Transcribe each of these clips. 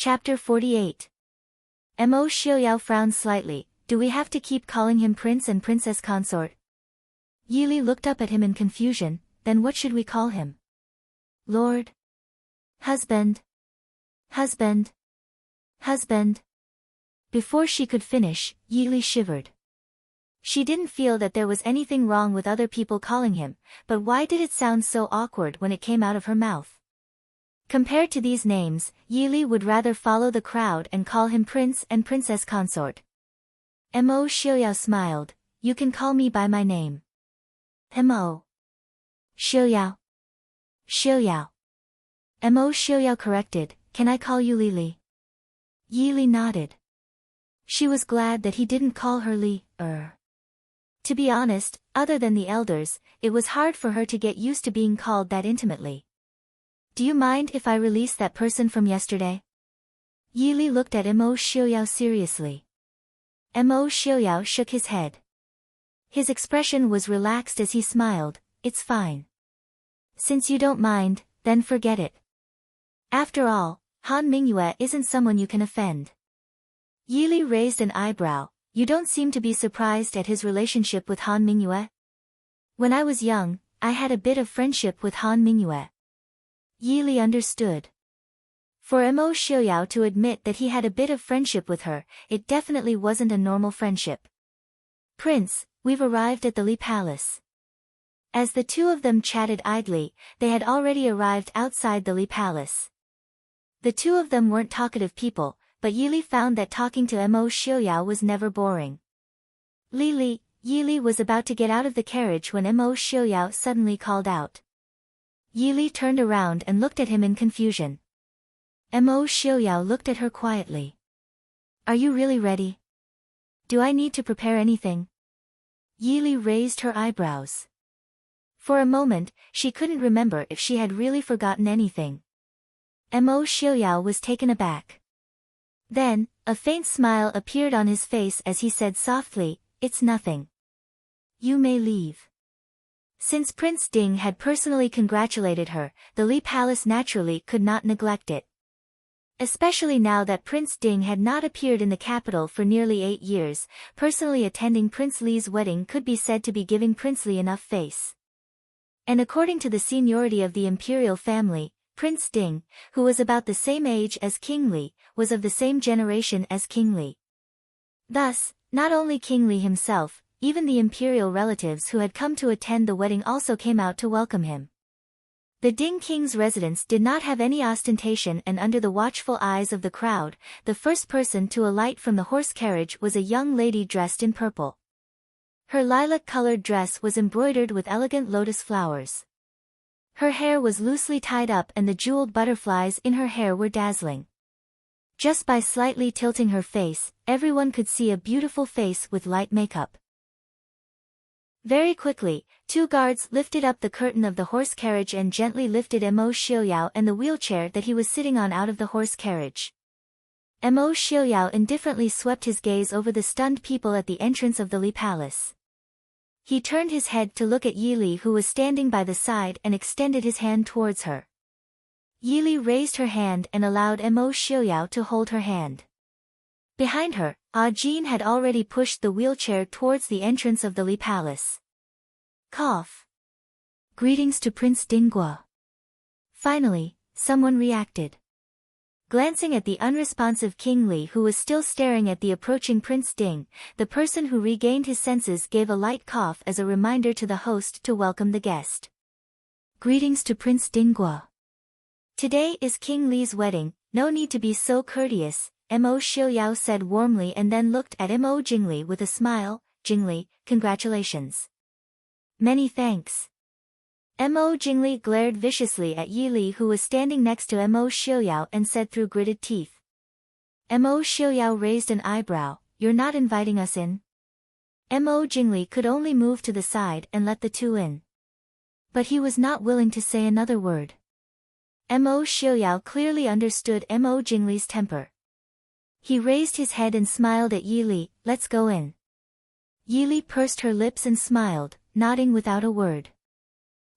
Chapter 48. Mo Xiaoyao frowned slightly. Do we have to keep calling him prince and princess consort? Yili looked up at him in confusion. Then what should we call him? Lord? Husband? Husband? Husband? Before she could finish, Yili shivered. She didn't feel that there was anything wrong with other people calling him, but why did it sound so awkward when it came out of her mouth? Compared to these names, Yili would rather follow the crowd and call him prince and princess consort. Mo Xiaoyao smiled. You can call me by my name. Mo Xiaoyao. Xiaoyao. Mo Xiaoyao corrected. Can I call you Lili? Yili nodded. She was glad that he didn't call her Li. To be honest, other than the elders, it was hard for her to get used to being called that intimately. Do you mind if I release that person from yesterday? Yili looked at Mo Xiaoyao seriously. Mo Xiaoyao shook his head. His expression was relaxed as he smiled. It's fine. Since you don't mind, then forget it. After all, Han Mingyue isn't someone you can offend. Yili raised an eyebrow. You don't seem to be surprised at his relationship with Han Mingyue? When I was young, I had a bit of friendship with Han Mingyue. Yili understood. For Mo Xiaoyao to admit that he had a bit of friendship with her, it definitely wasn't a normal friendship. Prince, we've arrived at the Li Palace. As the two of them chatted idly, they had already arrived outside the Li Palace. The two of them weren't talkative people, but Yili found that talking to Mo Xiaoyao was never boring. Lili, Yili was about to get out of the carriage when Mo Xiaoyao suddenly called out. Yili turned around and looked at him in confusion. Mo Xiaoyao looked at her quietly. Are you really ready? Do I need to prepare anything? Yili raised her eyebrows. For a moment, she couldn't remember if she had really forgotten anything. Mo Xiaoyao was taken aback. Then, a faint smile appeared on his face as he said softly, It's nothing. You may leave. Since Prince Ding had personally congratulated her, the Li Palace naturally could not neglect it. Especially now that Prince Ding had not appeared in the capital for nearly 8 years, personally attending Prince Li's wedding could be said to be giving Prince Li enough face. And according to the seniority of the imperial family, Prince Ding, who was about the same age as King Li, was of the same generation as King Li. Thus, not only King Li himself, even the imperial relatives who had come to attend the wedding also came out to welcome him. The Ding King's residence did not have any ostentation, and under the watchful eyes of the crowd, the first person to alight from the horse carriage was a young lady dressed in purple. Her lilac-colored dress was embroidered with elegant lotus flowers. Her hair was loosely tied up and the jeweled butterflies in her hair were dazzling. Just by slightly tilting her face, everyone could see a beautiful face with light makeup. Very quickly, 2 guards lifted up the curtain of the horse carriage and gently lifted Mo Xiaoyao and the wheelchair that he was sitting on out of the horse carriage. Mo Xiaoyao indifferently swept his gaze over the stunned people at the entrance of the Li Palace. He turned his head to look at Yili, who was standing by the side, and extended his hand towards her. Yili raised her hand and allowed Mo Xiaoyao to hold her hand. Behind her, Jin had already pushed the wheelchair towards the entrance of the Li Palace. Cough. Greetings to Prince Dingguo. Finally, someone reacted. Glancing at the unresponsive King Li, who was still staring at the approaching Prince Ding, the person who regained his senses gave a light cough as a reminder to the host to welcome the guest. Greetings to Prince Dingguo. Today is King Li's wedding, no need to be so courteous, Mo Xiaoyao said warmly and then looked at Mo Jingli with a smile. Jingli, congratulations. Many thanks. Mo Jingli glared viciously at Yili, who was standing next to Mo Xiaoyao, and said through gritted teeth. Mo Xiaoyao raised an eyebrow. You're not inviting us in? Mo Jingli could only move to the side and let the two in. But he was not willing to say another word. Mo Xiaoyao clearly understood Mo Jingli's temper. He raised his head and smiled at Yili. Let's go in. Yili pursed her lips and smiled, nodding without a word.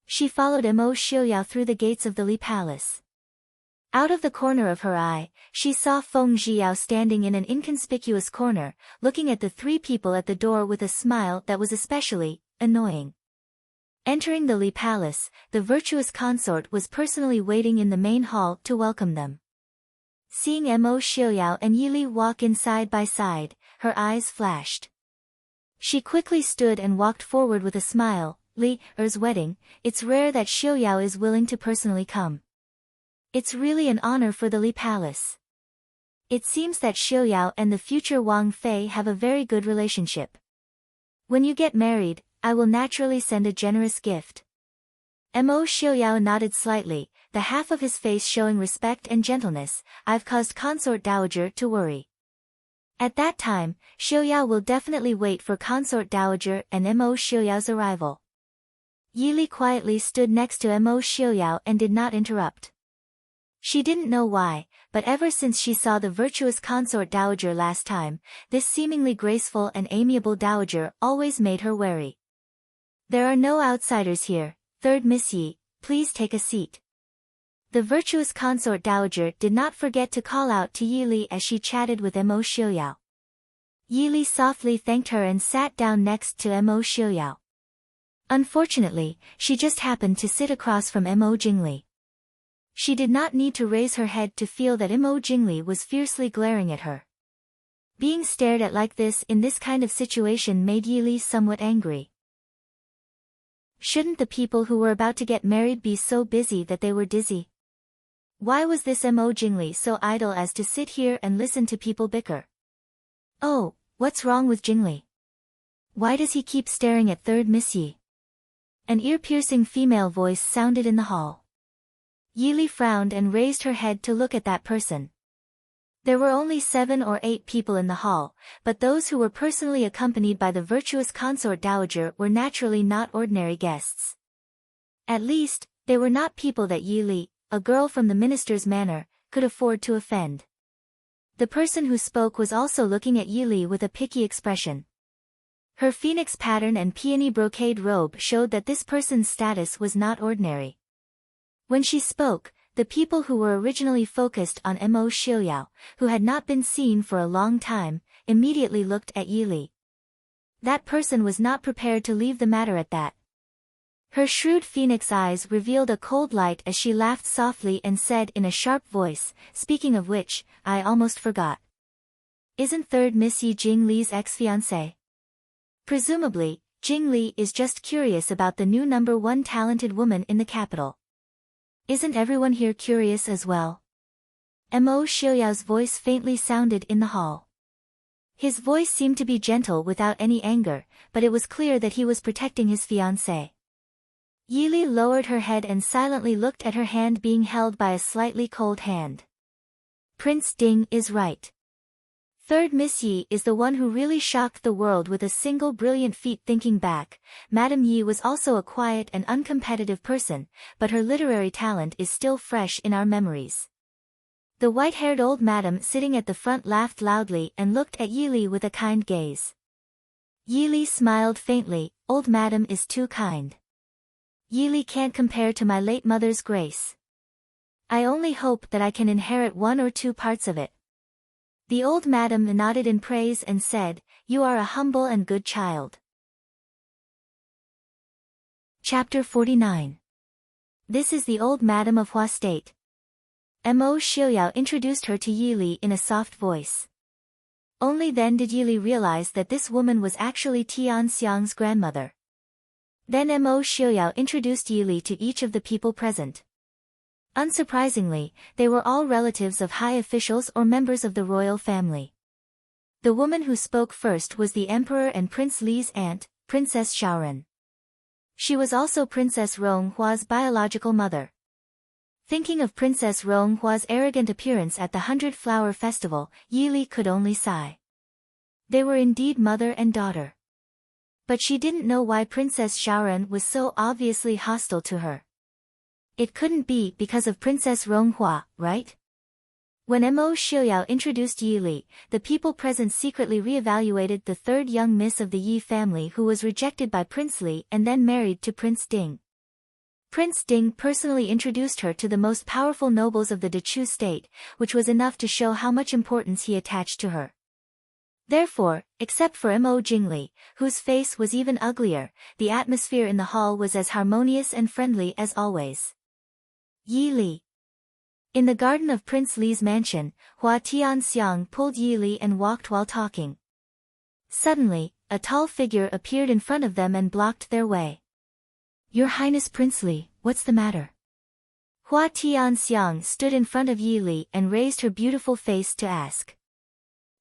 She followed Mo Xiaoyao through the gates of the Li Palace. Out of the corner of her eye, she saw Feng Zhiyao standing in an inconspicuous corner, looking at the three people at the door with a smile that was especially annoying. Entering the Li Palace, the virtuous consort was personally waiting in the main hall to welcome them. Seeing Mo Xiuyao and Yi Li walk in side by side, her eyes flashed. She quickly stood and walked forward with a smile. Li's wedding, it's rare that Xiuyao is willing to personally come. It's really an honor for the Li Palace. It seems that Xiuyao and the future Wang Fei have a very good relationship. When you get married, I will naturally send a generous gift. Mo Xiuyao nodded slightly, the half of his face showing respect and gentleness. I've caused Consort Dowager to worry. At that time, Xiuyao will definitely wait for Consort Dowager and Mo Xiuyao's arrival. Yi Li quietly stood next to Mo Xiuyao and did not interrupt. She didn't know why, but ever since she saw the virtuous consort dowager last time, this seemingly graceful and amiable dowager always made her wary. There are no outsiders here, third Miss Yi, please take a seat. The virtuous consort dowager did not forget to call out to Yi Li as she chatted with Mo Xiuyao. Yi Li softly thanked her and sat down next to Mo Xiuyao. Unfortunately, she just happened to sit across from Mo Jingli. She did not need to raise her head to feel that Mo Jingli was fiercely glaring at her. Being stared at like this in this kind of situation made Yi Li somewhat angry. Shouldn't the people who were about to get married be so busy that they were dizzy? Why was this Mo Jingli so idle as to sit here and listen to people bicker? Oh, what's wrong with Jingli? Why does he keep staring at third Miss Yi? An ear-piercing female voice sounded in the hall. Yi Li frowned and raised her head to look at that person. There were only 7 or 8 people in the hall, but those who were personally accompanied by the virtuous consort dowager were naturally not ordinary guests. At least, they were not people that Yi Li, a girl from the minister's manor, could afford to offend. The person who spoke was also looking at Yi Li with a picky expression. Her phoenix pattern and peony brocade robe showed that this person's status was not ordinary. When she spoke, the people who were originally focused on Mo Xiuyao, who had not been seen for a long time, immediately looked at Yi Li. That person was not prepared to leave the matter at that. Her shrewd phoenix eyes revealed a cold light as she laughed softly and said in a sharp voice, speaking of which, I almost forgot. Isn't third Miss Yi Jing Li's ex-fiancée? Presumably, Jing Li is just curious about the new number 1 talented woman in the capital. Isn't everyone here curious as well? Mo Xiuyao's voice faintly sounded in the hall. His voice seemed to be gentle without any anger, but it was clear that he was protecting his fiancée. Yi Li lowered her head and silently looked at her hand being held by a slightly cold hand. Prince Ding is right. Third Miss Yi is the one who really shocked the world with a single brilliant feat. Thinking back, Madame Yi was also a quiet and uncompetitive person, but her literary talent is still fresh in our memories. The white-haired old madam sitting at the front laughed loudly and looked at Yi Li with a kind gaze. Yi Li smiled faintly, old madam is too kind. Yi Li can't compare to my late mother's grace. I only hope that I can inherit 1 or 2 parts of it. The old madam nodded in praise and said, you are a humble and good child. Chapter 49. This is the old madam of Hua State. Mo Xiuyao introduced her to Yi Li in a soft voice. Only then did Yi Li realize that this woman was actually Tian Xiang's grandmother. Then Mo Xiuyao introduced Yi Li to each of the people present. Unsurprisingly, they were all relatives of high officials or members of the royal family. The woman who spoke first was the emperor and Prince Li's aunt, Princess Xiaoran. She was also Princess Ronghua's biological mother. Thinking of Princess Ronghua's arrogant appearance at the 100-Flower Festival, Yi Li could only sigh. They were indeed mother and daughter. But she didn't know why Princess Xiaoran was so obviously hostile to her. It couldn't be because of Princess Ronghua, right? When Mo Xiuyao introduced Yi Li, the people present secretly re-evaluated the third young miss of the Yi family who was rejected by Prince Li and then married to Prince Ding. Prince Ding personally introduced her to the most powerful nobles of the Dechu state, which was enough to show how much importance he attached to her. Therefore, except for Mo Jingli, whose face was even uglier, the atmosphere in the hall was as harmonious and friendly as always. Yi Li. In the garden of Prince Li's mansion, Hua Tianxiang pulled Yi Li and walked while talking. Suddenly, a tall figure appeared in front of them and blocked their way. Your Highness Prince Li, what's the matter? Hua Tianxiang stood in front of Yi Li and raised her beautiful face to ask.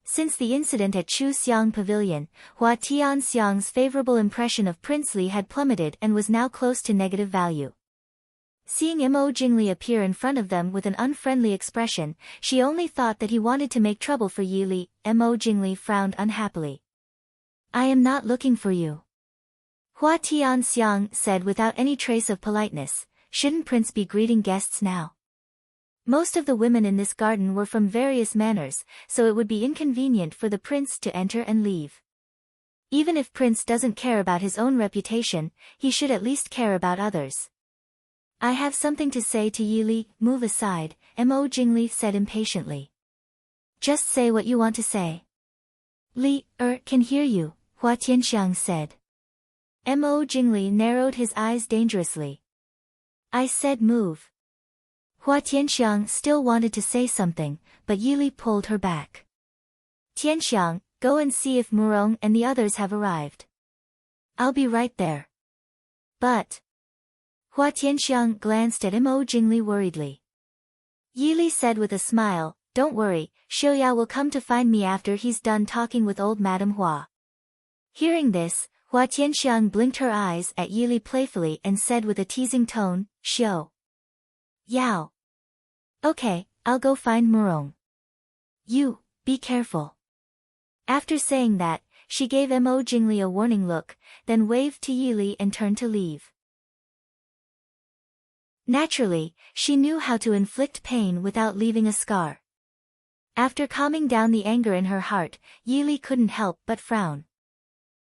Since the incident at Chu Xiang Pavilion, Hua Tianxiang's favorable impression of Prince Li had plummeted and was now close to negative value. Seeing Mo Jingli appear in front of them with an unfriendly expression, she only thought that he wanted to make trouble for Yi Li. Mo Jingli frowned unhappily. I am not looking for you. Hua Tianxiang said without any trace of politeness, shouldn't Prince be greeting guests now? Most of the women in this garden were from various manors, so it would be inconvenient for the prince to enter and leave. Even if Prince doesn't care about his own reputation, he should at least care about others. I have something to say to Yi Li. Move aside, Mo Jingli said impatiently. Just say what you want to say. Li, can hear you, Hua Tianxiang said. Mo Jingli narrowed his eyes dangerously. I said move. Hua Tianxiang still wanted to say something, but Yi Li pulled her back. Tianxiang, go and see if Murong and the others have arrived. I'll be right there. But... Hua Tianxiang glanced at Mo Jingli worriedly. Yi Li said with a smile, don't worry, Xiuyao will come to find me after he's done talking with old Madame Hua. Hearing this, Hua Tianxiang blinked her eyes at Yi Li playfully and said with a teasing tone, Xiu. Yao. Okay, I'll go find Murong. You, be careful. After saying that, she gave Mo Jingli a warning look, then waved to Yi Li and turned to leave. Naturally, she knew how to inflict pain without leaving a scar. After calming down the anger in her heart, Yi Li couldn't help but frown.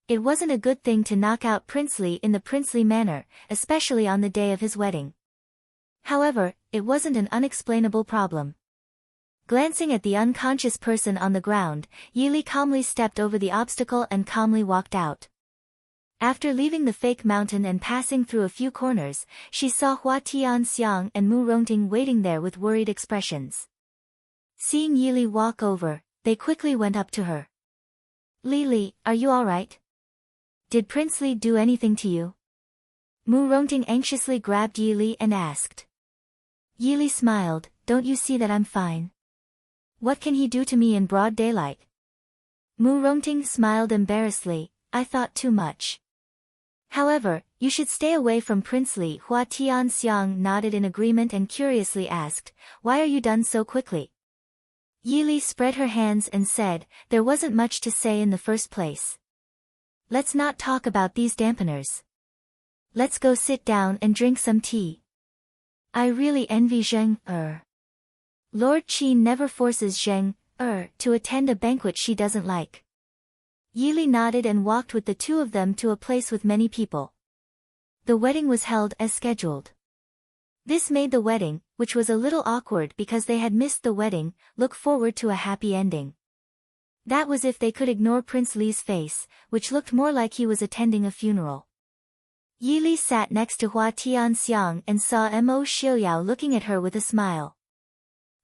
It wasn't a good thing to knock out Prince Li in the princely manner, especially on the day of his wedding. However, it wasn't an unexplainable problem. Glancing at the unconscious person on the ground, Yi Li calmly stepped over the obstacle and calmly walked out. After leaving the fake mountain and passing through a few corners, she saw Hua Tianxiang and Mu Rongting waiting there with worried expressions. Seeing Yi Li walk over, they quickly went up to her. Li, are you alright? Did Prince Li do anything to you? Mu Rongting anxiously grabbed Yi Li and asked. Yi Li smiled, don't you see that I'm fine? What can he do to me in broad daylight? Mu Rongting smiled embarrassedly, I thought too much. However, you should stay away from Prince Li. Hua Tianxiang nodded in agreement and curiously asked, why are you done so quickly? Yi Li spread her hands and said, there wasn't much to say in the first place. Let's not talk about these dampeners. Let's go sit down and drink some tea. I really envy Zheng Lord Qi never forces Zheng to attend a banquet she doesn't like. Yi Li nodded and walked with the two of them to a place with many people. The wedding was held as scheduled. This made the wedding, which was a little awkward because they had missed the wedding, look forward to a happy ending. That was if they could ignore Prince Li's face, which looked more like he was attending a funeral. Yi Li sat next to Hua Tianxiang and saw Mo Xiuyao looking at her with a smile.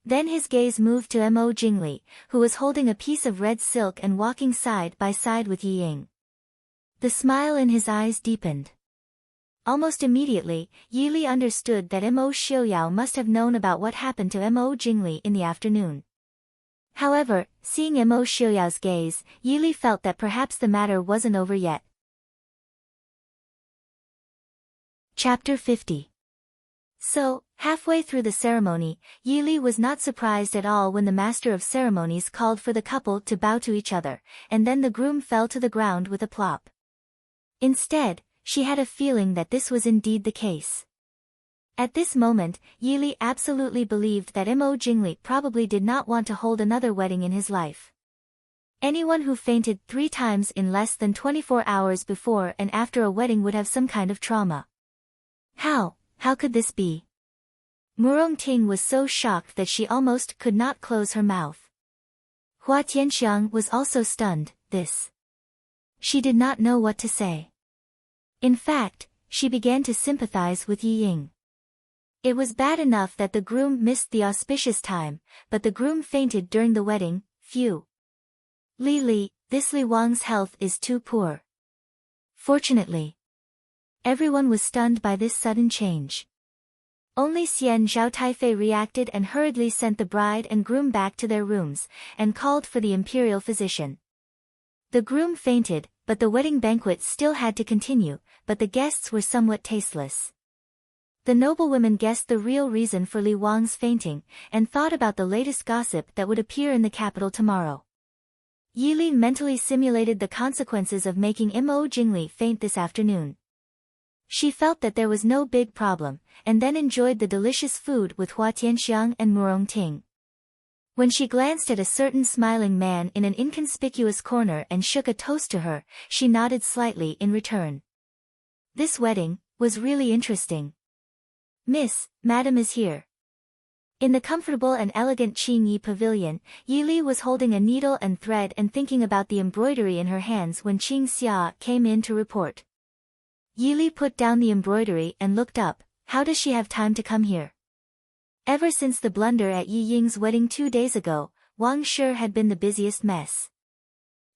Then his gaze moved to Mo Jingli, who was holding a piece of red silk and walking side by side with Yi Ying. The smile in his eyes deepened. Almost immediately, Yi Li understood that Mo Xiuyao must have known about what happened to Mo Jingli in the afternoon. However, seeing Mo Xiuyao's gaze, Yi Li felt that perhaps the matter wasn't over yet. Chapter 50. So, halfway through the ceremony, Yi Li was not surprised at all when the master of ceremonies called for the couple to bow to each other, and then the groom fell to the ground with a plop. Instead, she had a feeling that this was indeed the case. At this moment, Yi Li absolutely believed that Mo Jingli probably did not want to hold another wedding in his life. Anyone who fainted 3 times in less than 24 hours before and after a wedding would have some kind of trauma. How, How could this be? Murong Ting was so shocked that she almost could not close her mouth. Hua Tianxiang was also stunned. She did not know what to say. In fact, she began to sympathize with Yi Ying. It was bad enough that the groom missed the auspicious time, but the groom fainted during the wedding. Phew. Li, this Li Wang's health is too poor. Fortunately, everyone was stunned by this sudden change. Only Xian Zhao Taifei reacted and hurriedly sent the bride and groom back to their rooms, and called for the imperial physician. The groom fainted, but the wedding banquet still had to continue, but the guests were somewhat tasteless. The noblewomen guessed the real reason for Li Wang's fainting, and thought about the latest gossip that would appear in the capital tomorrow. Yi Li mentally simulated the consequences of making Mo Jingli faint this afternoon. She felt that there was no big problem, and then enjoyed the delicious food with Hua Tianxiang and Murong Ting. When she glanced at a certain smiling man in an inconspicuous corner and shook a toast to her, she nodded slightly in return. This wedding was really interesting. Madam is here. In the comfortable and elegant Qing Yi pavilion, Yi Li was holding a needle and thread and thinking about the embroidery in her hands when Qing Xia came in to report. Yi Li put down the embroidery and looked up. How does she have time to come here? Ever since the blunder at Yi Ying's wedding 2 days ago, Wang Shi had been the busiest mess.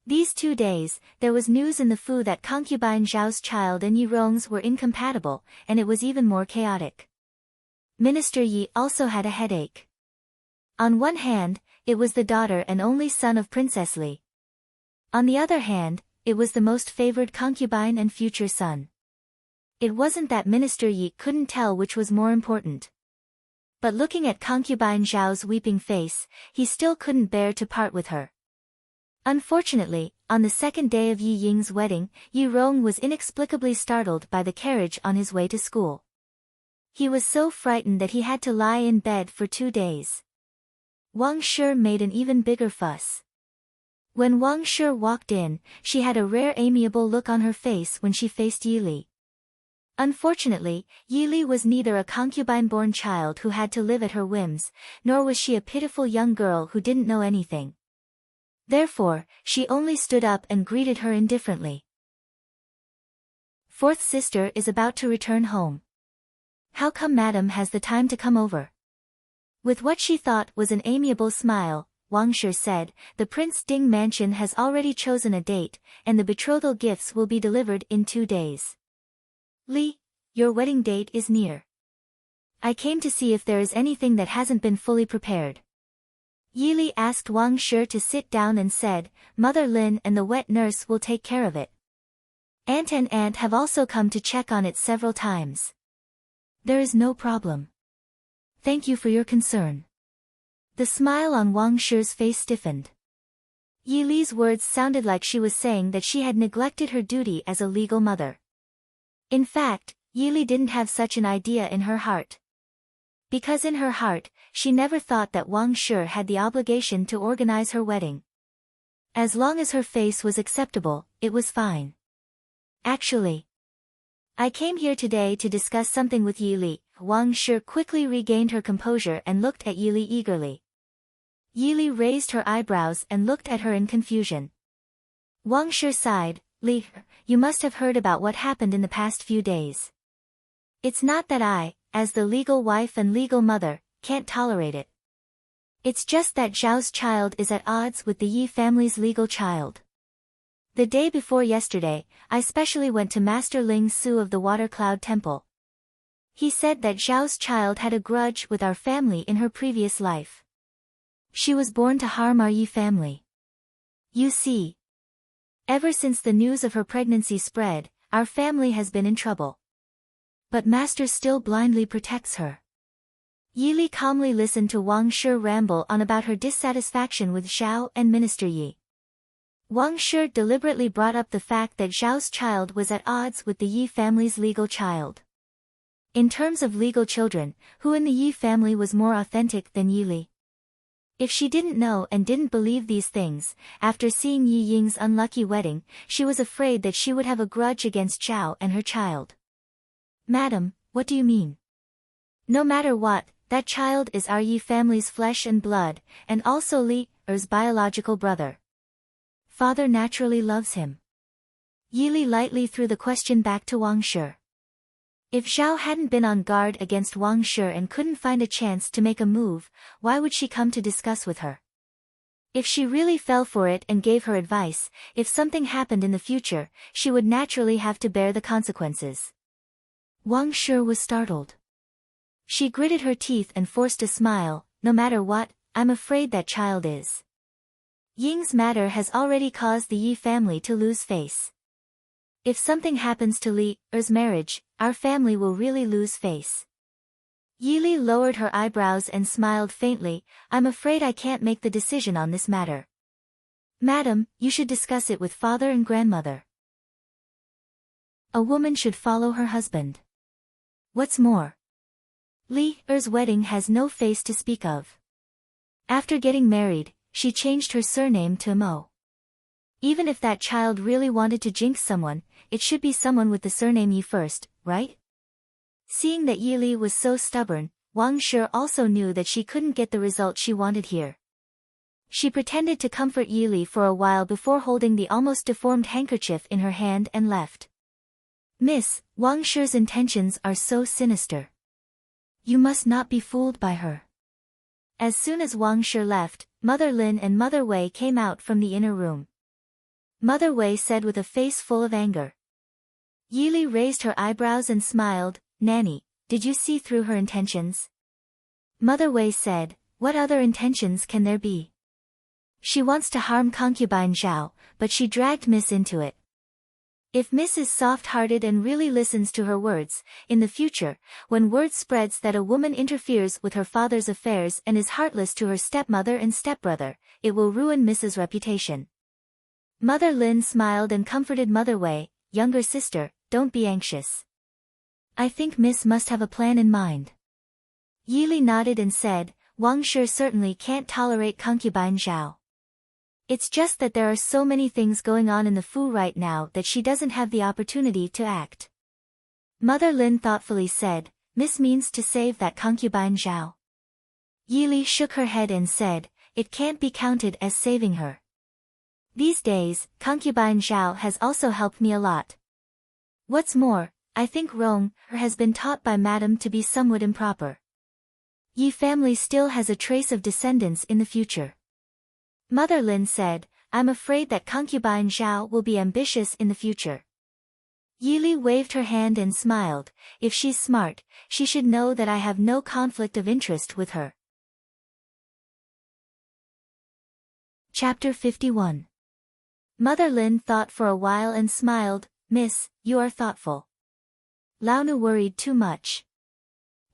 These 2 days, there was news in the Fu that concubine Zhao's child and Yi Rong's were incompatible, and it was even more chaotic. Minister Yi also had a headache. On one hand, it was the daughter and only son of Princess Li. On the other hand, it was the most favored concubine and future son. It wasn't that Minister Yi couldn't tell which was more important. But looking at concubine Zhao's weeping face, he still couldn't bear to part with her. Unfortunately, on the second day of Yi Ying's wedding, Yi Rong was inexplicably startled by the carriage on his way to school. He was so frightened that he had to lie in bed for 2 days. Wang Shi made an even bigger fuss. When Wang Shi walked in, she had a rare amiable look on her face when she faced Yi Li. Unfortunately, Yi Li was neither a concubine-born child who had to live at her whims, nor was she a pitiful young girl who didn't know anything. Therefore, she only stood up and greeted her indifferently. Fourth sister is about to return home. How come madam has the time to come over? With what she thought was an amiable smile, Wang Shi said, the Prince Ding mansion has already chosen a date, and the betrothal gifts will be delivered in 2 days. Li, your wedding date is near. I came to see if there is anything that hasn't been fully prepared. Yi Li asked Wang Shi to sit down and said, Mother Lin and the wet nurse will take care of it. Aunt and aunt have also come to check on it several times. There is no problem. Thank you for your concern. The smile on Wang Shi's face stiffened. Yi Li's words sounded like she was saying that she had neglected her duty as a legal mother. In fact, Yi Li didn't have such an idea in her heart. Because in her heart, she never thought that Wang Shi had the obligation to organize her wedding. As long as her face was acceptable, it was fine. Actually, I came here today to discuss something with Yi Li. Wang Shi quickly regained her composure and looked at Yi Li eagerly. Yi Li raised her eyebrows and looked at her in confusion. Wang Shi sighed. Li, you must have heard about what happened in the past few days. It's not that I, as the legal wife and legal mother, can't tolerate it. It's just that Zhao's child is at odds with the Yi family's legal child. The day before yesterday, I specially went to Master Ling Su of the Water Cloud Temple. He said that Zhao's child had a grudge with our family in her previous life. She was born to harm our Yi family. You see, ever since the news of her pregnancy spread, our family has been in trouble. But Master still blindly protects her. Yi Li calmly listened to Wang Shi ramble on about her dissatisfaction with Zhao and Minister Yi. Wang Shi deliberately brought up the fact that Zhao's child was at odds with the Yi family's legal child. In terms of legal children, who in the Yi family was more authentic than Yi Li? If she didn't know and didn't believe these things, after seeing Yi Ying's unlucky wedding, she was afraid that she would have a grudge against Zhao and her child. Madam, what do you mean? No matter what, that child is our Yi family's flesh and blood, and also Li Er's biological brother. Father naturally loves him. Yi Li lightly threw the question back to Wang Shi. If Zhao hadn't been on guard against Wang Shi and couldn't find a chance to make a move, why would she come to discuss with her? If she really fell for it and gave her advice, if something happened in the future, she would naturally have to bear the consequences. Wang Shi was startled. She gritted her teeth and forced a smile. No matter what, I'm afraid that child is. Ying's matter has already caused the Yi family to lose face. If something happens to Li Er's marriage, our family will really lose face. Yi Li lowered her eyebrows and smiled faintly. I'm afraid I can't make the decision on this matter. Madam, you should discuss it with father and grandmother. A woman should follow her husband. What's more, Li Er's wedding has no face to speak of. After getting married, she changed her surname to Mo. Even if that child really wanted to jinx someone, it should be someone with the surname Yi first, right? Seeing that Yi Li was so stubborn, Wang Shi also knew that she couldn't get the result she wanted here. She pretended to comfort Yi Li for a while before holding the almost deformed handkerchief in her hand and left. Miss, Wang Shi's intentions are so sinister. You must not be fooled by her. As soon as Wang Shi left, Mother Lin and Mother Wei came out from the inner room. Mother Wei said with a face full of anger. Yi Li raised her eyebrows and smiled. Nanny, did you see through her intentions? Mother Wei said, what other intentions can there be? She wants to harm concubine Zhao, but she dragged Miss into it. If Miss is soft-hearted and really listens to her words, in the future, when word spreads that a woman interferes with her father's affairs and is heartless to her stepmother and stepbrother, it will ruin Miss's reputation. Mother Lin smiled and comforted Mother Wei, younger sister, don't be anxious. I think Miss must have a plan in mind. Yi Li nodded and said, Wang Shi certainly can't tolerate concubine Zhao. It's just that there are so many things going on in the Fu right now that she doesn't have the opportunity to act. Mother Lin thoughtfully said, Miss means to save that concubine Zhao. Yi Li shook her head and said, it can't be counted as saving her. These days, concubine Zhao has also helped me a lot. What's more, I think Rong has been taught by Madam to be somewhat improper. Yi family still has a trace of descendants in the future. Mother Lin said, I'm afraid that concubine Zhao will be ambitious in the future. Yi Li waved her hand and smiled. If she's smart, she should know that I have no conflict of interest with her. Chapter 51. Mother Lin thought for a while and smiled. Miss, you are thoughtful. Launu worried too much.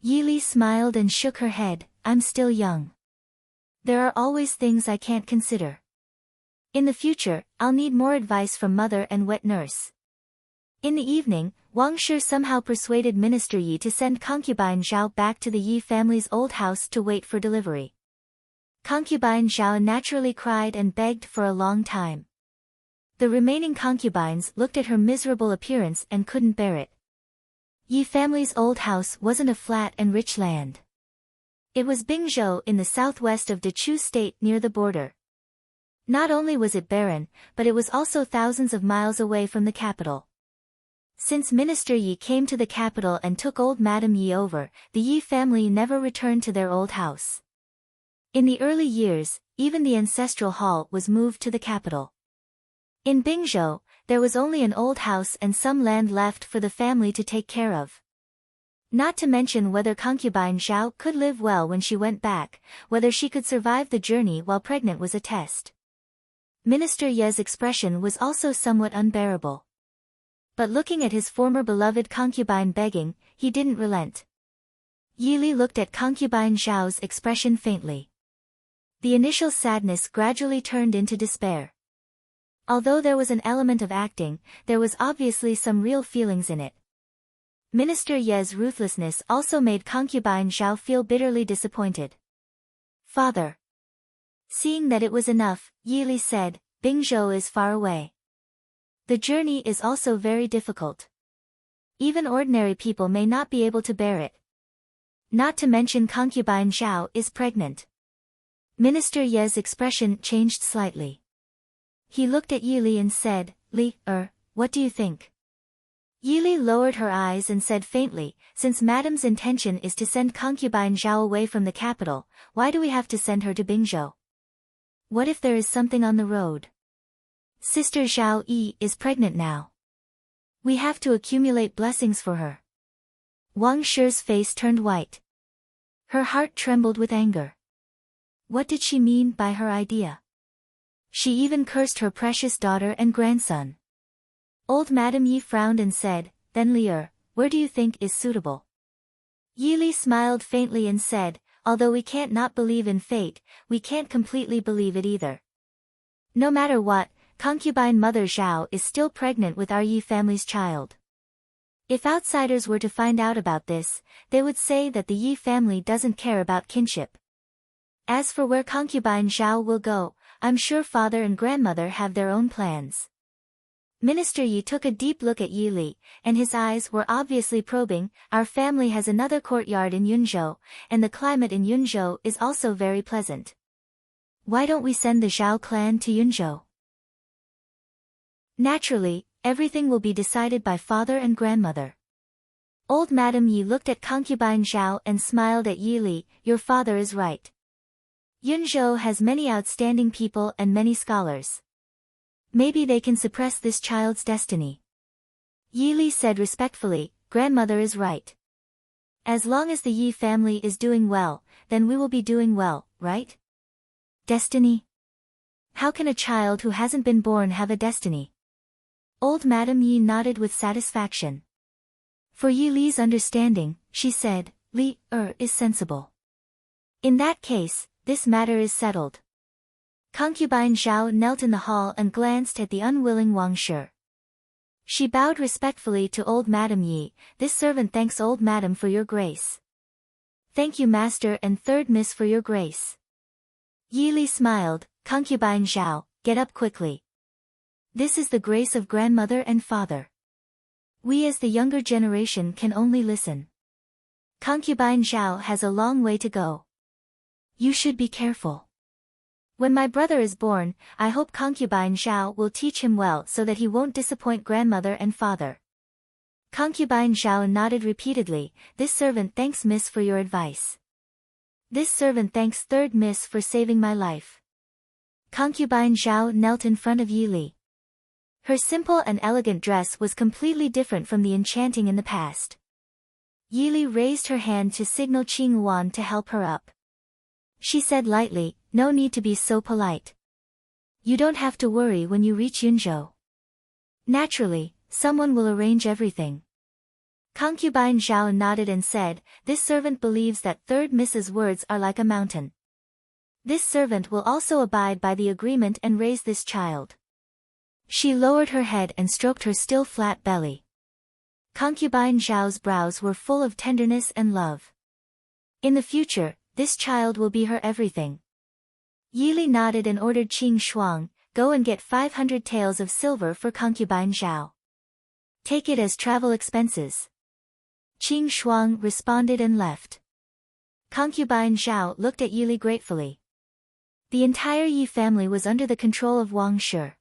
Yi Li smiled and shook her head. I'm still young. There are always things I can't consider. In the future, I'll need more advice from mother and wet nurse. In the evening, Wang Shi somehow persuaded Minister Yi to send concubine Zhao back to the Yi family's old house to wait for delivery. Concubine Zhao naturally cried and begged for a long time. The remaining concubines looked at her miserable appearance and couldn't bear it. Yi family's old house wasn't a flat and rich land. It was Bingzhou in the southwest of Dechu State near the border. Not only was it barren, but it was also thousands of miles away from the capital. Since Minister Yi came to the capital and took old Madam Yi over, the Yi family never returned to their old house. In the early years, even the ancestral hall was moved to the capital. In Bingzhou, there was only an old house and some land left for the family to take care of. Not to mention whether concubine Zhao could live well when she went back, whether she could survive the journey while pregnant was a test. Minister Ye's expression was also somewhat unbearable. But looking at his former beloved concubine begging, he didn't relent. Yi Li looked at concubine Zhao's expression faintly. The initial sadness gradually turned into despair. Although there was an element of acting, there was obviously some real feelings in it. Minister Ye's ruthlessness also made concubine Zhao feel bitterly disappointed. Father. Seeing that it was enough, Yi Li said, Bingzhou is far away. The journey is also very difficult. Even ordinary people may not be able to bear it. Not to mention concubine Zhao is pregnant. Minister Ye's expression changed slightly. He looked at Yili and said, what do you think? Yili lowered her eyes and said faintly, since Madam's intention is to send concubine Zhao away from the capital, why do we have to send her to Bingzhou? What if there is something on the road? Sister Zhao Yi is pregnant now. We have to accumulate blessings for her. Wang Shi's face turned white. Her heart trembled with anger. What did she mean by her idea? She even cursed her precious daughter and grandson. Old Madame Yi frowned and said, then where do you think is suitable? Yili smiled faintly and said, although we can't not believe in fate, we can't completely believe it either. No matter what, concubine mother Zhao is still pregnant with our Yi family's child. If outsiders were to find out about this, they would say that the Yi family doesn't care about kinship. As for where concubine Zhao will go, I'm sure father and grandmother have their own plans. Minister Yi took a deep look at Yili, and his eyes were obviously probing. Our family has another courtyard in Yunzhou, and the climate in Yunzhou is also very pleasant. Why don't we send the Zhao clan to Yunzhou? Naturally, everything will be decided by father and grandmother. Old Madame Yi looked at concubine Zhao and smiled at Yili, your father is right. Yunzhou has many outstanding people and many scholars. Maybe they can suppress this child's destiny. Yili said respectfully, grandmother is right. As long as the Yi family is doing well, then we will be doing well, right? Destiny? How can a child who hasn't been born have a destiny? Old Madame Yi nodded with satisfaction. For Yili's understanding, she said, is sensible. In that case, this matter is settled. Concubine Zhao knelt in the hall and glanced at the unwilling Wang Shi. She bowed respectfully to old Madame Yi, this servant thanks old Madame for your grace. Thank you master and third miss for your grace. Yili smiled, concubine Zhao, get up quickly. This is the grace of grandmother and father. We as the younger generation can only listen. Concubine Zhao has a long way to go. You should be careful. When my brother is born, I hope concubine Zhao will teach him well so that he won't disappoint grandmother and father. Concubine Zhao nodded repeatedly, this servant thanks miss for your advice. This servant thanks third miss for saving my life. Concubine Zhao knelt in front of Yili. Her simple and elegant dress was completely different from the enchanting in the past. Yili raised her hand to signal Qing Wan to help her up. She said lightly, no need to be so polite. You don't have to worry when you reach Yunzhou. Naturally, someone will arrange everything. Concubine Zhao nodded and said, this servant believes that third Miss's words are like a mountain. This servant will also abide by the agreement and raise this child. She lowered her head and stroked her still flat belly. Concubine Zhao's brows were full of tenderness and love. In the future, this child will be her everything. Yili nodded and ordered Qing Shuang, go and get 500 taels of silver for concubine Zhao. Take it as travel expenses. Qing Shuang responded and left. Concubine Zhao looked at Yili gratefully. The entire Yi family was under the control of Wang Shi.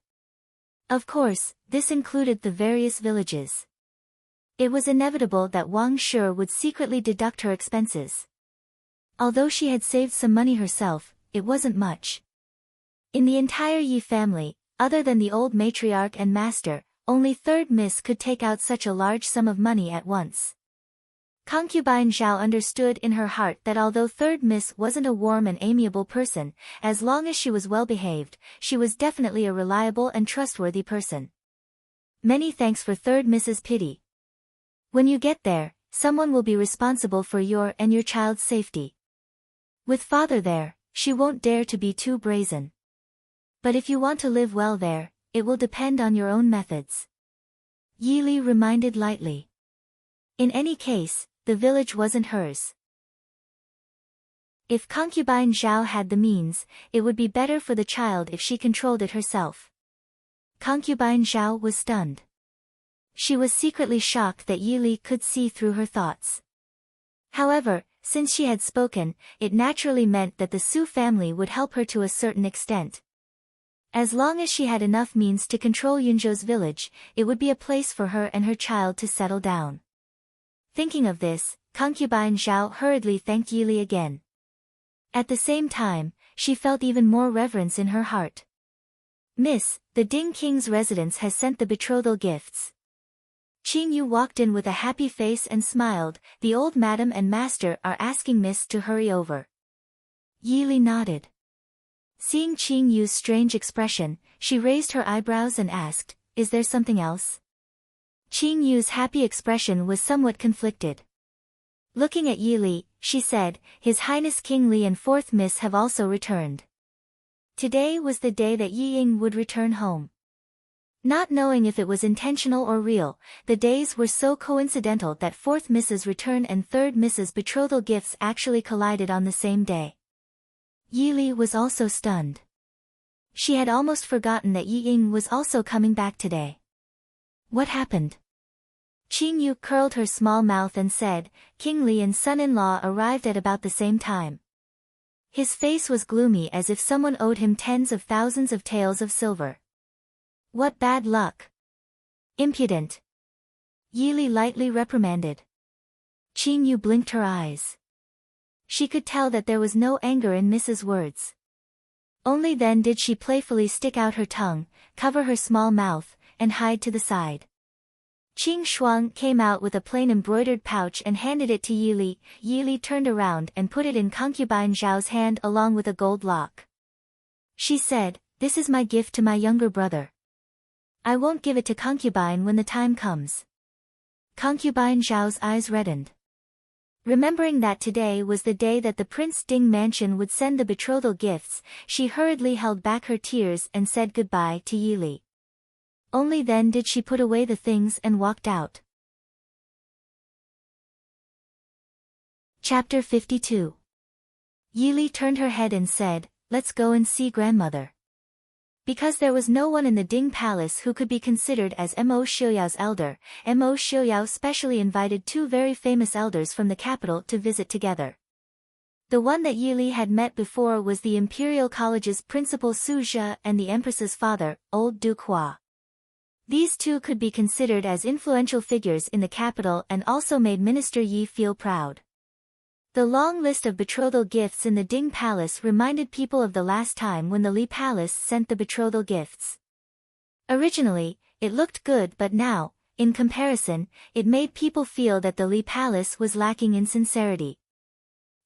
Of course, this included the various villages. It was inevitable that Wang Shi would secretly deduct her expenses. Although she had saved some money herself, it wasn't much. In the entire Yi family, other than the old matriarch and master, only third miss could take out such a large sum of money at once. Concubine Zhao understood in her heart that although third miss wasn't a warm and amiable person, as long as she was well behaved, she was definitely a reliable and trustworthy person. Many thanks for third miss's pity. When you get there, someone will be responsible for your and your child's safety. With father there, she won't dare to be too brazen. But if you want to live well there, it will depend on your own methods. Yili reminded lightly. In any case, the village wasn't hers. If concubine Zhao had the means, it would be better for the child if she controlled it herself. Concubine Zhao was stunned. She was secretly shocked that Yili could see through her thoughts. However, since she had spoken, it naturally meant that the Su family would help her to a certain extent. As long as she had enough means to control Yunzhou's village, it would be a place for her and her child to settle down. Thinking of this, concubine Zhao hurriedly thanked Yili again. At the same time, she felt even more reverence in her heart. "Miss, the Ding King's residence has sent the betrothal gifts." Qing Yu walked in with a happy face and smiled. "The old madam and master are asking Miss to hurry over." Yili nodded. Seeing Qing Yu's strange expression, she raised her eyebrows and asked, "Is there something else?" Qing Yu's happy expression was somewhat conflicted. Looking at Yili, she said, "His Highness King Li and fourth Miss have also returned." Today was the day that Yi Ying would return home. Not knowing if it was intentional or real, the days were so coincidental that fourth Miss's return and third Miss's betrothal gifts actually collided on the same day. Yili was also stunned. She had almost forgotten that Yi Ying was also coming back today. What happened? Qing Yu curled her small mouth and said, "King Li and son-in-law arrived at about the same time." His face was gloomy as if someone owed him tens of thousands of taels of silver. "What bad luck! Impudent!" Yili lightly reprimanded. Qing Yu blinked her eyes. She could tell that there was no anger in Mrs. words. Only then did she playfully stick out her tongue, cover her small mouth, and hide to the side. Qing Shuang came out with a plain embroidered pouch and handed it to Yili. Yili turned around and put it in concubine Zhao's hand along with a gold lock. She said, "This is my gift to my younger brother. I won't give it to concubine when the time comes." Concubine Zhao's eyes reddened. Remembering that today was the day that the Prince Ding mansion would send the betrothal gifts, she hurriedly held back her tears and said goodbye to Yili. Only then did she put away the things and walked out. Chapter 52. Yili turned her head and said, "Let's go and see grandmother." Because there was no one in the Ding Palace who could be considered as Mo Xiuyao's elder, Mo Xiuyao specially invited two very famous elders from the capital to visit together. The one that Yili had met before was the Imperial College's principal Su Zhe and the Empress's father, Old Duke Hua. These two could be considered as influential figures in the capital and also made Minister Yi feel proud. The long list of betrothal gifts in the Ding Palace reminded people of the last time when the Li Palace sent the betrothal gifts. Originally, it looked good, but now, in comparison, it made people feel that the Li Palace was lacking in sincerity.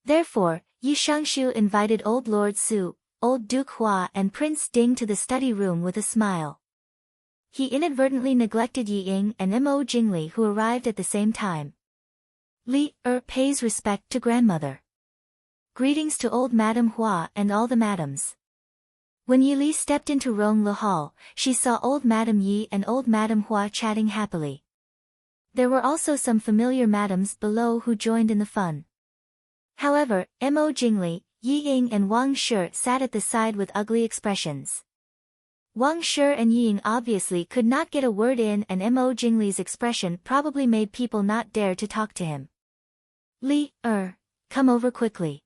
Therefore, Yi Shangshu invited Old Lord Su, Old Duke Hua and Prince Ding to the study room with a smile. He inadvertently neglected Yi Ying and Mo Jingli, who arrived at the same time. Li pays respect to grandmother. Greetings to old Madame Hua and all the madams. When Yili stepped into Rong Le Hall, she saw old Madame Yi and old Madame Hua chatting happily. There were also some familiar madams below who joined in the fun. However, Mo Jingli, Yi Ying and Wang Shi sat at the side with ugly expressions. Wang Shi and Yi Ying obviously could not get a word in, and Mo Jingli's expression probably made people not dare to talk to him. "Li, come over quickly.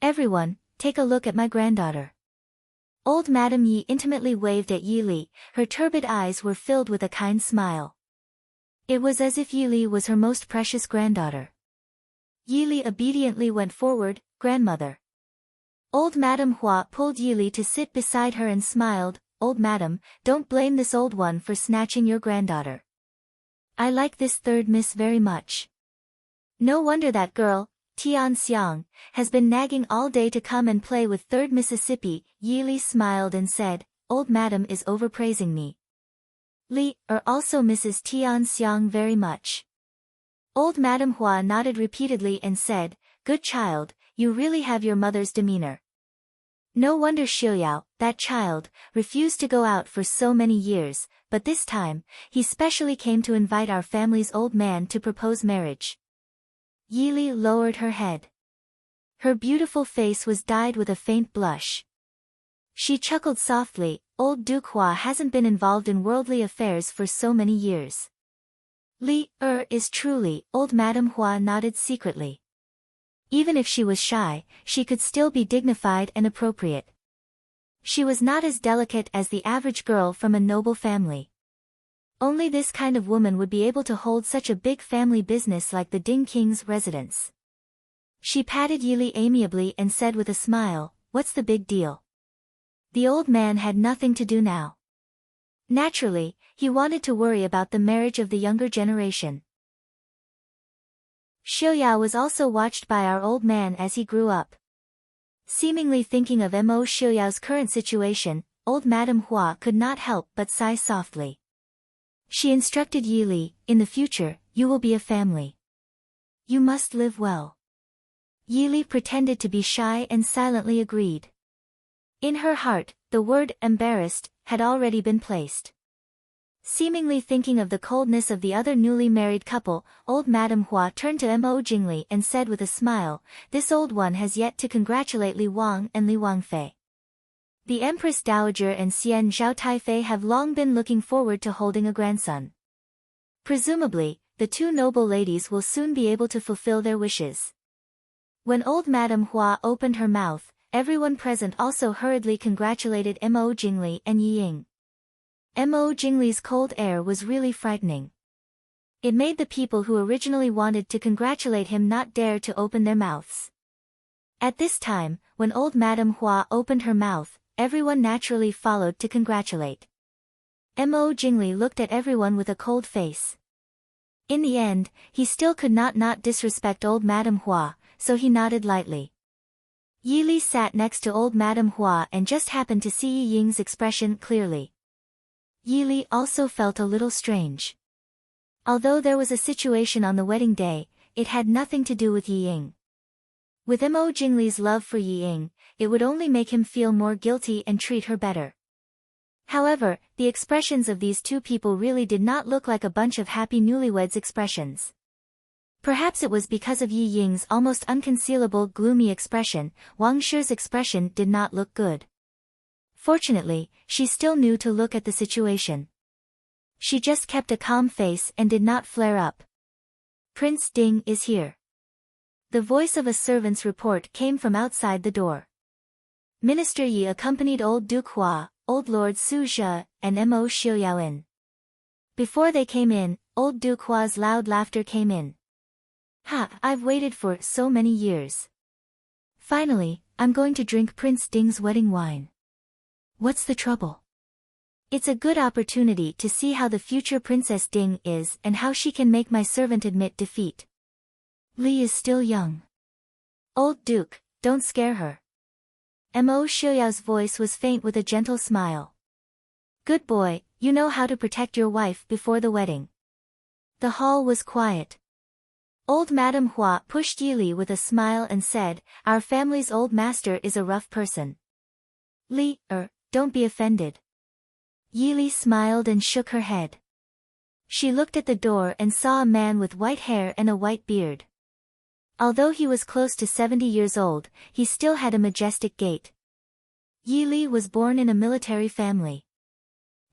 Everyone, take a look at my granddaughter." Old Madame Yi intimately waved at Yi Li, her turbid eyes were filled with a kind smile. It was as if Yi Li was her most precious granddaughter. Yi Li obediently went forward, "Grandmother." Old Madame Hua pulled Yi Li to sit beside her and smiled, "Old Madam, don't blame this old one for snatching your granddaughter. I like this third miss very much. No wonder that girl, Tian Xiang, has been nagging all day to come and play with third Mississippi." Yi Li smiled and said, "Old Madam is overpraising me. Li also misses Tian Xiang very much." Old Madame Hua nodded repeatedly and said, "Good child, you really have your mother's demeanor. No wonder Xiuyao, that child, refused to go out for so many years, but this time, he specially came to invite our family's old man to propose marriage." Yi Li lowered her head. Her beautiful face was dyed with a faint blush. She chuckled softly, "Old Duke Hua hasn't been involved in worldly affairs for so many years." Li is truly, old Madame Hua nodded secretly. Even if she was shy, she could still be dignified and appropriate. She was not as delicate as the average girl from a noble family. Only this kind of woman would be able to hold such a big family business like the Ding King's residence. She patted Yili amiably and said with a smile, "What's the big deal?" The old man had nothing to do now. Naturally, he wanted to worry about the marriage of the younger generation. Xiaoyao was also watched by our old man as he grew up. Seemingly thinking of Mo Xiaoyao's current situation, old Madame Hua could not help but sigh softly. She instructed Yili, "In the future, you will be a family. You must live well." Yili pretended to be shy and silently agreed. In her heart, the word embarrassed had already been placed. Seemingly thinking of the coldness of the other newly married couple, old Madame Hua turned to Mo Jingli and said with a smile, "This old one has yet to congratulate Li Wang and Li Wangfei. The Empress Dowager and Xian Zhao Taifei have long been looking forward to holding a grandson. Presumably, the two noble ladies will soon be able to fulfill their wishes." When old Madame Hua opened her mouth, everyone present also hurriedly congratulated Mo Jingli and Yi Ying. Mo Jingli's cold air was really frightening. It made the people who originally wanted to congratulate him not dare to open their mouths. At this time, when old Madame Hua opened her mouth, everyone naturally followed to congratulate. Mo Jingli looked at everyone with a cold face. In the end, he still could not disrespect old Madame Hua, so he nodded lightly. Yili sat next to old Madame Hua and just happened to see Yi Ying's expression clearly. Yili also felt a little strange. Although there was a situation on the wedding day, it had nothing to do with Yi Ying. With Mo Jingli's love for Yi Ying, it would only make him feel more guilty and treat her better. However, the expressions of these two people really did not look like a bunch of happy newlyweds expressions. Perhaps it was because of Yi Ying's almost unconcealable gloomy expression, Wang Shi's expression did not look good. Fortunately, she still knew to look at the situation. She just kept a calm face and did not flare up. "Prince Ding is here." The voice of a servant's report came from outside the door. Minister Yi accompanied old Duke Hua, old Lord Su Zhe, and Mo Xiaoyao in. Before they came in, old Duke Hua's loud laughter came in. "Ha, I've waited for so many years. Finally, I'm going to drink Prince Ding's wedding wine." "What's the trouble?" "It's a good opportunity to see how the future Princess Ding is and how she can make my servant admit defeat. Li is still young." "Old Duke, don't scare her." Mo Xiaoyao's voice was faint with a gentle smile. "Good boy, you know how to protect your wife before the wedding." The hall was quiet. Old Madame Hua pushed Yili with a smile and said, "Our family's old master is a rough person. Li, don't be offended." Yili smiled and shook her head. She looked at the door and saw a man with white hair and a white beard. Although he was close to 70 years old, he still had a majestic gait. Yili was born in a military family.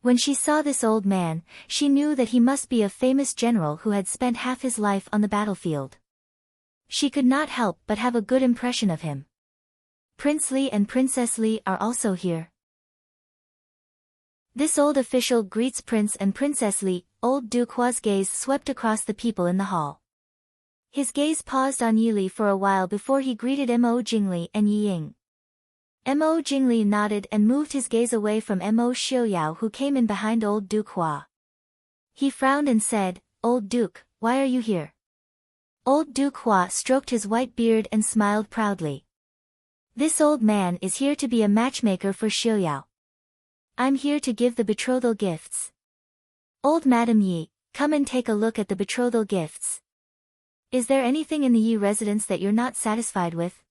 When she saw this old man, she knew that he must be a famous general who had spent half his life on the battlefield. She could not help but have a good impression of him. "Prince Li and Princess Li are also here." This old official greets Prince and Princess Li. Old Duke Hua's gaze swept across the people in the hall. His gaze paused on Yili for a while before he greeted Mo Jingli and Yi Ying. Mo Jingli nodded and moved his gaze away from Mo Xiaoyao, who came in behind old Duke Hua. He frowned and said, "Old Duke, why are you here?" Old Duke Hua stroked his white beard and smiled proudly. "This old man is here to be a matchmaker for Xiaoyao. I'm here to give the betrothal gifts." "Old Madam Yi, come and take a look at the betrothal gifts. Is there anything in the Yi residence that you're not satisfied with?"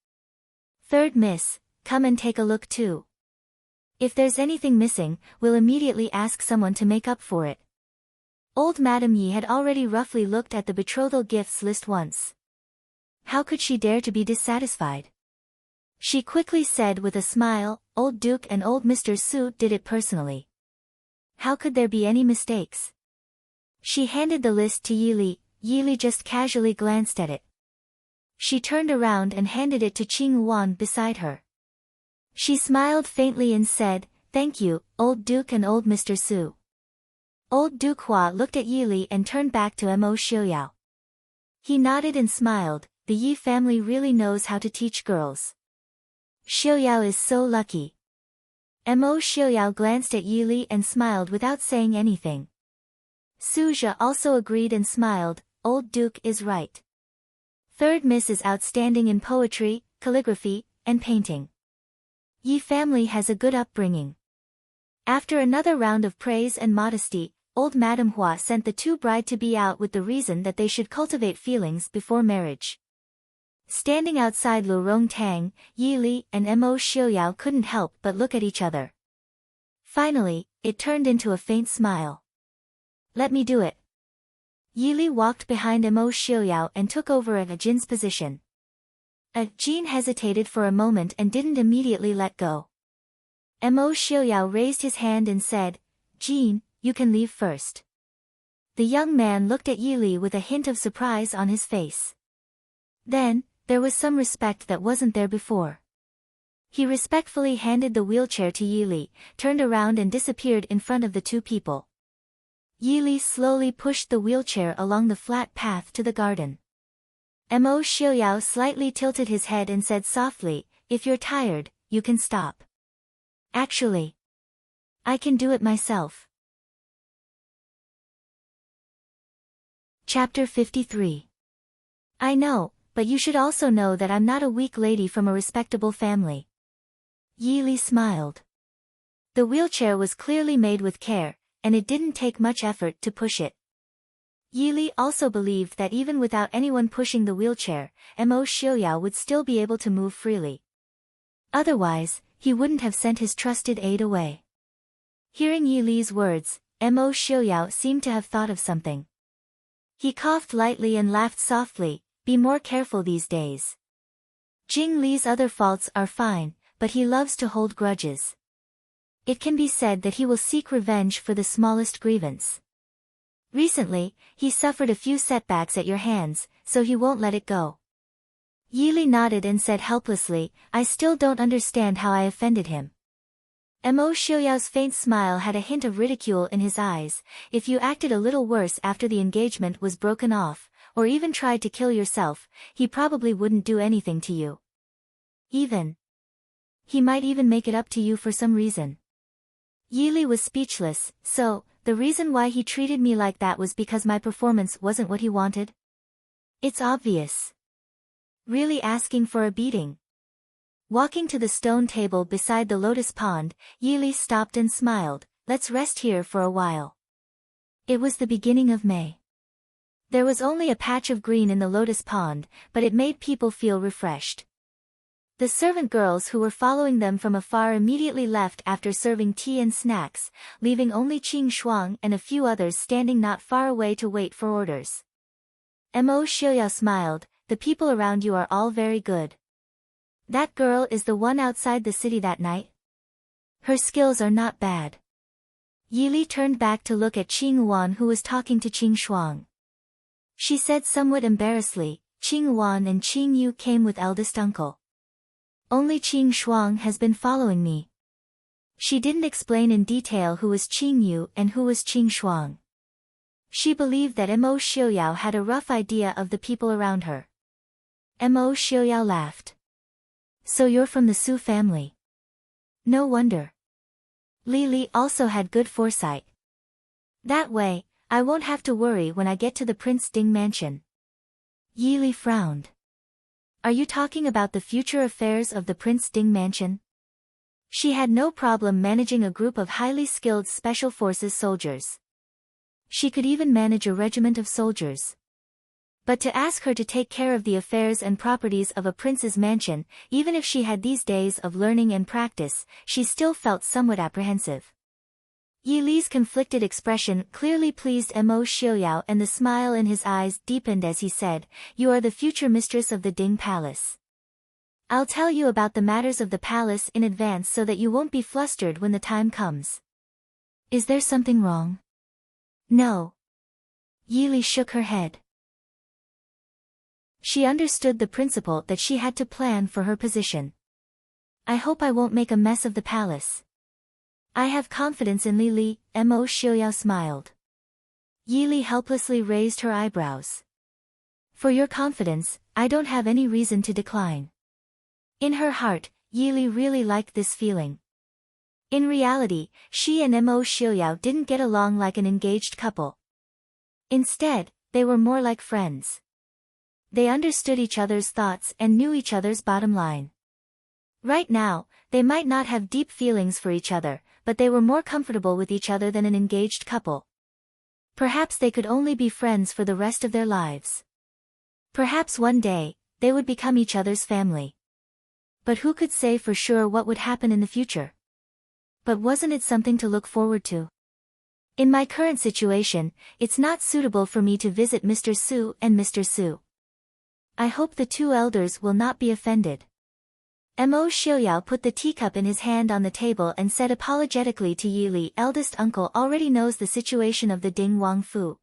"Third Miss, come and take a look too. If there's anything missing, we'll immediately ask someone to make up for it." Old Madam Yi had already roughly looked at the betrothal gifts list once. How could she dare to be dissatisfied? She quickly said with a smile, "Old Duke and old Mr. Su did it personally. How could there be any mistakes?" She handed the list to Yili. Yili just casually glanced at it. She turned around and handed it to Qing Wan beside her. She smiled faintly and said, "Thank you, old Duke and old Mr. Su." Old Duke Hua looked at Yi Li and turned back to Mo Xiuyao. He nodded and smiled. The Yi family really knows how to teach girls. Xiuyao is so lucky. Mo Xiuyao glanced at Yi Li and smiled without saying anything. Suja also agreed and smiled. Old Duke is right. Third Miss is outstanding in poetry, calligraphy, and painting. Yi family has a good upbringing. After another round of praise and modesty, old Madame Hua sent the two bride-to-be out with the reason that they should cultivate feelings before marriage. Standing outside Lu Rongtang, Yi Li and Mo Xiuyao couldn't help but look at each other. Finally, it turned into a faint smile. "Let me do it." Yi Li walked behind Mo Xiuyao and took over at Jin's position. Jin hesitated for a moment and didn't immediately let go. Mo Xiuyao raised his hand and said, "Jin, you can leave first." The young man looked at Yi Li with a hint of surprise on his face. Then, there was some respect that wasn't there before. He respectfully handed the wheelchair to Yi Li, turned around and disappeared in front of the two people. Yi Li slowly pushed the wheelchair along the flat path to the garden. Mo Xiuyao slightly tilted his head and said softly, "If you're tired, you can stop. Actually, I can do it myself." Chapter 53. I know, but you should also know that I'm not a weak lady from a respectable family. Yi Li smiled. The wheelchair was clearly made with care, and it didn't take much effort to push it. Yi Li also believed that even without anyone pushing the wheelchair, Mo Xiuyao would still be able to move freely. Otherwise, he wouldn't have sent his trusted aide away. Hearing Yi Li's words, Mo Xiuyao seemed to have thought of something. He coughed lightly and laughed softly. "Be more careful these days. Jing Li's other faults are fine, but he loves to hold grudges. It can be said that he will seek revenge for the smallest grievance. Recently, he suffered a few setbacks at your hands, so he won't let it go." Yi Li nodded and said helplessly, "I still don't understand how I offended him." Mo Xiuyao's faint smile had a hint of ridicule in his eyes. "If you acted a little worse after the engagement was broken off, or even tried to kill yourself, he probably wouldn't do anything to you. He might even make it up to you for some reason." Yi Li was speechless. "So, the reason why he treated me like that was because my performance wasn't what he wanted? It's obvious. Really asking for a beating." Walking to the stone table beside the lotus pond, Yi Li stopped and smiled. "Let's rest here for a while." It was the beginning of May. There was only a patch of green in the lotus pond, but it made people feel refreshed. The servant girls who were following them from afar immediately left after serving tea and snacks, leaving only Qing Shuang and a few others standing not far away to wait for orders. Mo Xiuyao smiled. "The people around you are all very good. That girl is the one outside the city that night? Her skills are not bad." Yi Li turned back to look at Qing Wan, who was talking to Qing Shuang. She said somewhat embarrassedly, "Qing Wan and Qing Yu came with eldest uncle. Only Qing Shuang has been following me." She didn't explain in detail who was Qing Yu and who was Qing Shuang. She believed that Mo Xiuyao had a rough idea of the people around her. Mo Xiuyao laughed. "So you're from the Su family? No wonder." Li Li also had good foresight. "That way, I won't have to worry when I get to the Prince Ding mansion." Yi Li frowned. "Are you talking about the future affairs of the Prince Ding mansion?" She had no problem managing a group of highly skilled special forces soldiers. She could even manage a regiment of soldiers. But to ask her to take care of the affairs and properties of a prince's mansion, even if she had these days of learning and practice, she still felt somewhat apprehensive. Yi Li's conflicted expression clearly pleased Mo Xiuyao, and the smile in his eyes deepened as he said, "You are the future mistress of the Ding Palace. I'll tell you about the matters of the palace in advance so that you won't be flustered when the time comes." "Is there something wrong?" "No." Yi Li shook her head. She understood the principle that she had to plan for her position. I hope I won't make a mess of the palace. I have confidence in Li Li, Mo Xiaoyao smiled. Yi Li helplessly raised her eyebrows. For your confidence, I don't have any reason to decline. In her heart, Yi Li really liked this feeling. In reality, she and Mo Xiaoyao didn't get along like an engaged couple. Instead, they were more like friends. They understood each other's thoughts and knew each other's bottom line. Right now, they might not have deep feelings for each other, but they were more comfortable with each other than an engaged couple. Perhaps they could only be friends for the rest of their lives. Perhaps one day, they would become each other's family. But who could say for sure what would happen in the future? But wasn't it something to look forward to? In my current situation, it's not suitable for me to visit Mr. Su and Mr. Su. I hope the two elders will not be offended. Mo Xiaoyao put the teacup in his hand on the table and said apologetically to Yi Li, eldest uncle already knows the situation of the Ding Wang Fu.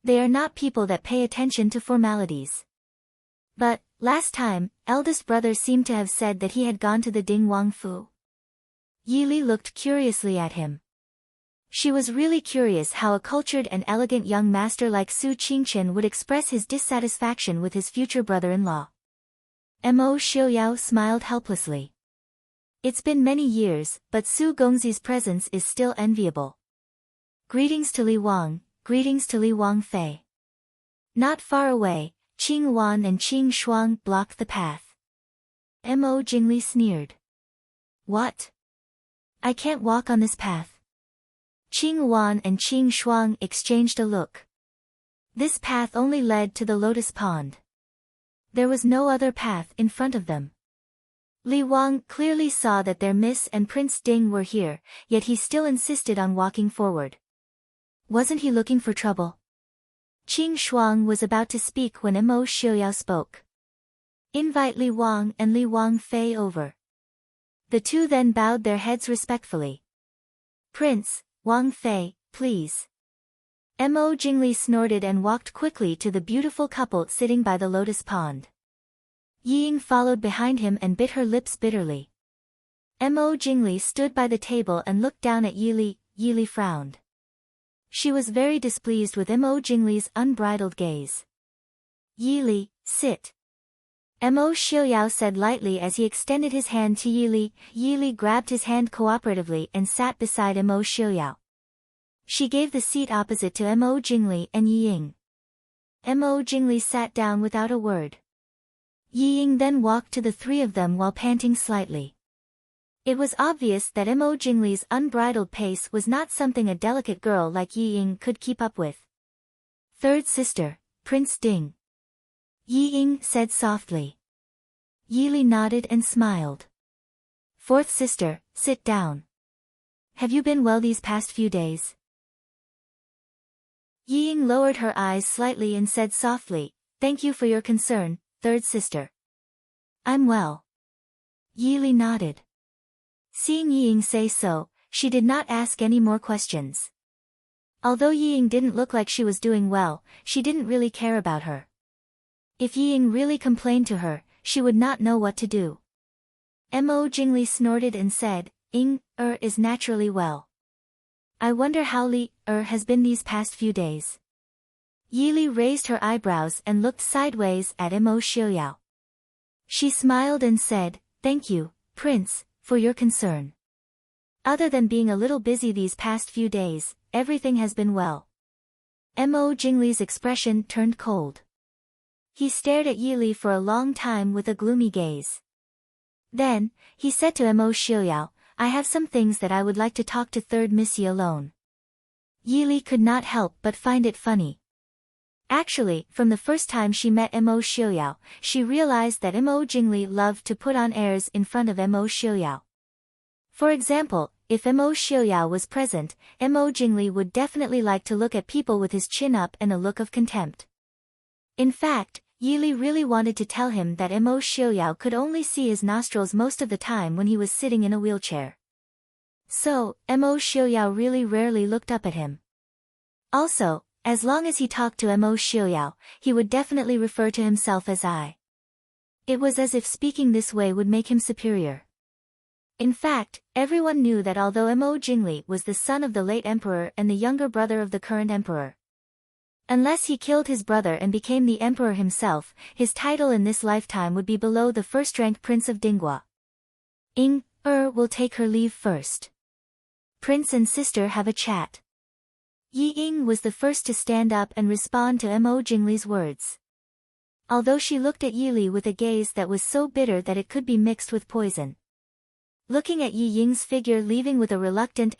They are not people that pay attention to formalities. But, last time, eldest brother seemed to have said that he had gone to the Ding Wang Fu. Yi Li looked curiously at him. She was really curious how a cultured and elegant young master like Su Qingchen would express his dissatisfaction with his future brother-in-law. Mo Xiaoyao smiled helplessly. It's been many years, but Su Gongzi's presence is still enviable. Greetings to Li Wang, greetings to Li Wang Fei. Not far away, Qing Wan and Qing Shuang blocked the path. Mo Jingli sneered. What? I can't walk on this path. Qing Wan and Qing Shuang exchanged a look. This path only led to the lotus pond. There was no other path in front of them. Li Wang clearly saw that their Miss and Prince Ding were here, yet he still insisted on walking forward. Wasn't he looking for trouble? Qing Shuang was about to speak when Mo Xiaoyao spoke. Invite Li Wang and Li Wang Fei over. The two then bowed their heads respectfully. Prince, Wang Fei, please. Mo Jingli snorted and walked quickly to the beautiful couple sitting by the lotus pond. Ying followed behind him and bit her lips bitterly. Mo Jingli stood by the table and looked down at Yi Li. Yi Li frowned. She was very displeased with Mo Jingli's unbridled gaze. Yi Li, sit. Mo Xiaoyao said lightly as he extended his hand to Yi Li. Yi Li grabbed his hand cooperatively and sat beside Mo Xiaoyao. She gave the seat opposite to Mo Jingli and Yi Ying. Mo Jingli sat down without a word. Yi Ying then walked to the three of them while panting slightly. It was obvious that Mo Jingli's unbridled pace was not something a delicate girl like Yi Ying could keep up with. Third sister, Prince Ding. Yi Ying said softly. Yi Li nodded and smiled. Fourth sister, sit down. Have you been well these past few days? Yi Ying lowered her eyes slightly and said softly, thank you for your concern, third sister. I'm well. Yi Li nodded. Seeing Yi Ying say so, she did not ask any more questions. Although Yi Ying didn't look like she was doing well, she didn't really care about her. If Yi Ying really complained to her, she would not know what to do. Mo Jingli snorted and said, Ying is naturally well. I wonder how Li has been these past few days. Yi Li raised her eyebrows and looked sideways at Mo Xiaoyao. She smiled and said, thank you, Prince, for your concern. Other than being a little busy these past few days, everything has been well. Mo Jingli's expression turned cold. He stared at Yi Li for a long time with a gloomy gaze. Then, he said to Mo Xiaoyao, I have some things that I would like to talk to third Missy alone. Yi Li could not help but find it funny. Actually, from the first time she met Mo Xiaoyao, she realized that Mo Jingli loved to put on airs in front of Mo Xiaoyao. For example, if Mo Xiaoyao was present, Mo Jingli would definitely like to look at people with his chin up and a look of contempt. In fact, Yi Li really wanted to tell him that Mo Xiaoyao could only see his nostrils most of the time when he was sitting in a wheelchair. So, Mo Xiaoyao really rarely looked up at him. Also, As long as he talked to Mo Xiaoyao, he would definitely refer to himself as I. It was as if speaking this way would make him superior. In fact, everyone knew that although Mo Jingli was the son of the late emperor and the younger brother of the current emperor, unless he killed his brother and became the emperor himself, his title in this lifetime would be below the first-rank prince of Dinghua. Will take her leave first. Prince and sister have a chat. Yi Ying was the first to stand up and respond to Mo Jingli's words. Although she looked at Yi Li with a gaze that was so bitter that it could be mixed with poison. Looking at Yi Ying's figure leaving with a reluctant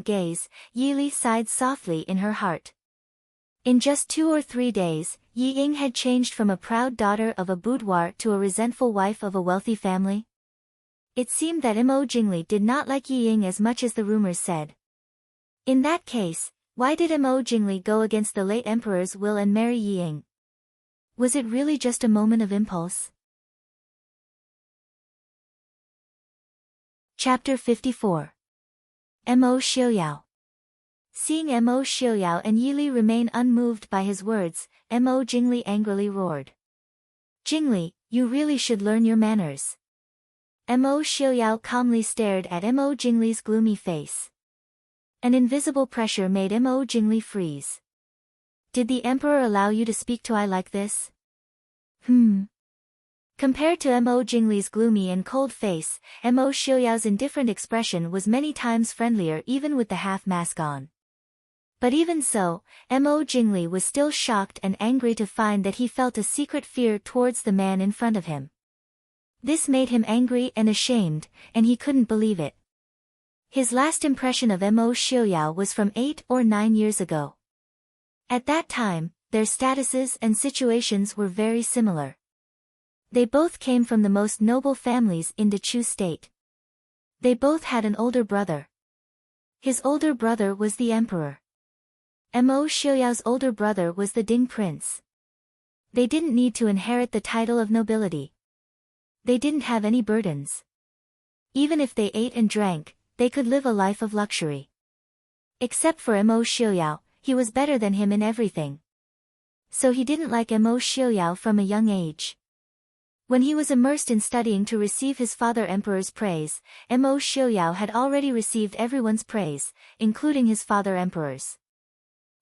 gaze, Yi Li sighed softly in her heart. In just 2 or 3 days, Yi Ying had changed from a proud daughter of a boudoir to a resentful wife of a wealthy family. It seemed that Mo Jingli did not like Yi Ying as much as the rumors said. In that case, why did Mo Jingli go against the late emperor's will and marry Yi Ying? Was it really just a moment of impulse? Chapter 54. Mo Xiaoyao. Seeing Mo Xiaoyao and Yi Li remain unmoved by his words, Mo Jingli angrily roared. Jingli, you really should learn your manners. Mo Xiaoyao calmly stared at Mo Jingli's gloomy face. An invisible pressure made Mo Jingli freeze. Did the emperor allow you to speak to I like this? Compared to Mo Jingli's gloomy and cold face, Mo Xiaoyao's indifferent expression was many times friendlier even with the half-mask on. But even so, Mo Jingli was still shocked and angry to find that he felt a secret fear towards the man in front of him. This made him angry and ashamed, and he couldn't believe it. His last impression of Mo Xiaoyao was from 8 or 9 years ago. At that time, their statuses and situations were very similar. They both came from the most noble families in the Chu state. They both had an older brother. His older brother was the emperor. Mo Xiaoyao's older brother was the Ding prince. They didn't need to inherit the title of nobility. They didn't have any burdens. Even if they ate and drank, they could live a life of luxury. Except for Mo Xiaoyao, he was better than him in everything. So he didn't like Mo Xiaoyao from a young age. When he was immersed in studying to receive his father emperor's praise, Mo Xiaoyao had already received everyone's praise, including his father emperor's.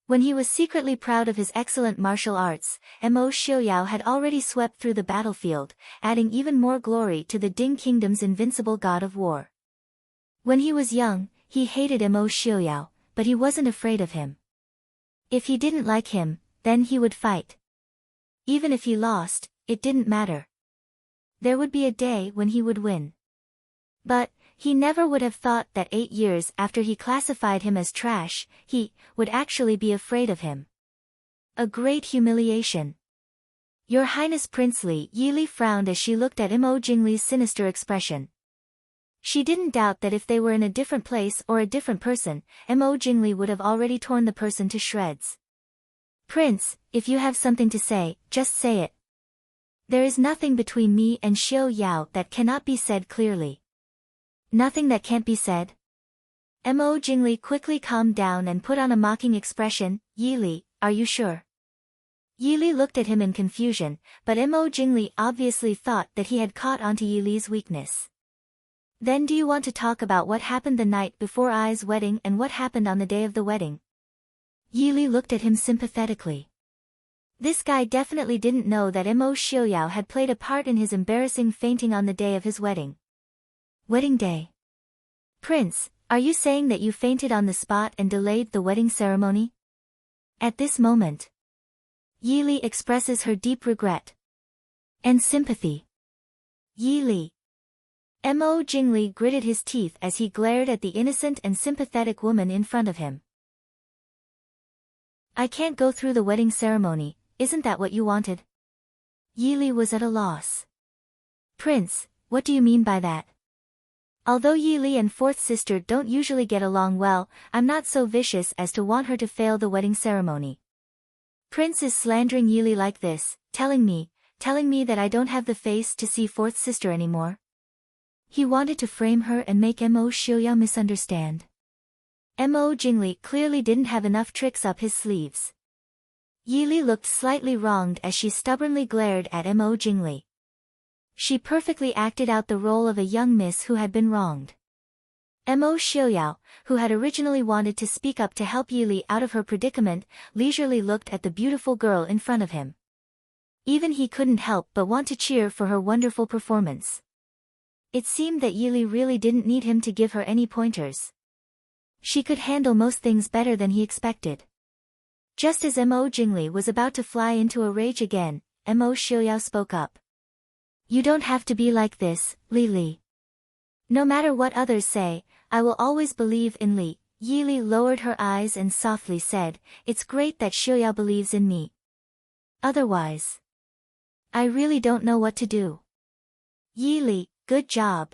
When he was secretly proud of his excellent martial arts, Mo Xiaoyao had already swept through the battlefield, adding even more glory to the Ding kingdom's invincible god of war. When he was young, he hated Mo Xiaoyao, but he wasn't afraid of him. If he didn't like him, then he would fight. Even if he lost, it didn't matter. There would be a day when he would win. But, he never would have thought that 8 years after he classified him as trash, he would actually be afraid of him. A great humiliation. Your Highness Princely, Yi Li frowned as she looked at Mo Jingli's sinister expression. She didn't doubt that if they were in a different place or a different person, Mo Jingli would have already torn the person to shreds. Prince, if you have something to say, just say it. There is nothing between me and Xiaoyao that cannot be said clearly. Nothing that can't be said? Mo Jingli quickly calmed down and put on a mocking expression. Yi Li, are you sure? Yi Li looked at him in confusion, but Mo Jingli obviously thought that he had caught onto Yi Li's weakness. Then do you want to talk about what happened the night before Ai's wedding and what happened on the day of the wedding? Yi Li looked at him sympathetically. This guy definitely didn't know that Mo Xiaoyao had played a part in his embarrassing fainting on the day of his wedding. Wedding day. Prince, are you saying that you fainted on the spot and delayed the wedding ceremony? At this moment, Yi Li expresses her deep regret and sympathy. Yi Li. Mo Jingli gritted his teeth as he glared at the innocent and sympathetic woman in front of him. I can't go through the wedding ceremony, isn't that what you wanted? Yi Li was at a loss. Prince, what do you mean by that? Although Yi Li and fourth sister don't usually get along well, I'm not so vicious as to want her to fail the wedding ceremony. Prince is slandering Yi Li like this, telling me that I don't have the face to see fourth sister anymore. He wanted to frame her and make Mo Xiaoyao misunderstand. Mo Jingli clearly didn't have enough tricks up his sleeves. Yili looked slightly wronged as she stubbornly glared at Mo Jingli. She perfectly acted out the role of a young miss who had been wronged. Mo Xiaoyao, who had originally wanted to speak up to help Yili out of her predicament, leisurely looked at the beautiful girl in front of him. Even he couldn't help but want to cheer for her wonderful performance. It seemed that Yili really didn't need him to give her any pointers. She could handle most things better than he expected. Just as Mo Jingli was about to fly into a rage again, Mo Xiaoyao spoke up. You don't have to be like this, Li Li. No matter what others say, I will always believe in Li. Yili lowered her eyes and softly said, it's great that Xiaoyao believes in me. Otherwise, I really don't know what to do. Yili, good job.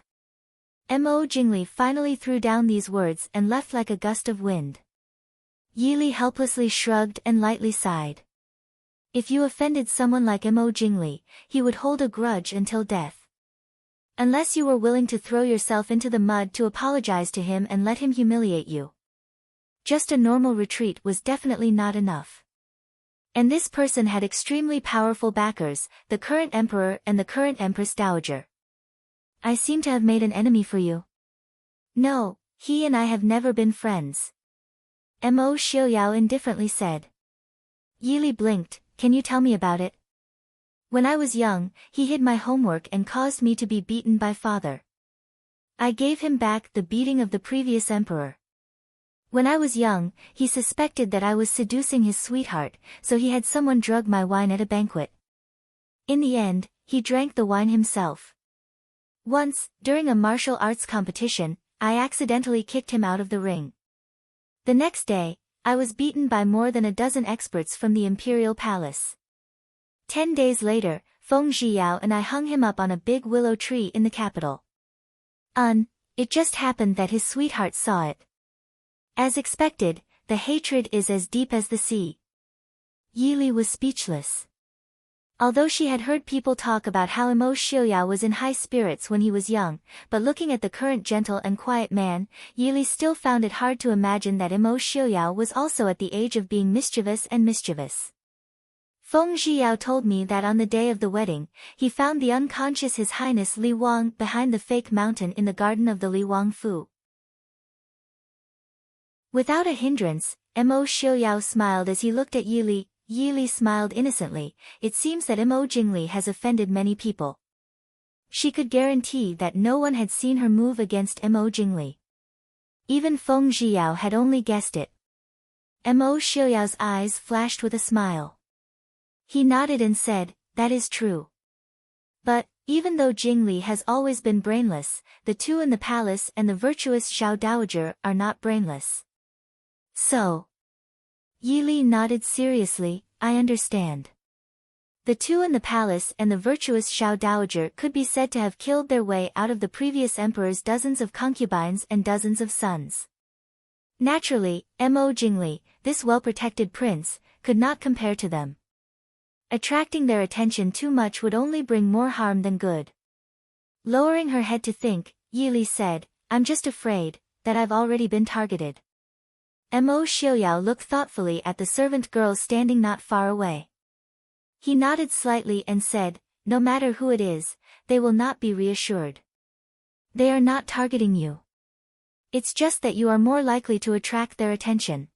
Mo Jingli finally threw down these words and left like a gust of wind. Yili helplessly shrugged and lightly sighed. If you offended someone like Mo Jingli, he would hold a grudge until death. Unless you were willing to throw yourself into the mud to apologize to him and let him humiliate you. Just a normal retreat was definitely not enough. And this person had extremely powerful backers, the current emperor and the current empress dowager. I seem to have made an enemy for you. No, he and I have never been friends. Mo Xiaoyao indifferently said. Yili blinked, can you tell me about it? When I was young, he hid my homework and caused me to be beaten by father. I gave him back the beating of the previous emperor. When I was young, he suspected that I was seducing his sweetheart, so he had someone drug my wine at a banquet. In the end, he drank the wine himself. Once, during a martial arts competition, I accidentally kicked him out of the ring. The next day, I was beaten by more than a dozen experts from the imperial palace. 10 days later, Feng Zhiyao and I hung him up on a big willow tree in the capital. It just happened that his sweetheart saw it. As expected, the hatred is as deep as the sea. Yili was speechless. Although she had heard people talk about how Mo Xiaoyao was in high spirits when he was young, but looking at the current gentle and quiet man, Yili still found it hard to imagine that Mo Xiaoyao was also at the age of being mischievous and mischievous. Feng Zhiyao told me that on the day of the wedding, he found the unconscious His Highness Li Wang behind the fake mountain in the garden of the Li Wang Fu. Without a hindrance, Mo Xiaoyao smiled as he looked at Yili. Yili smiled innocently. It seems that Mo Jingli has offended many people. She could guarantee that no one had seen her move against Mo Jingli. Even Feng Zhiyao had only guessed it. Mo Xiaoyao's eyes flashed with a smile. He nodded and said, that is true. But, even though Jingli has always been brainless, the two in the palace and the virtuous Xiao Dowager are not brainless. So. Yili nodded seriously, I understand. The two in the palace and the virtuous Xiao Dowager could be said to have killed their way out of the previous emperor's dozens of concubines and dozens of sons. Naturally, Mo Jingli, this well-protected prince, could not compare to them. Attracting their attention too much would only bring more harm than good. Lowering her head to think, Yili said, I'm just afraid that I've already been targeted. Mo Xiaoyao looked thoughtfully at the servant girl standing not far away. He nodded slightly and said, no matter who it is, they will not be reassured. They are not targeting you. It's just that you are more likely to attract their attention.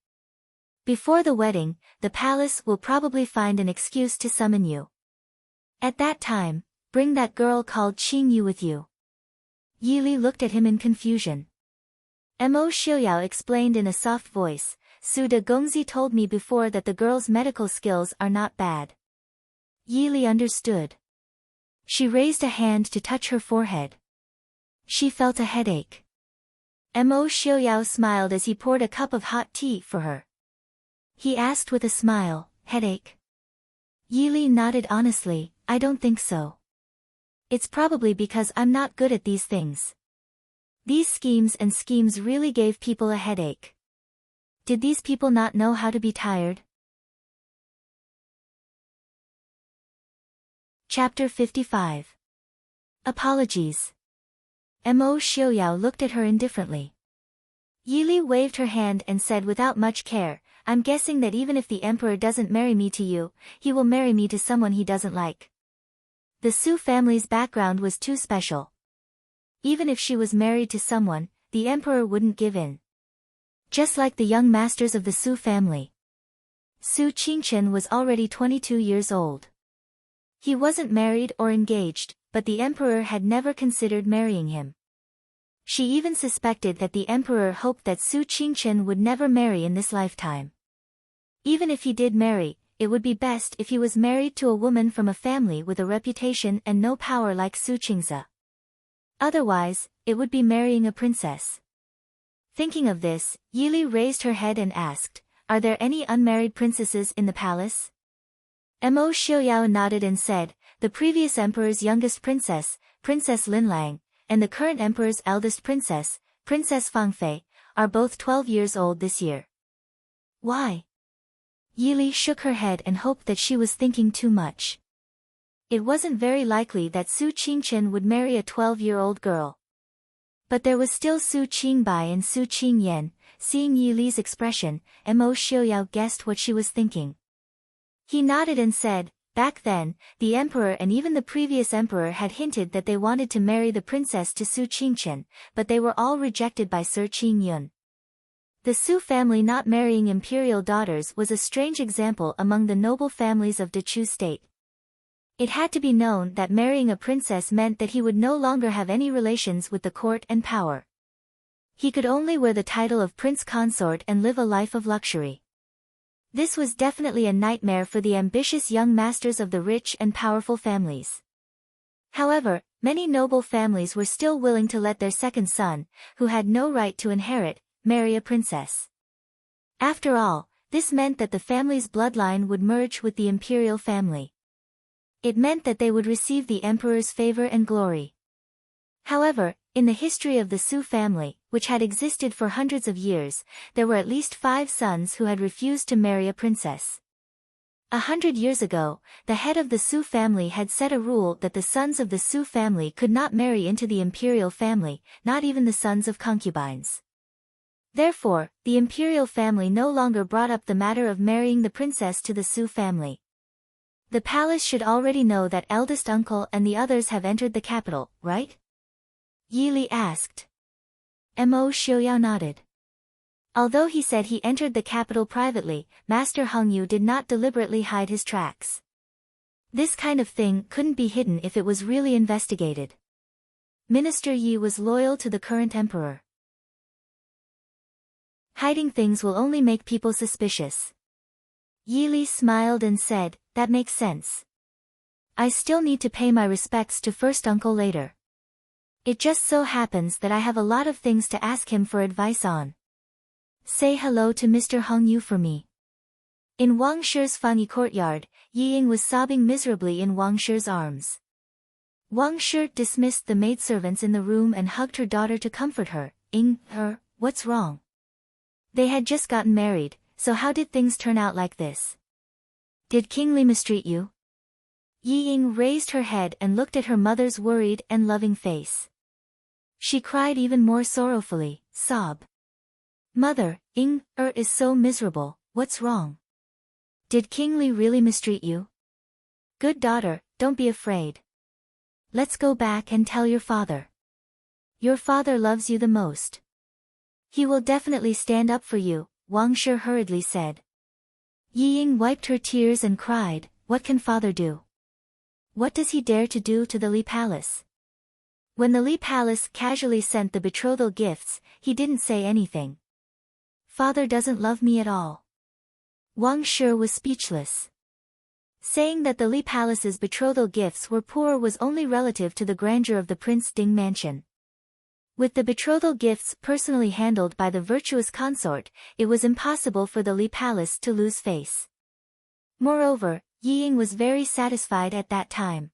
Before the wedding, the palace will probably find an excuse to summon you. At that time, bring that girl called Qing Yu with you. Yili looked at him in confusion. Mo Xiaoyao explained in a soft voice, Su de Gongzi told me before that the girl's medical skills are not bad. Yili understood. She raised a hand to touch her forehead. She felt a headache. Mo Xiaoyao smiled as he poured a cup of hot tea for her. He asked with a smile, headache? Yili nodded honestly, I don't think so. It's probably because I'm not good at these things. These schemes really gave people a headache. Did these people not know how to be tired? Chapter 55. Apologies. Mo Xiaoyao looked at her indifferently. Yili waved her hand and said without much care, I'm guessing that even if the emperor doesn't marry me to you, he will marry me to someone he doesn't like. The Su family's background was too special. Even if she was married to someone, the emperor wouldn't give in. Just like the young masters of the Su family. Su Qingchen was already 22 years old. He wasn't married or engaged, but the emperor had never considered marrying him. She even suspected that the emperor hoped that Su Qingchen would never marry in this lifetime. Even if he did marry, it would be best if he was married to a woman from a family with a reputation and no power like Su Qingze. Otherwise, it would be marrying a princess. Thinking of this, Yili raised her head and asked, "Are there any unmarried princesses in the palace?" Mo Xiaoyao nodded and said, "The previous emperor's youngest princess, Princess Linlang, and the current emperor's eldest princess, Princess Fangfei, are both 12 years old this year." Why? Yili shook her head and hoped that she was thinking too much. It wasn't very likely that Su Qingchen would marry a 12-year-old girl. But there was still Su Qingbai and Su Qingyan. Seeing Yili's expression, Mo Xiaoyao guessed what she was thinking. He nodded and said, "Back then, the emperor and even the previous emperor had hinted that they wanted to marry the princess to Su Qingchen, but they were all rejected by Sir Qingyun. The Su family not marrying imperial daughters was a strange example among the noble families of Dechu state. It had to be known that marrying a princess meant that he would no longer have any relations with the court and power. He could only wear the title of prince consort and live a life of luxury. This was definitely a nightmare for the ambitious young masters of the rich and powerful families. However, many noble families were still willing to let their second son, who had no right to inherit, marry a princess. After all, this meant that the family's bloodline would merge with the imperial family. It meant that they would receive the emperor's favor and glory. However, in the history of the Su family, which had existed for hundreds of years, there were at least 5 sons who had refused to marry a princess. 100 years ago, the head of the Su family had set a rule that the sons of the Su family could not marry into the imperial family, not even the sons of concubines. Therefore, the imperial family no longer brought up the matter of marrying the princess to the Su family. The palace should already know that eldest uncle and the others have entered the capital, right? Yili asked. Mo Xiaoyao nodded. Although he said he entered the capital privately, Master Hongyu did not deliberately hide his tracks. This kind of thing couldn't be hidden if it was really investigated. Minister Yi was loyal to the current emperor. Hiding things will only make people suspicious. Yili smiled and said, "That makes sense. I still need to pay my respects to first uncle later. It just so happens that I have a lot of things to ask him for advice on. Say hello to Mr. Hongyu for me." In Wang Shi's Fanyi courtyard, Yi Ying was sobbing miserably in Wang Shi's arms. Wang Shi dismissed the maidservants in the room and hugged her daughter to comfort her. What's wrong? They had just gotten married, so how did things turn out like this? Did King Li mistreat you? Yi Ying raised her head and looked at her mother's worried and loving face. She cried even more sorrowfully, sob. "Mother, is so miserable, what's wrong? Did King Li really mistreat you? Good daughter, don't be afraid. Let's go back and tell your father. Your father loves you the most. He will definitely stand up for you," Wang Shi hurriedly said. Yi Ying wiped her tears and cried, "What can father do? What does he dare to do to the Li Palace?" When the Li Palace casually sent the betrothal gifts, he didn't say anything. "Father doesn't love me at all." Wang Shi was speechless. Saying that the Li Palace's betrothal gifts were poor was only relative to the grandeur of the Prince Ding mansion. With the betrothal gifts personally handled by the virtuous consort, it was impossible for the Li Palace to lose face. Moreover, Yi Ying was very satisfied at that time.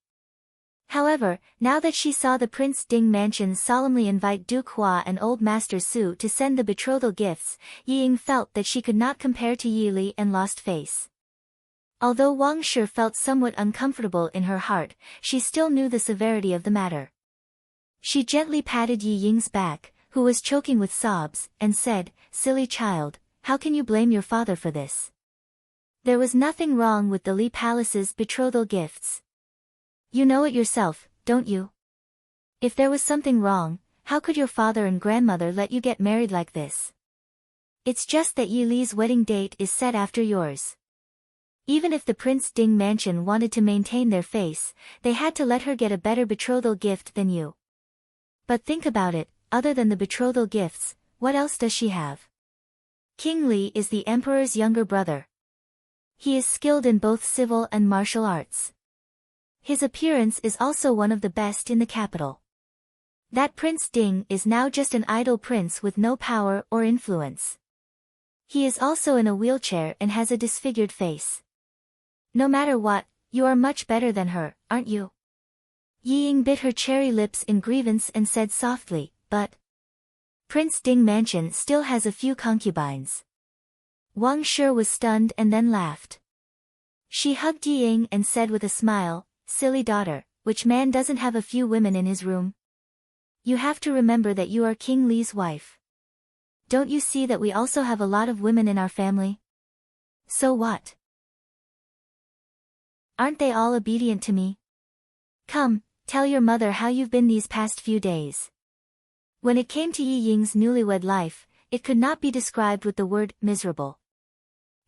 However, now that she saw the Prince Ding mansion solemnly invite Duke Hua and Old Master Su to send the betrothal gifts, Yi Ying felt that she could not compare to Yi Li and lost face. Although Wang Shi felt somewhat uncomfortable in her heart, she still knew the severity of the matter. She gently patted Yi Ying's back, who was choking with sobs, and said, "Silly child, how can you blame your father for this? There was nothing wrong with the Li Palace's betrothal gifts. You know it yourself, don't you? If there was something wrong, how could your father and grandmother let you get married like this? It's just that Yi Li's wedding date is set after yours. Even if the Prince Ding mansion wanted to maintain their face, they had to let her get a better betrothal gift than you. But think about it, other than the betrothal gifts, what else does she have? King Li is the emperor's younger brother. He is skilled in both civil and martial arts. His appearance is also one of the best in the capital. That Prince Ding is now just an idle prince with no power or influence. He is also in a wheelchair and has a disfigured face. No matter what, you are much better than her, aren't you? Yi Ying bit her cherry lips in grievance and said softly, but Prince Ding Mansion still has a few concubines. Wang Shi was stunned and then laughed. She hugged Yi Ying and said with a smile, silly daughter, which man doesn't have a few women in his room? You have to remember that you are King Li's wife. Don't you see that we also have a lot of women in our family? So what? Aren't they all obedient to me? Come, tell your mother how you've been these past few days. When it came to Yi Ying's newlywed life, it could not be described with the word miserable.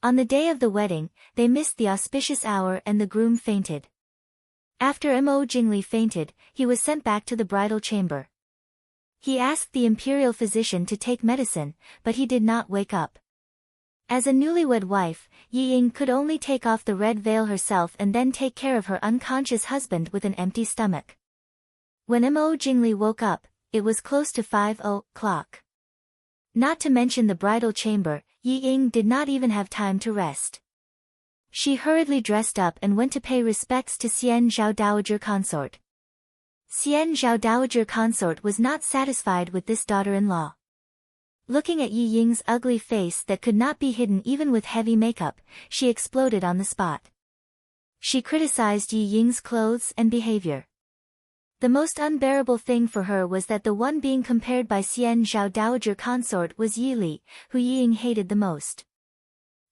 On the day of the wedding, they missed the auspicious hour and the groom fainted. After Mo Jingli fainted, he was sent back to the bridal chamber. He asked the imperial physician to take medicine, but he did not wake up. As a newlywed wife, Yi Ying could only take off the red veil herself and then take care of her unconscious husband with an empty stomach. When Mo Jingli woke up, it was close to 5:00. Not to mention the bridal chamber, Yi Ying did not even have time to rest. She hurriedly dressed up and went to pay respects to Xian Zhao Dowager Consort. Xian Zhao Dowager Consort was not satisfied with this daughter-in-law. Looking at Yi Ying's ugly face that could not be hidden even with heavy makeup, she exploded on the spot. She criticized Yi Ying's clothes and behavior. The most unbearable thing for her was that the one being compared by Xian Zhao Dowager Consort was Yi Li, who Yi Ying hated the most.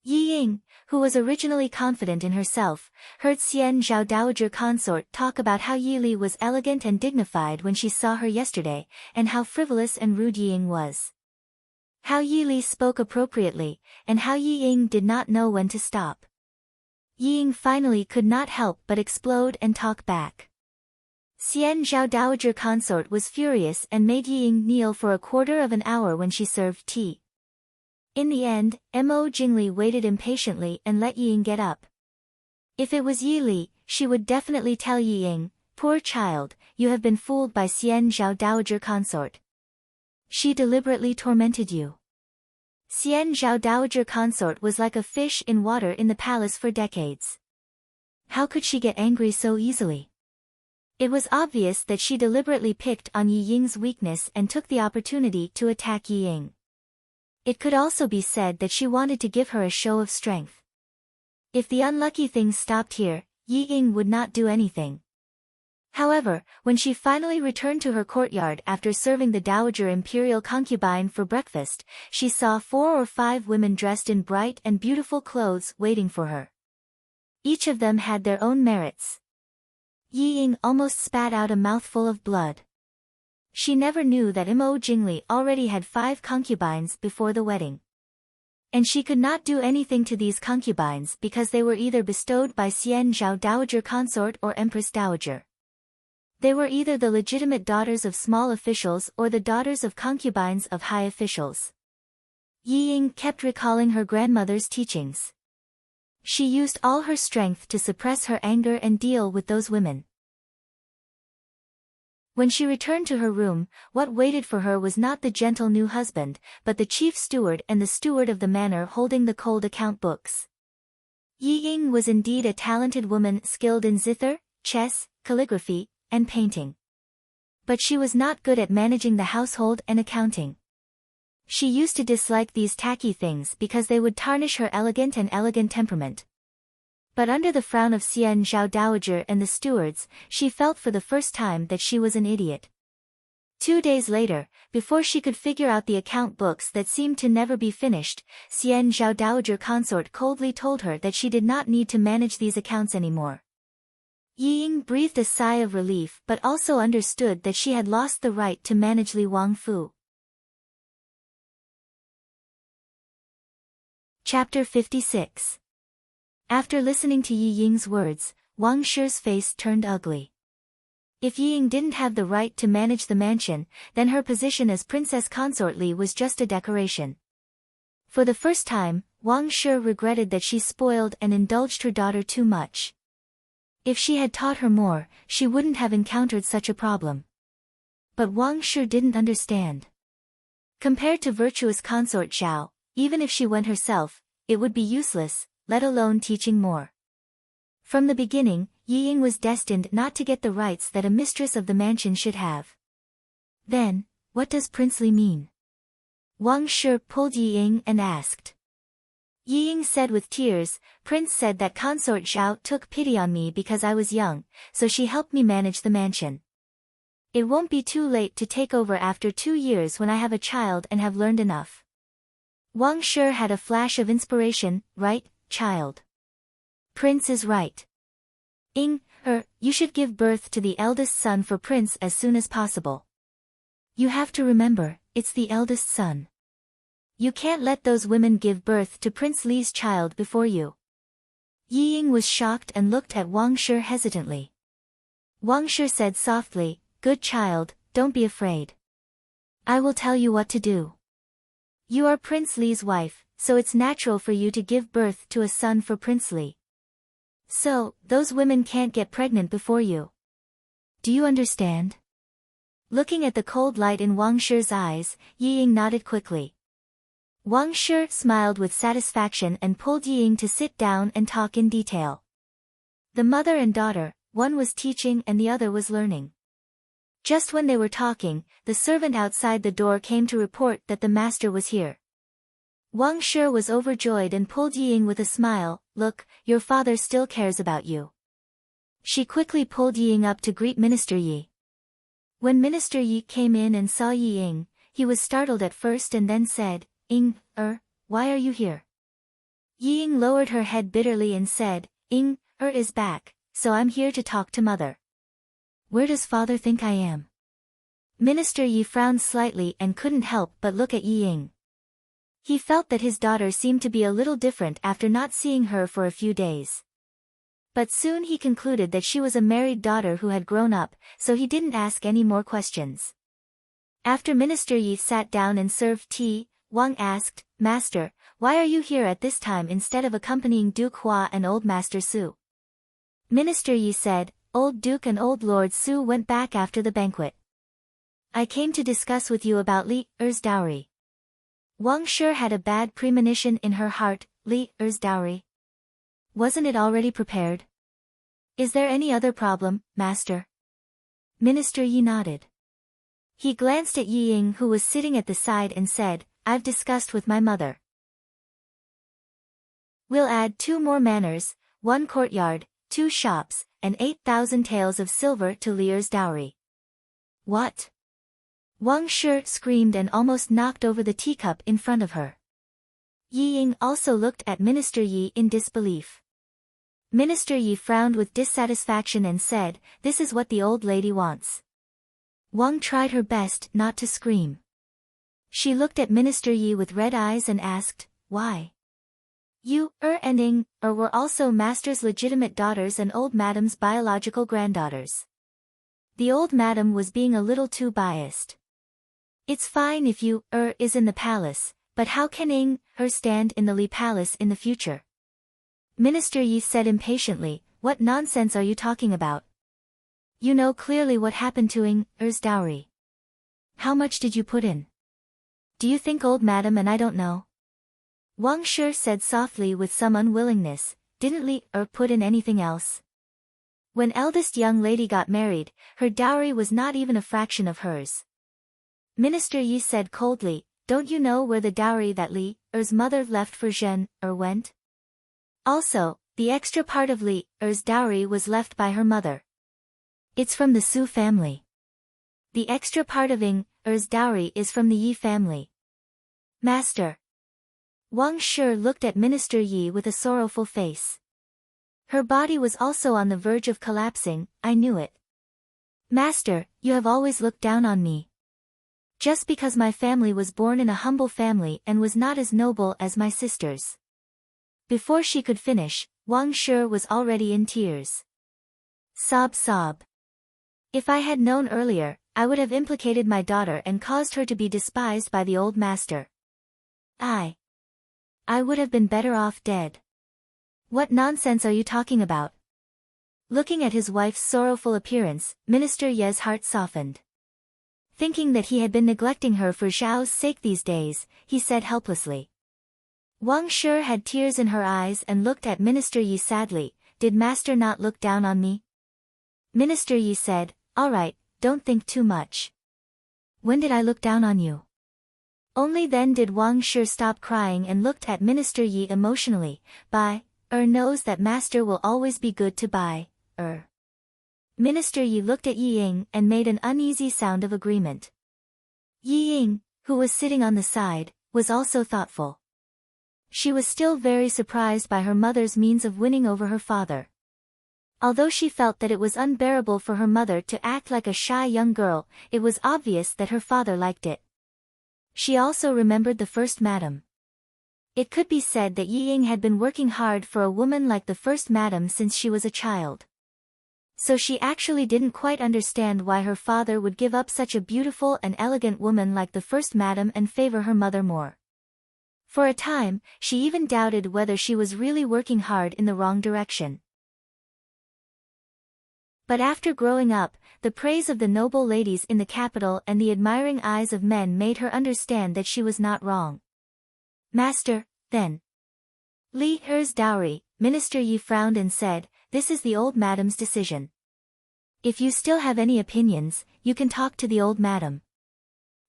Yi Ying, who was originally confident in herself, heard Xian Zhao Dowager Consort talk about how Yi Li was elegant and dignified when she saw her yesterday, and how frivolous and rude Yi Ying was. How Yi Li spoke appropriately, and how Yi Ying did not know when to stop. Yi Ying finally could not help but explode and talk back. Xian Zhao Dowager Consort was furious and made Yi Ying kneel for a quarter of an hour when she served tea. In the end, Mo Jingli waited impatiently and let Yi Ying get up. If it was Yi Li, she would definitely tell Yi Ying, poor child, you have been fooled by Xian Zhao Dowager Consort. She deliberately tormented you. Xian Zhao Dowager Consort was like a fish in water in the palace for decades. How could she get angry so easily? It was obvious that she deliberately picked on Yi Ying's weakness and took the opportunity to attack Yi Ying. It could also be said that she wanted to give her a show of strength. If the unlucky things stopped here, Yi Ying would not do anything. However, when she finally returned to her courtyard after serving the dowager imperial concubine for breakfast, she saw 4 or 5 women dressed in bright and beautiful clothes waiting for her. Each of them had their own merits. Yi Ying almost spat out a mouthful of blood. She never knew that Mo Jingli already had 5 concubines before the wedding. And she could not do anything to these concubines because they were either bestowed by Xian Zhao Dowager Consort or Empress Dowager. They were either the legitimate daughters of small officials or the daughters of concubines of high officials. Yi Ying kept recalling her grandmother's teachings. She used all her strength to suppress her anger and deal with those women. When she returned to her room, what waited for her was not the gentle new husband, but the chief steward and the steward of the manor holding the cold account books. Yi Ying was indeed a talented woman skilled in zither, chess, calligraphy, and painting. But she was not good at managing the household and accounting. She used to dislike these tacky things because they would tarnish her elegant temperament. But under the frown of Xian Zhao Dowager and the stewards, she felt for the first time that she was an idiot. 2 days later, before she could figure out the account books that seemed to never be finished, Xian Zhao Dowager Consort coldly told her that she did not need to manage these accounts anymore. Yi Ying breathed a sigh of relief but also understood that she had lost the right to manage Li Wangfu. Chapter 56. After listening to Yi Ying's words, Wang Shi's face turned ugly. If Yi Ying didn't have the right to manage the mansion, then her position as princess consort Li was just a decoration. For the first time, Wang Shi regretted that she spoiled and indulged her daughter too much. If she had taught her more, she wouldn't have encountered such a problem. But Wang Shi didn't understand. Compared to virtuous consort Zhao, even if she went herself, it would be useless, let alone teaching more. From the beginning, Yi Ying was destined not to get the rights that a mistress of the mansion should have. Then, what does Prince Li mean? Wang Shi pulled Yi Ying and asked. Yi Ying said with tears, Prince said that consort Zhao took pity on me because I was young, so she helped me manage the mansion. It won't be too late to take over after 2 years when I have a child and have learned enough. Wang Shi had a flash of inspiration, right, child? Prince is right. You should give birth to the eldest son for Prince as soon as possible. You have to remember, it's the eldest son. You can't let those women give birth to Prince Li's child before you. Yi Ying was shocked and looked at Wang Shi hesitantly. Wang Shi said softly, Good child, don't be afraid. I will tell you what to do. You are Prince Li's wife, so it's natural for you to give birth to a son for Prince Li. So, those women can't get pregnant before you. Do you understand? Looking at the cold light in Wang Shi's eyes, Yi Ying nodded quickly. Wang Shi smiled with satisfaction and pulled Yi Ying to sit down and talk in detail. The mother and daughter, one was teaching and the other was learning. Just when they were talking, the servant outside the door came to report that the master was here. Wang Shi was overjoyed and pulled Yi Ying with a smile, Look, your father still cares about you. She quickly pulled Yi Ying up to greet Minister Yi. When Minister Yi came in and saw Yi Ying, he was startled at first and then said, why are you here? Yi Ying lowered her head bitterly and said, is back, so I'm here to talk to mother. Where does father think I am? Minister Yi frowned slightly and couldn't help but look at Yi Ying. He felt that his daughter seemed to be a little different after not seeing her for a few days. But soon he concluded that she was a married daughter who had grown up, so he didn't ask any more questions. After Minister Yi sat down and served tea, Wang asked, Master, why are you here at this time instead of accompanying Duke Hua and Old Master Su? Minister Yi said, Old Duke and Old Lord Su went back after the banquet. I came to discuss with you about Li's dowry. Wang Shi had a bad premonition in her heart, Li's dowry. Wasn't it already prepared? Is there any other problem, Master? Minister Yi nodded. He glanced at Yi Ying who was sitting at the side and said, I've discussed with my mother. We'll add 2 more manors, 1 courtyard, 2 shops, and 8,000 taels of silver to Li's dowry. What? Wang Shi screamed and almost knocked over the teacup in front of her. Yi Ying also looked at Minister Yi in disbelief. Minister Yi frowned with dissatisfaction and said, This is what the old lady wants. Wang tried her best not to scream. She looked at Minister Yi with red eyes and asked, Why? You, and Ing, were also Master's legitimate daughters and old Madam's biological granddaughters. The old Madam was being a little too biased. It's fine if you, is in the palace, but how can Ing, stand in the Li Palace in the future? Minister Yi said impatiently, What nonsense are you talking about? You know clearly what happened to Ing's dowry. How much did you put in? Do you think old Madam and I don't know? Wang Shi said softly with some unwillingness, Didn't Li put in anything else? When eldest young lady got married, her dowry was not even a fraction of hers. Minister Yi said coldly, Don't you know where the dowry that Li's mother left for Zhen went? Also, the extra part of Li's dowry was left by her mother. It's from the Su family. The extra part of Er's dowry is from the Yi family. Master. Wang Shi looked at Minister Yi with a sorrowful face. Her body was also on the verge of collapsing. I knew it. Master, you have always looked down on me. Just because my family was born in a humble family and was not as noble as my sisters. Before she could finish, Wang Shi was already in tears. Sob sob. If I had known earlier, I would have implicated my daughter and caused her to be despised by the old master. I would have been better off dead. What nonsense are you talking about? Looking at his wife's sorrowful appearance, Minister Ye's heart softened. Thinking that he had been neglecting her for Zhao's sake these days, he said helplessly. Wang Shi had tears in her eyes and looked at Minister Yi sadly. Did Master not look down on me? Minister Yi said, all right, don't think too much. When did I look down on you? Only then did Wang Shi stop crying and looked at Minister Yi emotionally. Bai, knows that Master will always be good to Bai, Minister Yi looked at Yi Ying and made an uneasy sound of agreement. Yi Ying, who was sitting on the side, was also thoughtful. She was still very surprised by her mother's means of winning over her father. Although she felt that it was unbearable for her mother to act like a shy young girl, it was obvious that her father liked it. She also remembered the first madam. It could be said that Yi Ying had been working hard for a woman like the first madam since she was a child. So she actually didn't quite understand why her father would give up such a beautiful and elegant woman like the first madam and favor her mother more. For a time, she even doubted whether she was really working hard in the wrong direction. But after growing up, the praise of the noble ladies in the capital and the admiring eyes of men made her understand that she was not wrong. Master, then. Li Er's dowry, Minister Yi frowned and said, this is the old madam's decision. If you still have any opinions, you can talk to the old madam.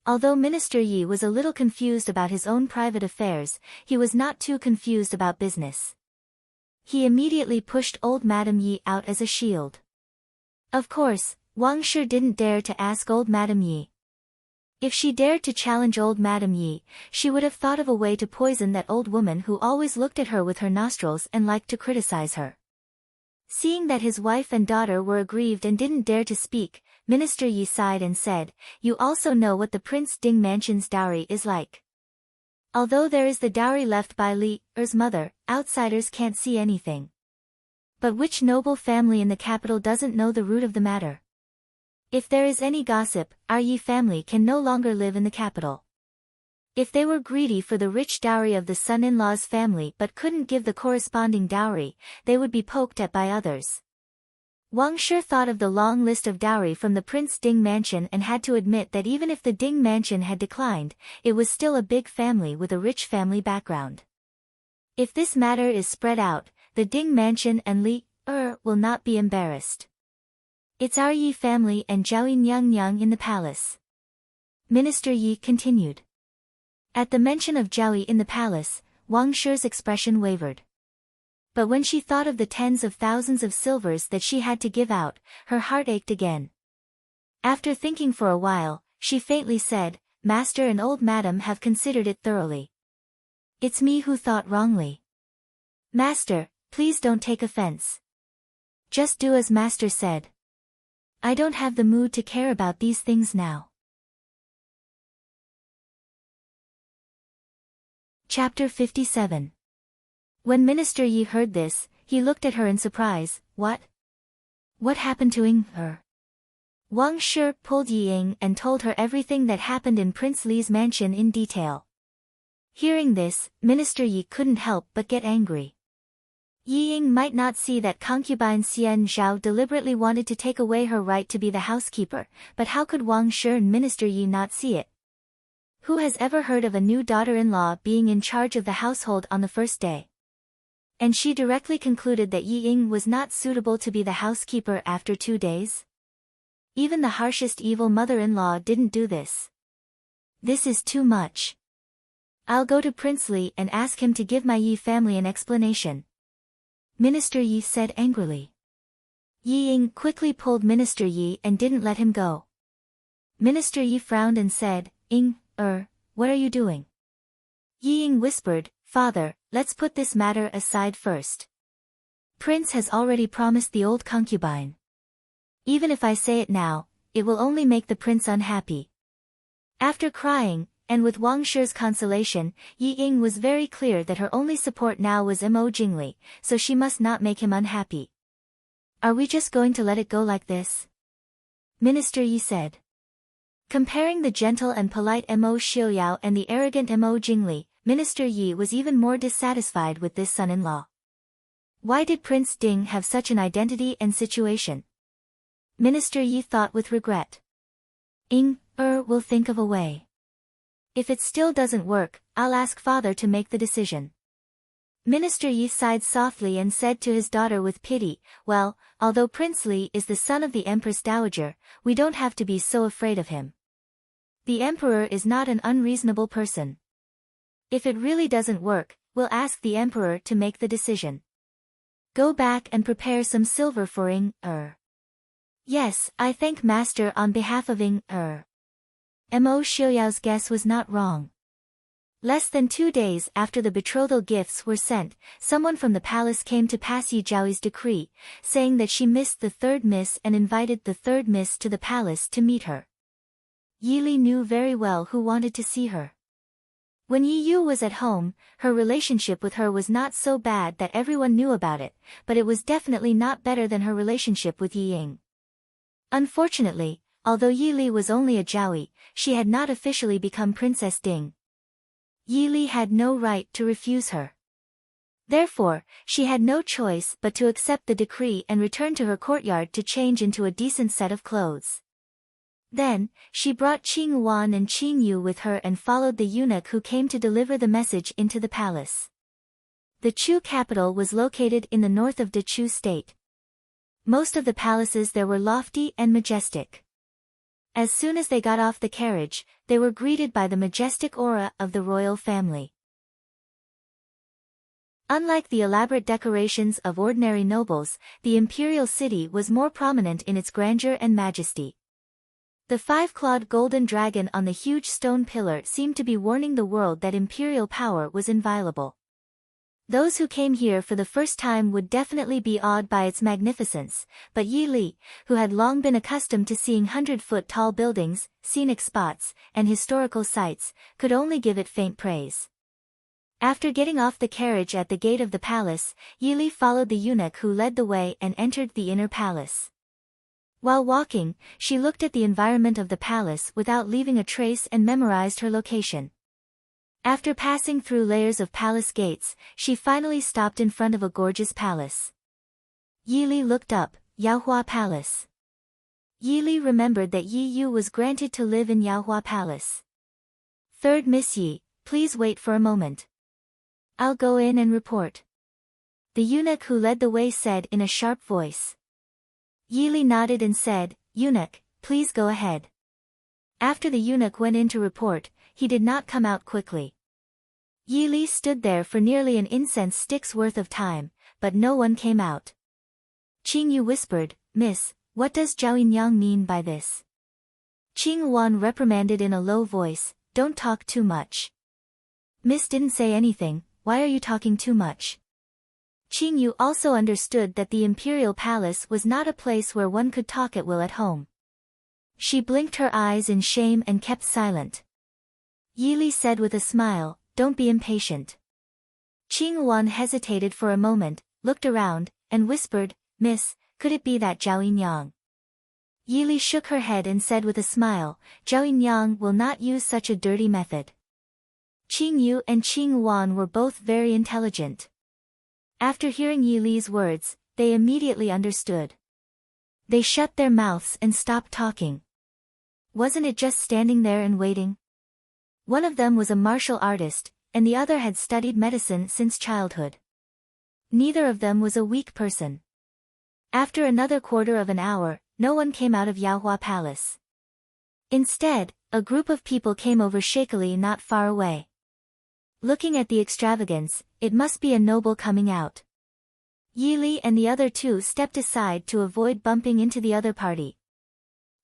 Although Minister Yi was a little confused about his own private affairs, he was not too confused about business. He immediately pushed old Madam Yi out as a shield. Of course, Wang Shi didn't dare to ask old Madam Yi. If she dared to challenge old Madam Yi, she would have thought of a way to poison that old woman who always looked at her with her nostrils and liked to criticize her. Seeing that his wife and daughter were aggrieved and didn't dare to speak, Minister Yi sighed and said, you also know what the Prince Ding Mansion's dowry is like. Although there is the dowry left by Li Er's mother, outsiders can't see anything. But which noble family in the capital doesn't know the root of the matter? If there is any gossip, our Yi family can no longer live in the capital. If they were greedy for the rich dowry of the son-in-law's family but couldn't give the corresponding dowry, they would be poked at by others. Wang Shi thought of the long list of dowry from the Prince Ding Mansion and had to admit that even if the Ding Mansion had declined, it was still a big family with a rich family background. If this matter is spread out, the Ding Mansion and Li will not be embarrassed. It's our Yi family and Zhao Nyang in the palace. Minister Yi continued. At the mention of Zhao in the palace, Wang Shi's expression wavered. But when she thought of the tens of thousands of silvers that she had to give out, her heart ached again. After thinking for a while, she faintly said, Master and old Madam have considered it thoroughly. It's me who thought wrongly. Master, please don't take offense. Just do as Master said. I don't have the mood to care about these things now. Chapter 57. When Minister Yi heard this, he looked at her in surprise. What? What happened to her? Wang Shi pulled Yi Ying and told her everything that happened in Prince Li's mansion in detail. Hearing this, Minister Yi couldn't help but get angry. Yi Ying might not see that concubine Xian Zhao deliberately wanted to take away her right to be the housekeeper, but how could Wang Shi and Minister Yi not see it? Who has ever heard of a new daughter-in-law being in charge of the household on the first day? And she directly concluded that Yi Ying was not suitable to be the housekeeper after 2 days? Even the harshest evil mother-in-law didn't do this. This is too much. I'll go to Prince Li and ask him to give my Yi family an explanation. Minister Yi said angrily. Yi Ying quickly pulled Minister Yi and didn't let him go. Minister Yi frowned and said, what are you doing? Yi Ying whispered, Father, let's put this matter aside first. Prince has already promised the old concubine. Even if I say it now, it will only make the prince unhappy. After crying, and with Wang Shi's consolation, Yi Ying was very clear that her only support now was Mo Jingli, so she must not make him unhappy. Are we just going to let it go like this? Minister Yi said. Comparing the gentle and polite Mo Xiaoyao and the arrogant Mo Jingli, Minister Yi was even more dissatisfied with this son-in-law. Why did Prince Ding have such an identity and situation? Minister Yi thought with regret. Will think of a way. If it still doesn't work, I'll ask father to make the decision. Minister Yi sighed softly and said to his daughter with pity, well, although Prince Li is the son of the Empress Dowager, we don't have to be so afraid of him. The emperor is not an unreasonable person. If it really doesn't work, we'll ask the emperor to make the decision. Go back and prepare some silver for Yes, I thank master on behalf of Mo Xiaoyao's guess was not wrong. Less than 2 days after the betrothal gifts were sent, someone from the palace came to pass Yi Zhaoyi's decree, saying that she missed the third miss and invited the third miss to the palace to meet her. Yi Li knew very well who wanted to see her. When Yi Yu was at home, her relationship with her was not so bad that everyone knew about it, but it was definitely not better than her relationship with Yi Ying. Unfortunately, although Yi Li was only a Zhaoyi, she had not officially become Princess Ding. Yi Li had no right to refuse her. Therefore, she had no choice but to accept the decree and return to her courtyard to change into a decent set of clothes. Then, she brought Qing Wan and Qing Yu with her and followed the eunuch who came to deliver the message into the palace. The Chu capital was located in the north of the Chu state. Most of the palaces there were lofty and majestic. As soon as they got off the carriage, they were greeted by the majestic aura of the royal family. Unlike the elaborate decorations of ordinary nobles, the imperial city was more prominent in its grandeur and majesty. The 5-clawed golden dragon on the huge stone pillar seemed to be warning the world that imperial power was inviolable. Those who came here for the first time would definitely be awed by its magnificence, but Yi Li, who had long been accustomed to seeing 100-foot-tall buildings, scenic spots, and historical sites, could only give it faint praise. After getting off the carriage at the gate of the palace, Yi Li followed the eunuch who led the way and entered the inner palace. While walking, she looked at the environment of the palace without leaving a trace and memorized her location. After passing through layers of palace gates, she finally stopped in front of a gorgeous palace. Yi Li looked up, Yaohua Palace. Yi Li remembered that Yi Yu was granted to live in Yaohua Palace. Third Miss Yi, please wait for a moment. I'll go in and report. The eunuch who led the way said in a sharp voice. Yi Li nodded and said, Eunuch, please go ahead. After the eunuch went in to report, he did not come out quickly. Yi Li stood there for nearly an incense stick's worth of time, but no one came out. Qing Yu whispered, Miss, what does Zhao Yinyang mean by this? Qing Wan reprimanded in a low voice, don't talk too much. Miss didn't say anything, why are you talking too much? Qing Yu also understood that the imperial palace was not a place where one could talk at will at home. She blinked her eyes in shame and kept silent. Yi Li said with a smile, don't be impatient. Qing Wan hesitated for a moment, looked around, and whispered, Miss, could it be that Zhao Yinyang? Yi Li shook her head and said with a smile, Zhao Yinyang will not use such a dirty method. Qing Yu and Qing Wan were both very intelligent. After hearing Yi Li's words, they immediately understood. They shut their mouths and stopped talking. Wasn't it just standing there and waiting? One of them was a martial artist, and the other had studied medicine since childhood. Neither of them was a weak person. After another quarter of an hour, no one came out of Yaohua Palace. Instead, a group of people came over shakily not far away. Looking at the extravagance, it must be a noble coming out. Yi Li and the other two stepped aside to avoid bumping into the other party.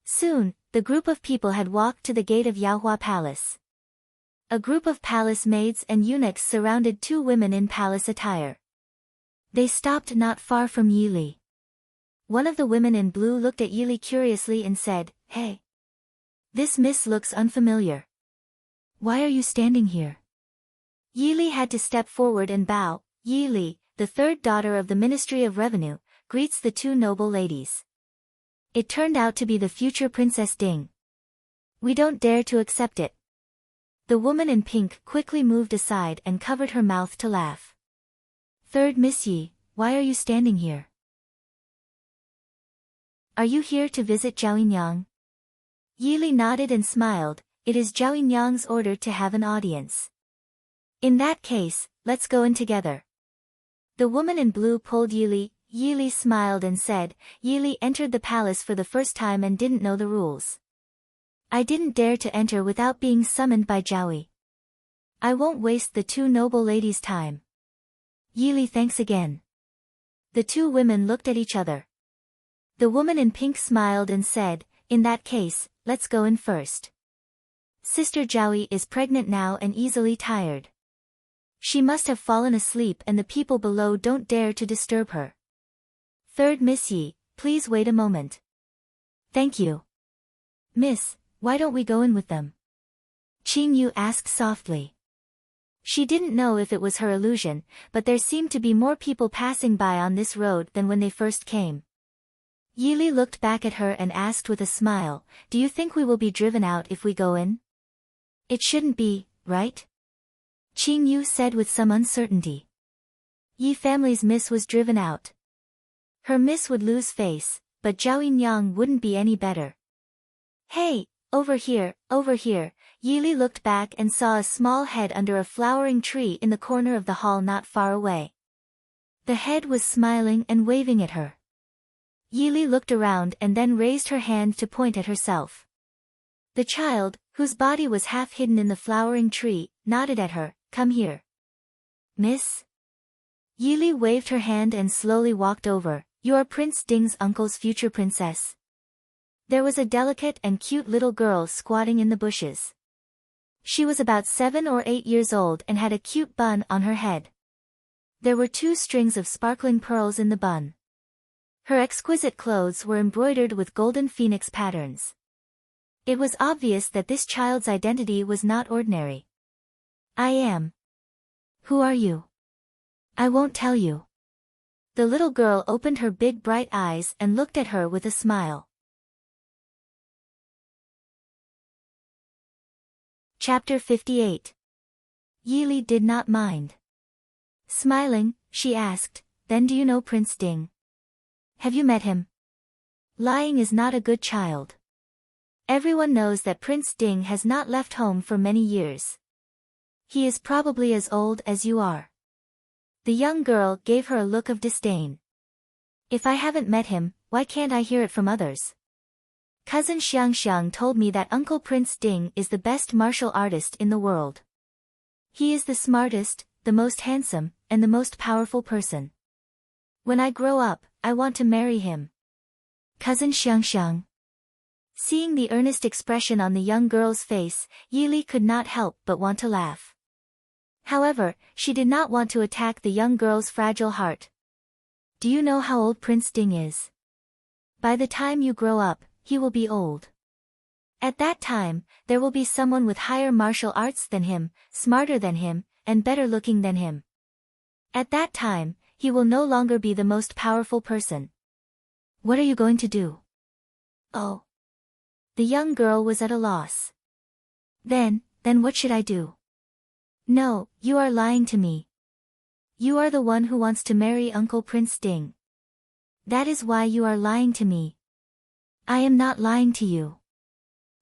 Soon, the group of people had walked to the gate of Yaohua Palace. A group of palace maids and eunuchs surrounded two women in palace attire. They stopped not far from Yili. One of the women in blue looked at Yili curiously and said, "Hey. This miss looks unfamiliar. Why are you standing here?" Yili had to step forward and bow. Yili, the third daughter of the Ministry of Revenue, greets the two noble ladies. It turned out to be the future Princess Ding. We don't dare to accept it. The woman in pink quickly moved aside and covered her mouth to laugh. "Third Miss Yi, why are you standing here? Are you here to visit Zhao Yinyang?" Yili nodded and smiled. "It is Zhao Yinyang's order to have an audience." "In that case, let's go in together." The woman in blue pulled Yili. Yili smiled and said, "Yili entered the palace for the first time and didn't know the rules. I didn't dare to enter without being summoned by Zhaoyi. I won't waste the two noble ladies' time." "Yili, thanks again." The two women looked at each other. The woman in pink smiled and said, "In that case, let's go in first. Sister Zhaoyi is pregnant now and easily tired. She must have fallen asleep and the people below don't dare to disturb her. Third Miss Yi, please wait a moment." "Thank you." "Miss, why don't we go in with them?" Qing Yu asked softly. She didn't know if it was her illusion, but there seemed to be more people passing by on this road than when they first came. Yili looked back at her and asked with a smile, "Do you think we will be driven out if we go in?" "It shouldn't be, right?" Qing Yu said with some uncertainty. Yi family's miss was driven out. Her miss would lose face, but Zhao Yinyang wouldn't be any better. "Hey, over here, over here." Yili looked back and saw a small head under a flowering tree in the corner of the hall not far away. The head was smiling and waving at her. Yili looked around and then raised her hand to point at herself. The child, whose body was half hidden in the flowering tree, nodded at her. "Come here." "Miss?" Yili waved her hand and slowly walked over. "You are Prince Ding's uncle's future princess." There was a delicate and cute little girl squatting in the bushes. She was about 7 or 8 years old and had a cute bun on her head. There were 2 strings of sparkling pearls in the bun. Her exquisite clothes were embroidered with golden phoenix patterns. It was obvious that this child's identity was not ordinary. "I am." "Who are you?" "I won't tell you." The little girl opened her big bright eyes and looked at her with a smile. Chapter 58. Yili did not mind. Smiling, she asked, "Then do you know Prince Ding? Have you met him?" Lying is not a good child. Everyone knows that Prince Ding has not left home for many years. He is probably as old as you are. The young girl gave her a look of disdain. "If I haven't met him, why can't I hear it from others? Cousin Xiang told me that Uncle Prince Ding is the best martial artist in the world. He is the smartest, the most handsome, and the most powerful person. When I grow up, I want to marry him." Cousin Xiang. Seeing the earnest expression on the young girl's face, Yili could not help but want to laugh. However, she did not want to attack the young girl's fragile heart. "Do you know how old Prince Ding is? By the time you grow up, he will be old. At that time, there will be someone with higher martial arts than him, smarter than him, and better looking than him. At that time, he will no longer be the most powerful person. What are you going to do?" "Oh." The young girl was at a loss. Then what should I do?" "No, you are lying to me. You are the one who wants to marry Uncle Prince Ding. That is why you are lying to me." "I am not lying to you.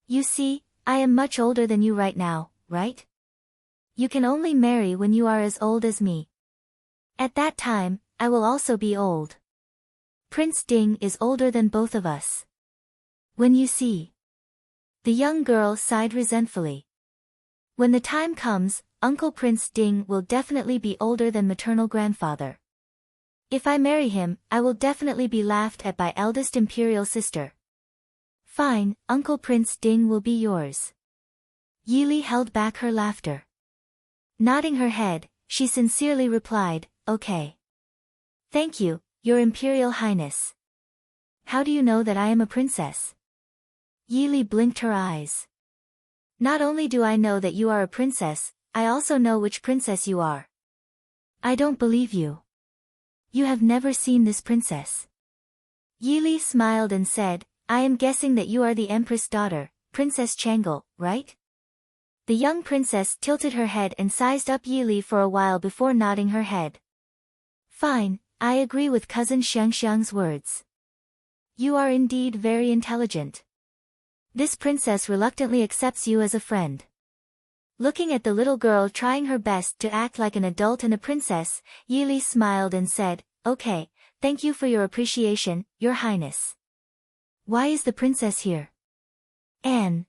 You see, I am much older than you right now, right? You can only marry when you are as old as me. At that time, I will also be old. Prince Ding is older than both of us. When you see." The young girl sighed resentfully. "When the time comes, Uncle Prince Ding will definitely be older than maternal grandfather. If I marry him, I will definitely be laughed at by eldest imperial sister. Fine, Uncle Prince Ding will be yours. Yili held back her laughter. Nodding her head, she sincerely replied, okay. Thank you, Your Imperial Highness. How do you know that I am a princess? Yili blinked her eyes. Not only do I know that you are a princess, I also know which princess you are. I don't believe you. You have never seen this princess. Yili smiled and said, I am guessing that you are the Empress daughter, Princess Changle, right? The young princess tilted her head and sized up Yili for a while before nodding her head. Fine, I agree with cousin Xiangxiang's words. You are indeed very intelligent. This princess reluctantly accepts you as a friend. Looking at the little girl trying her best to act like an adult and a princess, Yili smiled and said, okay, thank you for your appreciation, Your Highness. Why is the princess here? Anne.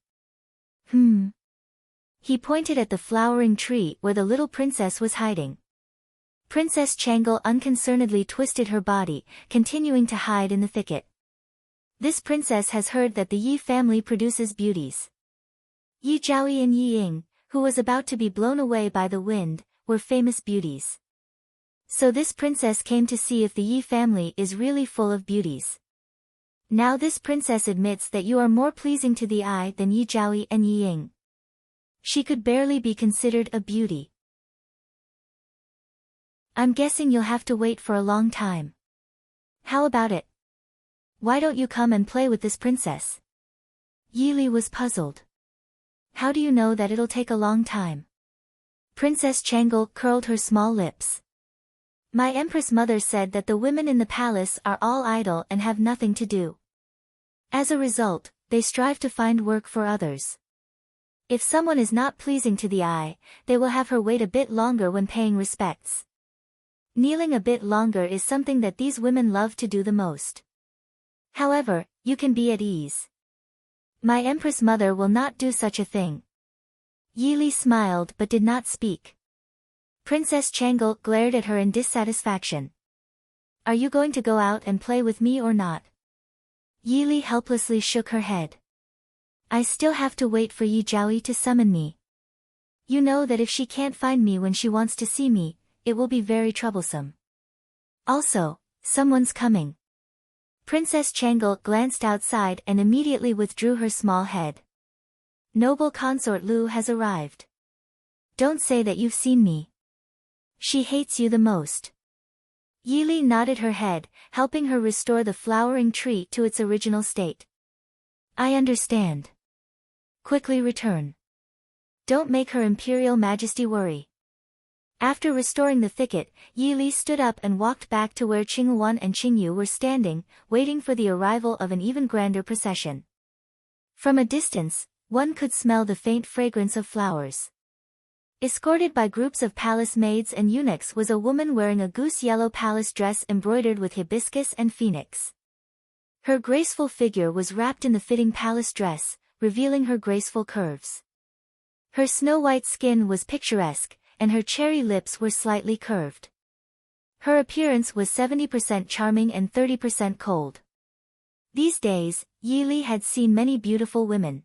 He pointed at the flowering tree where the little princess was hiding. Princess Changle unconcernedly twisted her body, continuing to hide in the thicket. This princess has heard that the Yi family produces beauties. Yi Zhaoyi and Yi Ying, who was about to be blown away by the wind, were famous beauties. So this princess came to see if the Yi family is really full of beauties. Now this princess admits that you are more pleasing to the eye than Yi Zhaoyi and Yi Ying. She could barely be considered a beauty. I'm guessing you'll have to wait for a long time. How about it? Why don't you come and play with this princess? Yili was puzzled. How do you know that it'll take a long time? Princess Changle curled her small lips. My Empress mother said that the women in the palace are all idle and have nothing to do. As a result, they strive to find work for others. If someone is not pleasing to the eye, they will have her wait a bit longer when paying respects. Kneeling a bit longer is something that these women love to do the most. However, you can be at ease. My Empress mother will not do such a thing. Yili smiled but did not speak. Princess Changle glared at her in dissatisfaction. Are you going to go out and play with me or not? Yili helplessly shook her head. I still have to wait for Yi Zhaoyi to summon me. You know that if she can't find me when she wants to see me, it will be very troublesome. Also, someone's coming. Princess Changle glanced outside and immediately withdrew her small head. Noble consort Lu has arrived. Don't say that you've seen me. She hates you the most. Yili nodded her head, helping her restore the flowering tree to its original state. I understand. Quickly return. Don't make Her Imperial Majesty worry. After restoring the thicket, Yili stood up and walked back to where Qinghuan and Qingyu were standing, waiting for the arrival of an even grander procession. From a distance, one could smell the faint fragrance of flowers. Escorted by groups of palace maids and eunuchs was a woman wearing a goose-yellow palace dress embroidered with hibiscus and phoenix. Her graceful figure was wrapped in the fitting palace dress, revealing her graceful curves. Her snow-white skin was picturesque, and her cherry lips were slightly curved. Her appearance was 70% charming and 30% cold. These days, Yili had seen many beautiful women.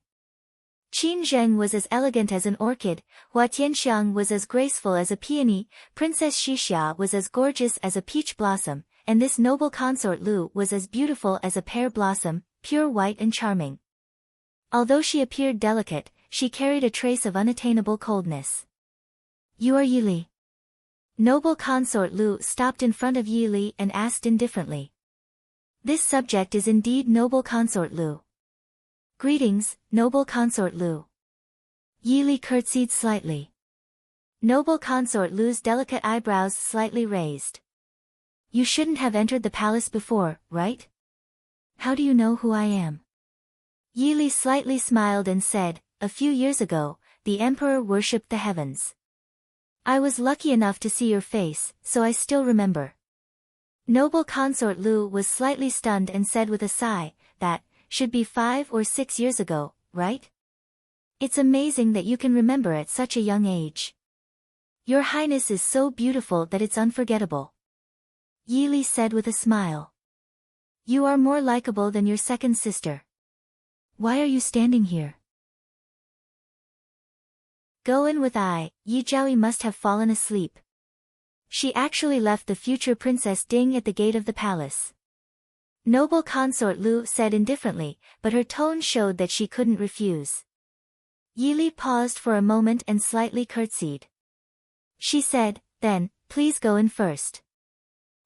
Qin Zheng was as elegant as an orchid, Hua Tianxiang was as graceful as a peony, Princess Xixia was as gorgeous as a peach blossom, and this noble consort Lu was as beautiful as a pear blossom, pure white and charming. Although she appeared delicate, she carried a trace of unattainable coldness. You are Yili. Noble consort Lu stopped in front of Yili and asked indifferently. This subject is indeed noble consort Lu. Greetings, noble consort Lu. Yili curtsied slightly. Noble consort Lu's delicate eyebrows slightly raised. You shouldn't have entered the palace before, right? How do you know who I am? Yili slightly smiled and said, a few years ago, the emperor worshipped the heavens. I was lucky enough to see your face, so I still remember. Noble consort Lu was slightly stunned and said with a sigh, that should be 5 or 6 years ago, right? It's amazing that you can remember at such a young age. Your Highness is so beautiful that it's unforgettable. Yili said with a smile. You are more likable than your second sister. Why are you standing here? Go in with I. Yi Zhaoyi must have fallen asleep. She actually left the future Princess Ding at the gate of the palace. Noble consort Lu said indifferently, but her tone showed that she couldn't refuse. Yi Li paused for a moment and slightly curtsied. She said, then, please go in first.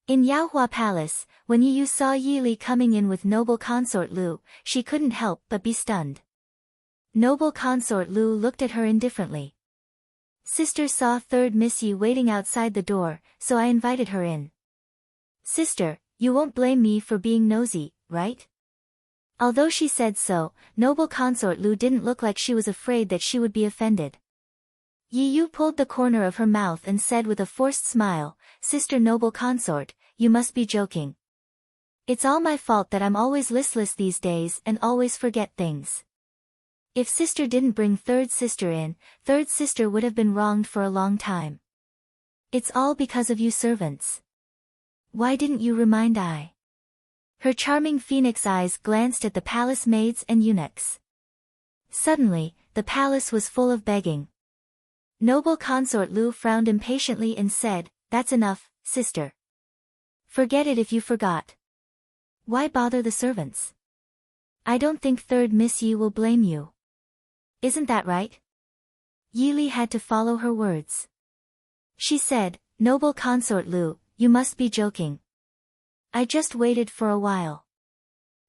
In Yaohua Palace, when Yi Yu saw Yi Li coming in with noble consort Lu, she couldn't help but be stunned. Noble consort Lu looked at her indifferently. Sister saw third Miss Yi waiting outside the door, so I invited her in. Sister, you won't blame me for being nosy, right? Although she said so, noble consort Lu didn't look like she was afraid that she would be offended. Yi Yu pulled the corner of her mouth and said with a forced smile, Sister noble consort, you must be joking. It's all my fault that I'm always listless these days and always forget things. If sister didn't bring third sister in, third sister would have been wronged for a long time. It's all because of you servants. Why didn't you remind I? Her charming phoenix eyes glanced at the palace maids and eunuchs. Suddenly, the palace was full of begging. Noble consort Lu frowned impatiently and said, that's enough, sister. Forget it if you forgot. Why bother the servants? I don't think third Miss Yi will blame you. Isn't that right? Yi Li had to follow her words. She said, noble consort Lu, you must be joking. I just waited for a while.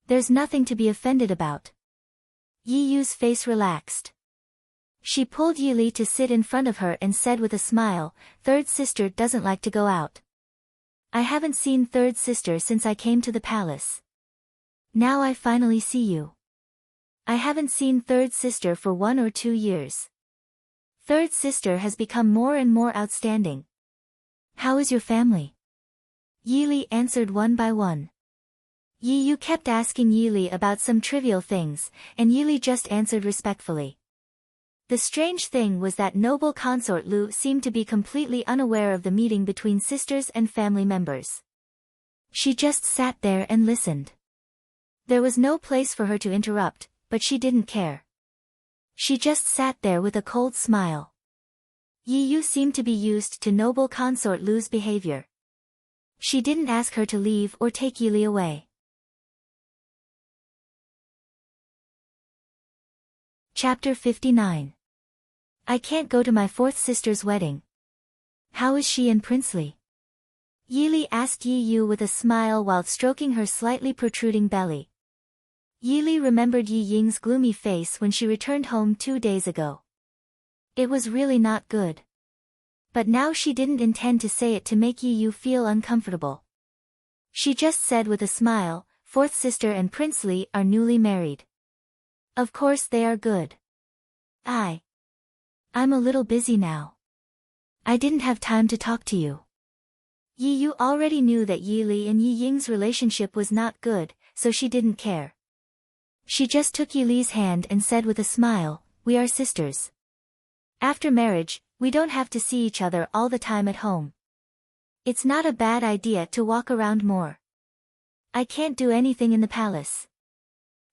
There's nothing to be offended about. Yi Yu's face relaxed. She pulled Yi Li to sit in front of her and said with a smile, third sister doesn't like to go out. I haven't seen third sister since I came to the palace. Now I finally see you. I haven't seen third sister for 1 or 2 years. Third sister has become more and more outstanding. How is your family? Yi Li answered one by one. Yi Yu kept asking Yi Li about some trivial things, and Yi Li just answered respectfully. The strange thing was that noble consort Lu seemed to be completely unaware of the meeting between sisters and family members. She just sat there and listened. There was no place for her to interrupt, but she didn't care. She just sat there with a cold smile. Yi Yu seemed to be used to noble consort Lu's behavior. She didn't ask her to leave or take Yi Li away. Chapter 59. I can't go to my fourth sister's wedding. How is she and Princely? Yi Li asked Yi Yu with a smile while stroking her slightly protruding belly. Yi Li remembered Yi Ying's gloomy face when she returned home 2 days ago. It was really not good. But now she didn't intend to say it to make Yi Yu feel uncomfortable. She just said with a smile, fourth sister and Princely are newly married. Of course they are good. I'm a little busy now. I didn't have time to talk to you. Yi Yu already knew that Yi Li and Yi Ying's relationship was not good, so she didn't care. She just took Yi Li's hand and said with a smile, we are sisters. After marriage, we don't have to see each other all the time at home. It's not a bad idea to walk around more. I can't do anything in the palace.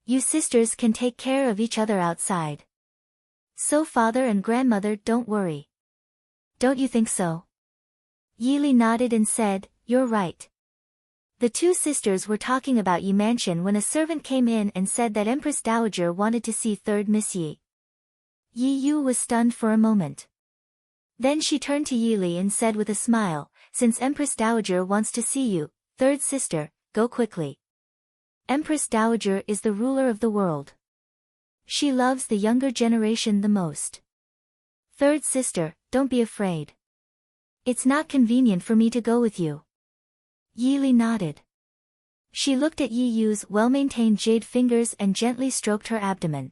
You sisters can take care of each other outside. So father and grandmother don't worry. Don't you think so? Yi Li nodded and said, you're right. The two sisters were talking about Yi Mansion when a servant came in and said that Empress Dowager wanted to see third Miss Yi. Yi Yu was stunned for a moment. Then she turned to Yi Li and said with a smile, since Empress Dowager wants to see you, third sister, go quickly. Empress Dowager is the ruler of the world. She loves the younger generation the most. Third sister, don't be afraid. It's not convenient for me to go with you. Yi Li nodded. She looked at Yi Yu's well-maintained jade fingers and gently stroked her abdomen.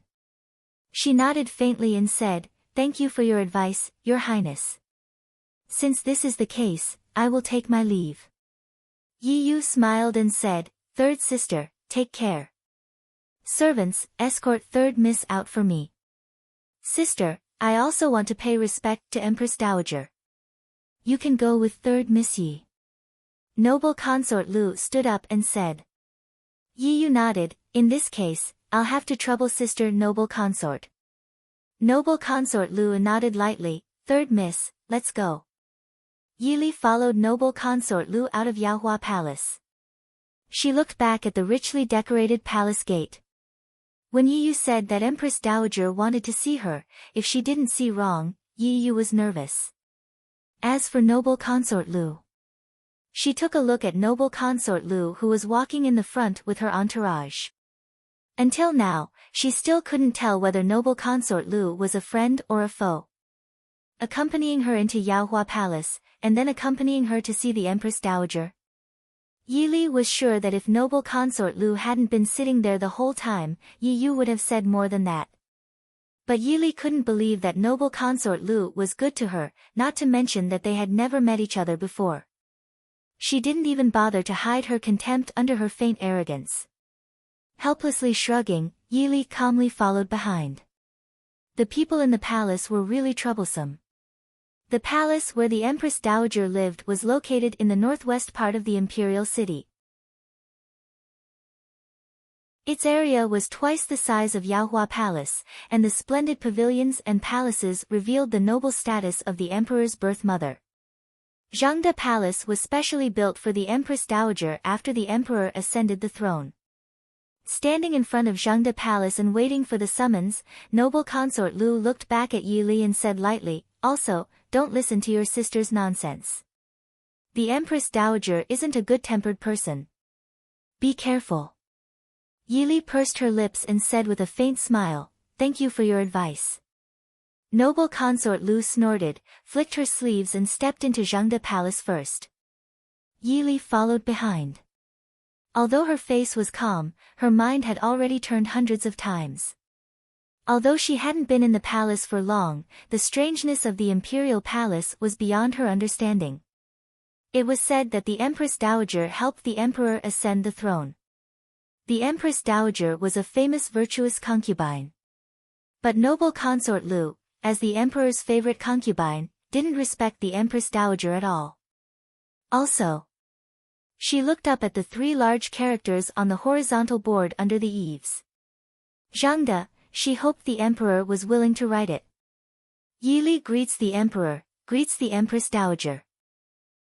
She nodded faintly and said, thank you for your advice, Your Highness. Since this is the case, I will take my leave. Yi Yu smiled and said, third sister, take care. Servants, escort third Miss out for me. Sister, I also want to pay respect to Empress Dowager. You can go with third Miss Yi. Noble consort Lu stood up and said. Yi Yu nodded, in this case, I'll have to trouble sister noble consort. Noble consort Lu nodded lightly. Third miss, let's go. Yili followed noble consort Lu out of Yaohua Palace. She looked back at the richly decorated palace gate. When Yiyu said that Empress Dowager wanted to see her, if she didn't see wrong, Yiyu was nervous. As for noble consort Lu, she took a look at noble consort Lu, who was walking in the front with her entourage. Until now, she still couldn't tell whether noble consort Lu was a friend or a foe. Accompanying her into Yaohua Palace, and then accompanying her to see the Empress Dowager. Yili was sure that if noble consort Lu hadn't been sitting there the whole time, Yiyu would have said more than that. But Yili couldn't believe that noble consort Lu was good to her, not to mention that they had never met each other before. She didn't even bother to hide her contempt under her faint arrogance. Helplessly shrugging, Yili calmly followed behind. The people in the palace were really troublesome. The palace where the Empress Dowager lived was located in the northwest part of the imperial city. Its area was twice the size of Yaohua Palace, and the splendid pavilions and palaces revealed the noble status of the emperor's birth mother. Zhangde Palace was specially built for the Empress Dowager after the emperor ascended the throne. Standing in front of Zhangde Palace and waiting for the summons, noble consort Lu looked back at Yili and said lightly, "Also, don't listen to your sister's nonsense. The Empress Dowager isn't a good-tempered person. Be careful." Yili pursed her lips and said with a faint smile, "Thank you for your advice." Noble consort Lu snorted, flicked her sleeves and stepped into Zhangde Palace first. Yili followed behind. Although her face was calm, her mind had already turned hundreds of times. Although she hadn't been in the palace for long, the strangeness of the imperial palace was beyond her understanding. It was said that the Empress Dowager helped the emperor ascend the throne. The Empress Dowager was a famous virtuous concubine. But noble consort Lu, as the emperor's favorite concubine, didn't respect the Empress Dowager at all. Also, she looked up at the three large characters on the horizontal board under the eaves. Zhangde, she hoped the emperor was willing to write it. Yili greets the emperor, greets the Empress Dowager.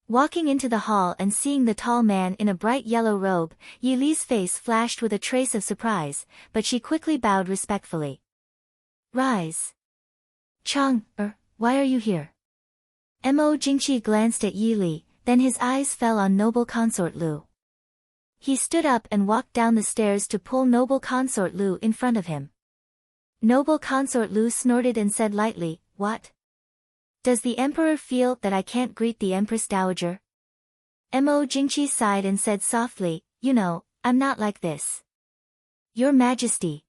Walking into the hall and seeing the tall man in a bright yellow robe, Yili's face flashed with a trace of surprise, but she quickly bowed respectfully. "Rise. Chang, why are you here?" Mo Jingqi glanced at Yili, then his eyes fell on noble consort Lu. He stood up and walked down the stairs to pull noble consort Lu in front of him. Noble consort Lu snorted and said lightly, "What? Does the emperor feel that I can't greet the Empress Dowager?" Mo Jingqi sighed and said softly, "You know, I'm not like this." "Your Majesty."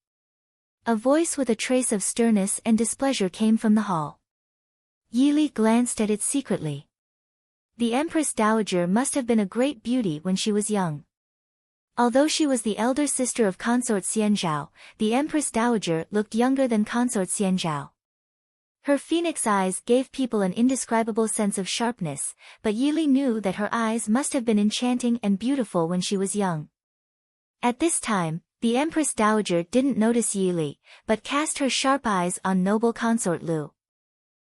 A voice with a trace of sternness and displeasure came from the hall. Yili glanced at it secretly. The Empress Dowager must have been a great beauty when she was young. Although she was the elder sister of Consort Xianzhao, the Empress Dowager looked younger than Consort Xianzhao. Her phoenix eyes gave people an indescribable sense of sharpness, but Yili knew that her eyes must have been enchanting and beautiful when she was young. At this time, the Empress Dowager didn't notice Yili, but cast her sharp eyes on noble consort Lu.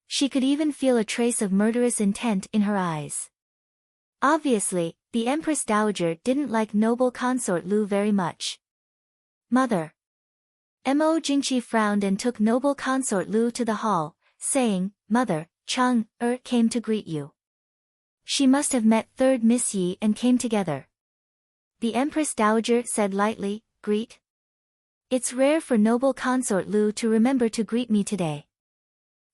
She could even feel a trace of murderous intent in her eyes. Obviously, the Empress Dowager didn't like noble consort Lu very much. "Mother." Mo Jingqi frowned and took noble consort Lu to the hall, saying, "Mother, Chang, came to greet you." She must have met third Miss Yi and came together. The Empress Dowager said lightly, "Greet? It's rare for noble consort Lu to remember to greet me today.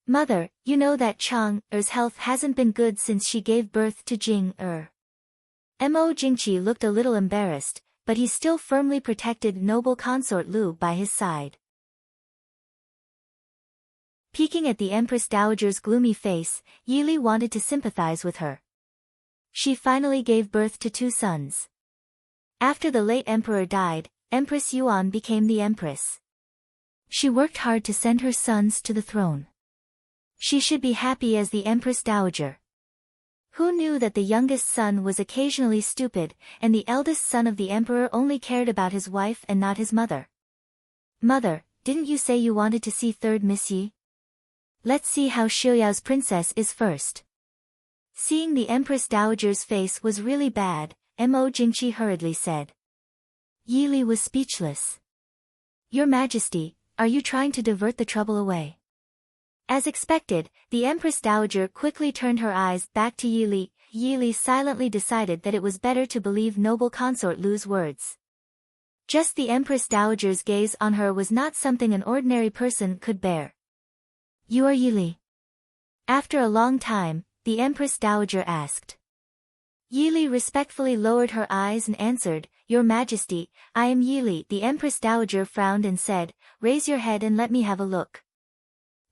Mother, you know that Chang's health hasn't been good since she gave birth to Jing. Mo Jingqi looked a little embarrassed, but he still firmly protected noble consort Lu by his side. Peeking at the Empress Dowager's gloomy face, Yili wanted to sympathize with her. She finally gave birth to 2 sons. After the late emperor died, Empress Yuan became the empress. She worked hard to send her sons to the throne. She should be happy as the Empress Dowager. Who knew that the youngest son was occasionally stupid, and the eldest son of the emperor only cared about his wife and not his mother? Mother, didn't you say you wanted to see third Miss Yi? Let's see how Xiuyao's princess is first. Seeing the Empress Dowager's face was really bad, Mo Jingqi hurriedly said. Yi Li was speechless. Your Majesty, are you trying to divert the trouble away? As expected, the Empress Dowager quickly turned her eyes back to Yi Li. Yi Li silently decided that it was better to believe noble consort Lu's words. Just the Empress Dowager's gaze on her was not something an ordinary person could bear. You are Yi Li? After a long time, the Empress Dowager asked. Yi Li respectfully lowered her eyes and answered, Your Majesty, I am Yi Li. The Empress Dowager frowned and said, Raise your head and let me have a look.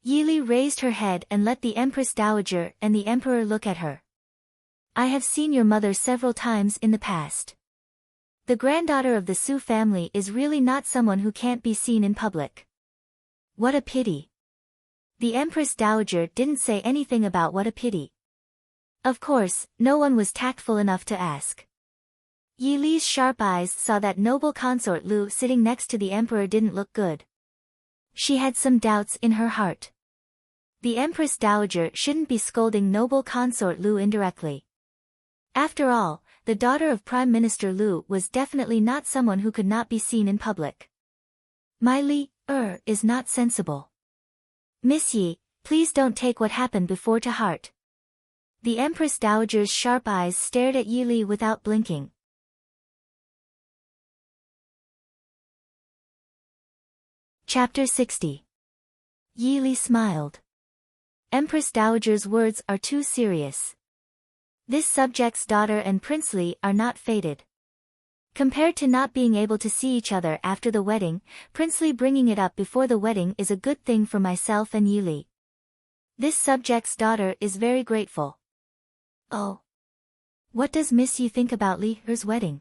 Yi Li raised her head and let the Empress Dowager and the Emperor look at her. I have seen your mother several times in the past. The granddaughter of the Su family is really not someone who can't be seen in public. What a pity. The Empress Dowager didn't say anything about what a pity. Of course, no one was tactful enough to ask. Yi Li's sharp eyes saw that noble consort Lu sitting next to the Emperor didn't look good. She had some doubts in her heart. The Empress Dowager shouldn't be scolding noble consort Lu indirectly. After all, the daughter of Prime Minister Lu was definitely not someone who could not be seen in public. My Li, is not sensible. Miss Yi, please don't take what happened before to heart. The Empress Dowager's sharp eyes stared at Yi Li without blinking. Chapter 60. Yi Li smiled. Empress Dowager's words are too serious. This subject's daughter and Prince Li are not fated. Compared to not being able to see each other after the wedding, Prince Li bringing it up before the wedding is a good thing for myself and Yi Li. This subject's daughter is very grateful. Oh. What does Miss Yi think about Li's wedding?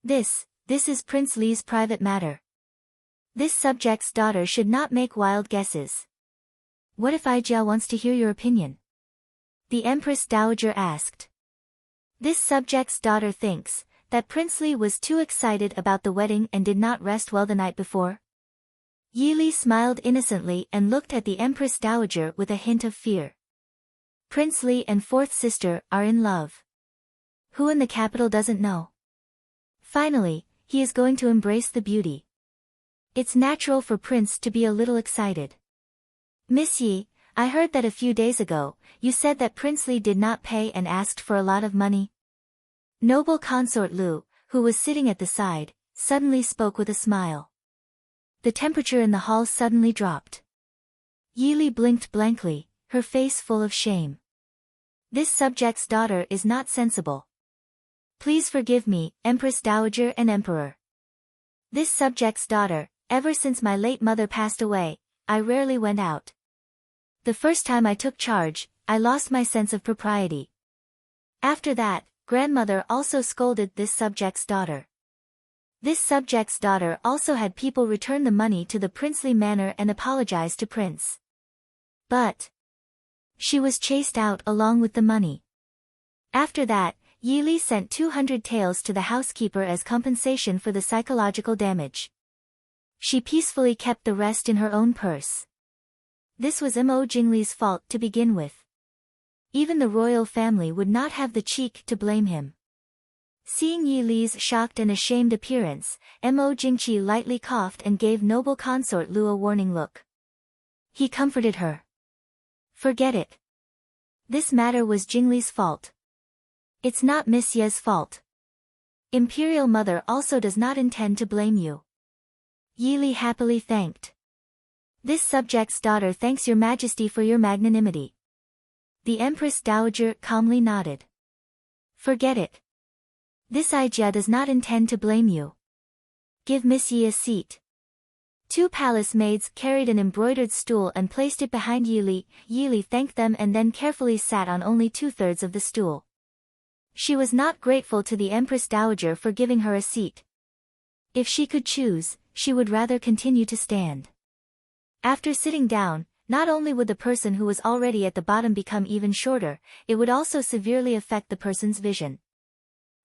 This is Prince Li's private matter. This subject's daughter should not make wild guesses. What if Jia wants to hear your opinion? The Empress Dowager asked. This subject's daughter thinks that Prince Li was too excited about the wedding and did not rest well the night before. Yi Li smiled innocently and looked at the Empress Dowager with a hint of fear. Prince Li and fourth sister are in love. Who in the capital doesn't know? Finally, he is going to embrace the beauty. It's natural for Prince to be a little excited. Miss Yi, I heard that a few days ago, you said that Prince Li did not pay and asked for a lot of money. Noble consort Lu, who was sitting at the side, suddenly spoke with a smile. The temperature in the hall suddenly dropped. Yi Li blinked blankly, her face full of shame. This subject's daughter is not sensible. Please forgive me, Empress Dowager and Emperor. This subject's daughter, ever since my late mother passed away, I rarely went out. The first time I took charge, I lost my sense of propriety. After that, grandmother also scolded this subject's daughter. This subject's daughter also had people return the money to the princely manor and apologize to Prince. But she was chased out along with the money. After that, Yi Li sent 200 taels to the housekeeper as compensation for the psychological damage. She peacefully kept the rest in her own purse. This was Mo Jingli's fault to begin with. Even the royal family would not have the cheek to blame him. Seeing Yi Li's shocked and ashamed appearance, Mo Jingqi lightly coughed and gave noble consort Lu a warning look. He comforted her. Forget it. This matter was Jingli's fault. It's not Miss Ye's fault. Imperial Mother also does not intend to blame you. Yi Li happily thanked. This subject's daughter thanks your Majesty for your magnanimity. The Empress Dowager calmly nodded. Forget it. This Jia does not intend to blame you. Give Miss Yi a seat. 2 palace maids carried an embroidered stool and placed it behind Yi Li. Yi Li thanked them and then carefully sat on only 2/3 of the stool. She was not grateful to the Empress Dowager for giving her a seat. If she could choose, she would rather continue to stand. After sitting down, not only would the person who was already at the bottom become even shorter, it would also severely affect the person's vision.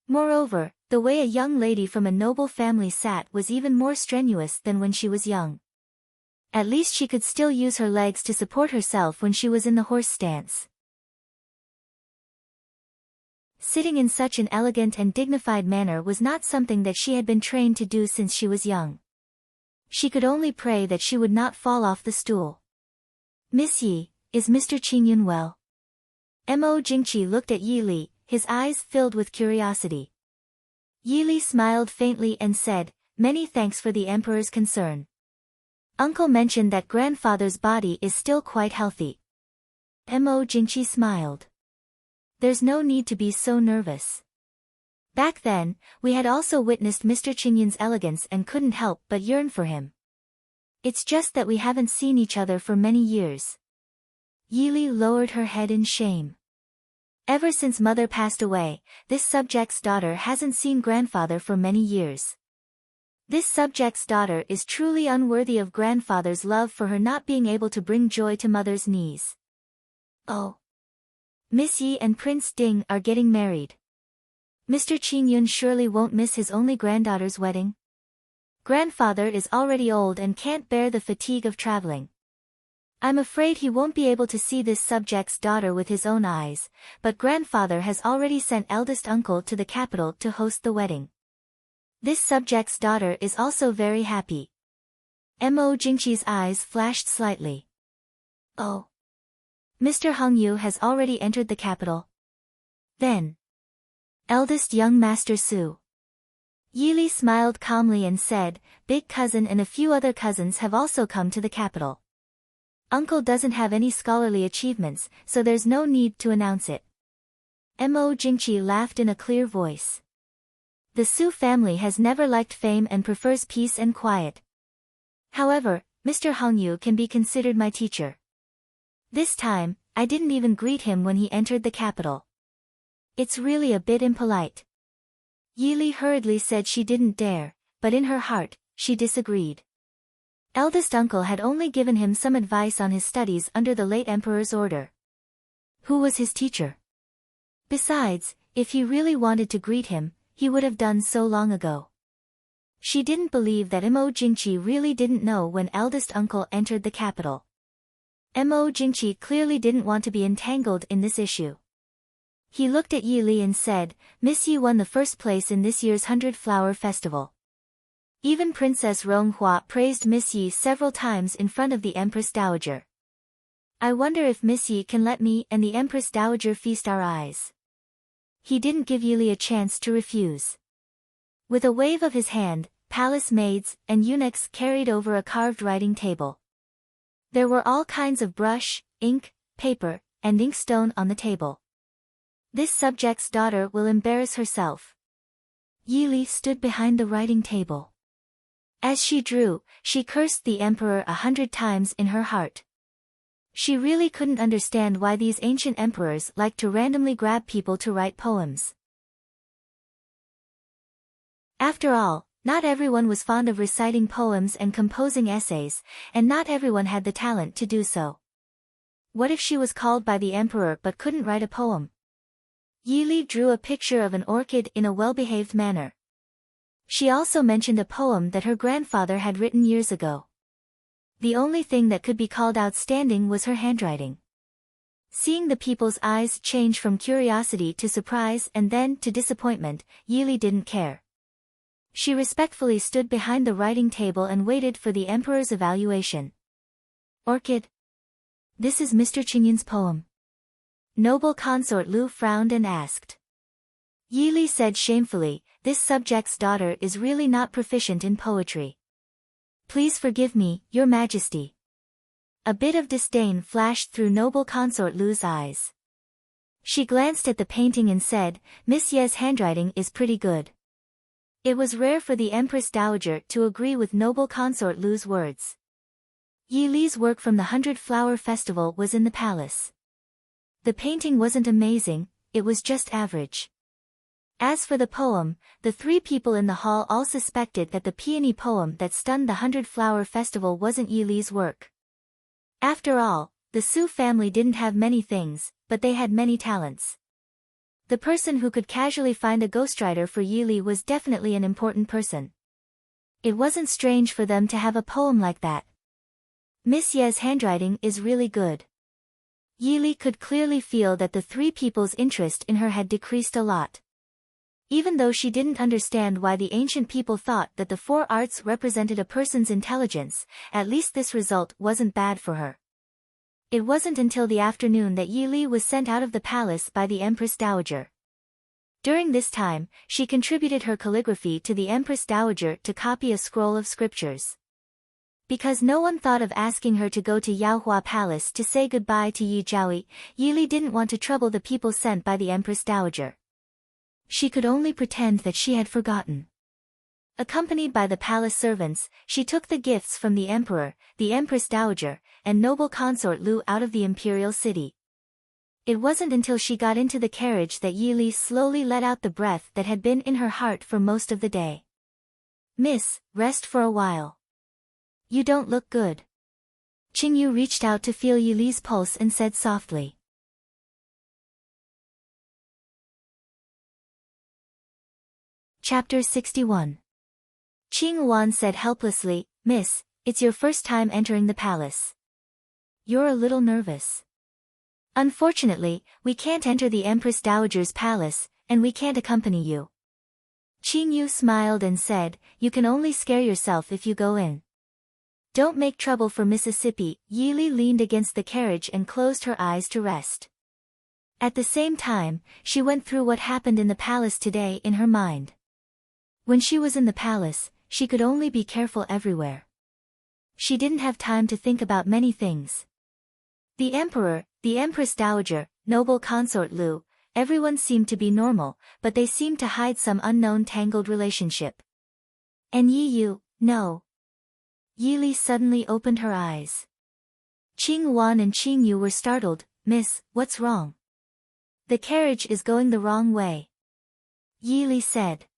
Moreover, The way a young lady from a noble family sat was even more strenuous than when she was young. At least she could still use her legs to support herself when she was in the horse stance. Sitting in such an elegant and dignified manner was not something that she had been trained to do since she was young. She could only pray that she would not fall off the stool. "Miss Yi, is Mr. Qingyun well?" Mo Jingqi looked at Yi Li, his eyes filled with curiosity. Yi Li smiled faintly and said, "Many thanks for the emperor's concern. Uncle mentioned that grandfather's body is still quite healthy." Mo Jingqi smiled. "There's no need to be so nervous. Back then, we had also witnessed Mr. Qingyun's elegance and couldn't help but yearn for him. It's just that we haven't seen each other for many years." Yi Li lowered her head in shame. Ever since mother passed away, this subject's daughter hasn't seen grandfather for many years. This subject's daughter is truly unworthy of grandfather's love for her not being able to bring joy to mother's knees. "Oh. Miss Yi and Prince Ding are getting married. Mr. Qingyun surely won't miss his only granddaughter's wedding. Grandfather is already old and can't bear the fatigue of traveling. I'm afraid he won't be able to see this subject's daughter with his own eyes, but grandfather has already sent eldest uncle to the capital to host the wedding. This subject's daughter is also very happy." Mo Jingqi's eyes flashed slightly. "Oh. Mr. Hongyu has already entered the capital. Then. Eldest young Master Su." Yi Li smiled calmly and said, "Big cousin and a few other cousins have also come to the capital. Uncle doesn't have any scholarly achievements, so there's no need to announce it." Mo Jingqi laughed in a clear voice. The Su family has never liked fame and prefers peace and quiet. However, Mr. Hongyu can be considered my teacher. This time, I didn't even greet him when he entered the capital. It's really a bit impolite." Yi Li hurriedly said she didn't dare, but in her heart, she disagreed. Eldest uncle had only given him some advice on his studies under the late emperor's order. Who was his teacher? Besides, if he really wanted to greet him, he would have done so long ago. She didn't believe that Mo Jingqi really didn't know when eldest uncle entered the capital. Mo Jingqi clearly didn't want to be entangled in this issue. He looked at Yi Li and said, "Miss Yi won the first place in this year's 100-Flower Festival. Even Princess Ronghua praised Miss Yi several times in front of the Empress Dowager. I wonder if Miss Yi can let me and the Empress Dowager feast our eyes." He didn't give Yi Li a chance to refuse. With a wave of his hand, palace maids and eunuchs carried over a carved writing table. There were all kinds of brush, ink, paper, and inkstone on the table. "This subject's daughter will embarrass herself." Yi Li stood behind the writing table. As she drew, she cursed the emperor 100 times in her heart. She really couldn't understand why these ancient emperors liked to randomly grab people to write poems. After all, not everyone was fond of reciting poems and composing essays, and not everyone had the talent to do so. What if she was called by the emperor but couldn't write a poem? Yi Li drew a picture of an orchid in a well-behaved manner. She also mentioned a poem that her grandfather had written years ago. The only thing that could be called outstanding was her handwriting. Seeing the people's eyes change from curiosity to surprise and then to disappointment, Yi Li didn't care. She respectfully stood behind the writing table and waited for the emperor's evaluation. "Orchid. This is Mr. Qingyun's poem." Noble consort Lu frowned and asked. Yi Li said shamefully, "This subject's daughter is really not proficient in poetry. Please forgive me, Your Majesty." A bit of disdain flashed through noble consort Lu's eyes. She glanced at the painting and said, "Miss Ye's handwriting is pretty good." It was rare for the Empress Dowager to agree with noble consort Lu's words. Yi Li's work from the 100-Flower Festival was in the palace. The painting wasn't amazing, it was just average. As for the poem, the three people in the hall all suspected that the peony poem that stunned the 100-Flower Festival wasn't Yi Li's work. After all, the Su family didn't have many things, but they had many talents. The person who could casually find a ghostwriter for Yi Li was definitely an important person. It wasn't strange for them to have a poem like that. Miss Ye's handwriting is really good. Yi Li could clearly feel that the three people's interest in her had decreased a lot. Even though she didn't understand why the ancient people thought that the four arts represented a person's intelligence, at least this result wasn't bad for her. It wasn't until the afternoon that Yi Li was sent out of the palace by the Empress Dowager. During this time, she contributed her calligraphy to the Empress Dowager to copy a scroll of scriptures. Because no one thought of asking her to go to Yaohua Palace to say goodbye to Yi Zhaoyi, Yi Li didn't want to trouble the people sent by the Empress Dowager. She could only pretend that she had forgotten. Accompanied by the palace servants, she took the gifts from the emperor, the Empress Dowager, and noble consort Lu out of the imperial city. It wasn't until she got into the carriage that Yi Li slowly let out the breath that had been in her heart for most of the day. "Miss, rest for a while. You don't look good." Qingyu reached out to feel Yi Li's pulse and said softly. Chapter 61. Qing Wan said helplessly, "Miss, it's your first time entering the palace. You're a little nervous. Unfortunately, we can't enter the Empress Dowager's palace, and we can't accompany you." Qingyu smiled and said, "You can only scare yourself if you go in. Don't make trouble for Mississippi." Yi Li leaned against the carriage and closed her eyes to rest. At the same time, she went through what happened in the palace today in her mind. When she was in the palace, she could only be careful everywhere. She didn't have time to think about many things. The emperor, the Empress Dowager, noble consort Lu, everyone seemed to be normal, but they seemed to hide some unknown tangled relationship. And Yi Yu, no. Yi Li suddenly opened her eyes. Qing Wan and Qing Yu were startled. "Miss, what's wrong?" "The carriage is going the wrong way," Yi Li said.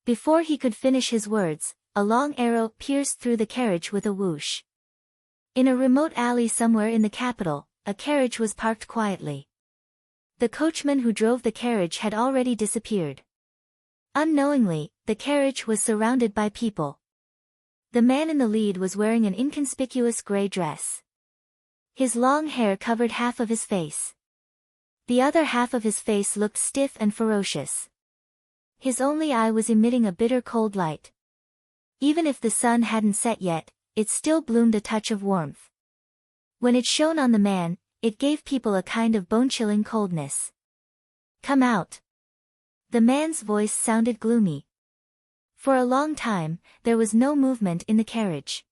Before he could finish his words, a long arrow pierced through the carriage with a whoosh. In a remote alley somewhere in the capital, a carriage was parked quietly. The coachman who drove the carriage had already disappeared. Unknowingly, the carriage was surrounded by people. The man in the lead was wearing an inconspicuous gray dress. His long hair covered half of his face. The other half of his face looked stiff and ferocious. His only eye was emitting a bitter cold light. Even if the sun hadn't set yet, it still bloomed a touch of warmth. When it shone on the man, it gave people a kind of bone-chilling coldness. "Come out." The man's voice sounded gloomy. For a long time, there was no movement in the carriage.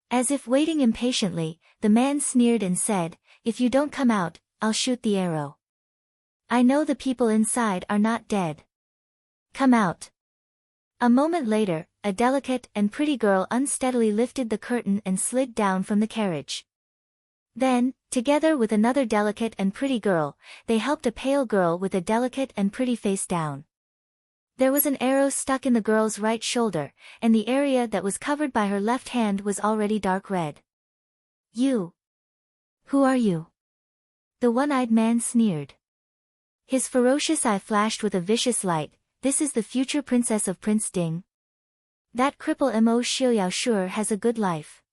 As if waiting impatiently, the man sneered and said, "If you don't come out, I'll shoot the arrow. I know the people inside are not dead. Come out." A moment later, a delicate and pretty girl unsteadily lifted the curtain and slid down from the carriage. Then, together with another delicate and pretty girl, they helped a pale girl with a delicate and pretty face down. There was an arrow stuck in the girl's right shoulder, and the area that was covered by her left hand was already dark red. "You? Who are you?" the one-eyed man sneered. His ferocious eye flashed with a vicious light. "This is the future princess of Prince Ding. That cripple Mo Xiuyao sure has a good life.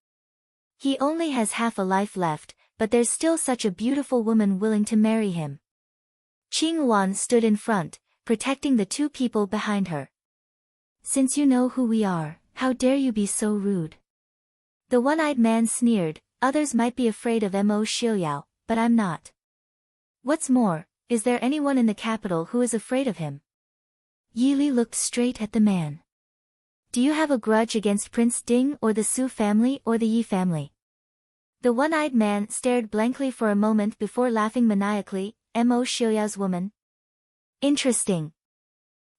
He only has half a life left, but there's still such a beautiful woman willing to marry him." Qing Wan stood in front, protecting the two people behind her. "Since you know who we are, how dare you be so rude?" The one-eyed man sneered. "Others might be afraid of Mo Xiuyao, but I'm not. What's more, is there anyone in the capital who is afraid of him?" Yi Li looked straight at the man. "Do you have a grudge against Prince Ding or the Su family or the Yi family?" The one-eyed man stared blankly for a moment before laughing maniacally. "Mo Xiuyao's woman? Interesting.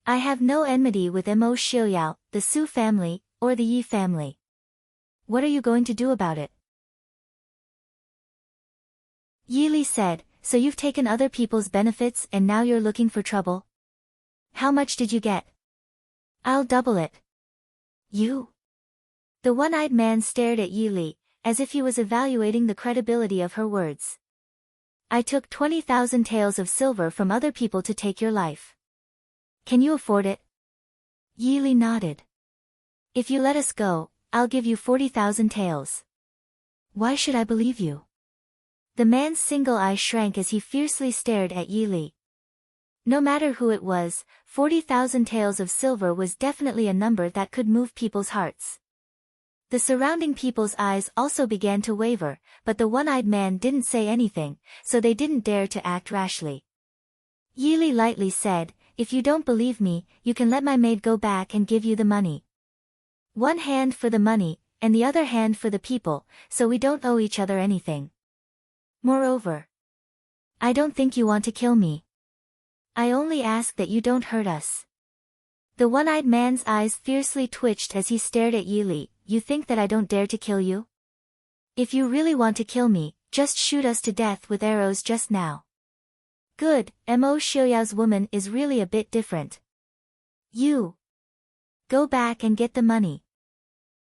I have no enmity with Mo Xiuyao, the Su family, or the Yi family. What are you going to do about it?" Yi Li said, "So you've taken other people's benefits and now you're looking for trouble? How much did you get?" "I'll double it." "You?" The one-eyed man stared at Yi Li, as if he was evaluating the credibility of her words. I took 20,000 taels of silver from other people to take your life. Can you afford it? Yili nodded. If you let us go, I'll give you 40,000 taels. Why should I believe you? The man's single eye shrank as he fiercely stared at Yili. No matter who it was, 40,000 taels of silver was definitely a number that could move people's hearts. The surrounding people's eyes also began to waver, but the one-eyed man didn't say anything, so they didn't dare to act rashly. Yili lightly said, if you don't believe me, you can let my maid go back and give you the money. One hand for the money, and the other hand for the people, so we don't owe each other anything. Moreover, I don't think you want to kill me. I only ask that you don't hurt us. The one-eyed man's eyes fiercely twitched as he stared at Yili. You think that I don't dare to kill you? If you really want to kill me, just shoot us to death with arrows just now. Good, Mo Xiaoyao's woman is really a bit different. You go back and get the money.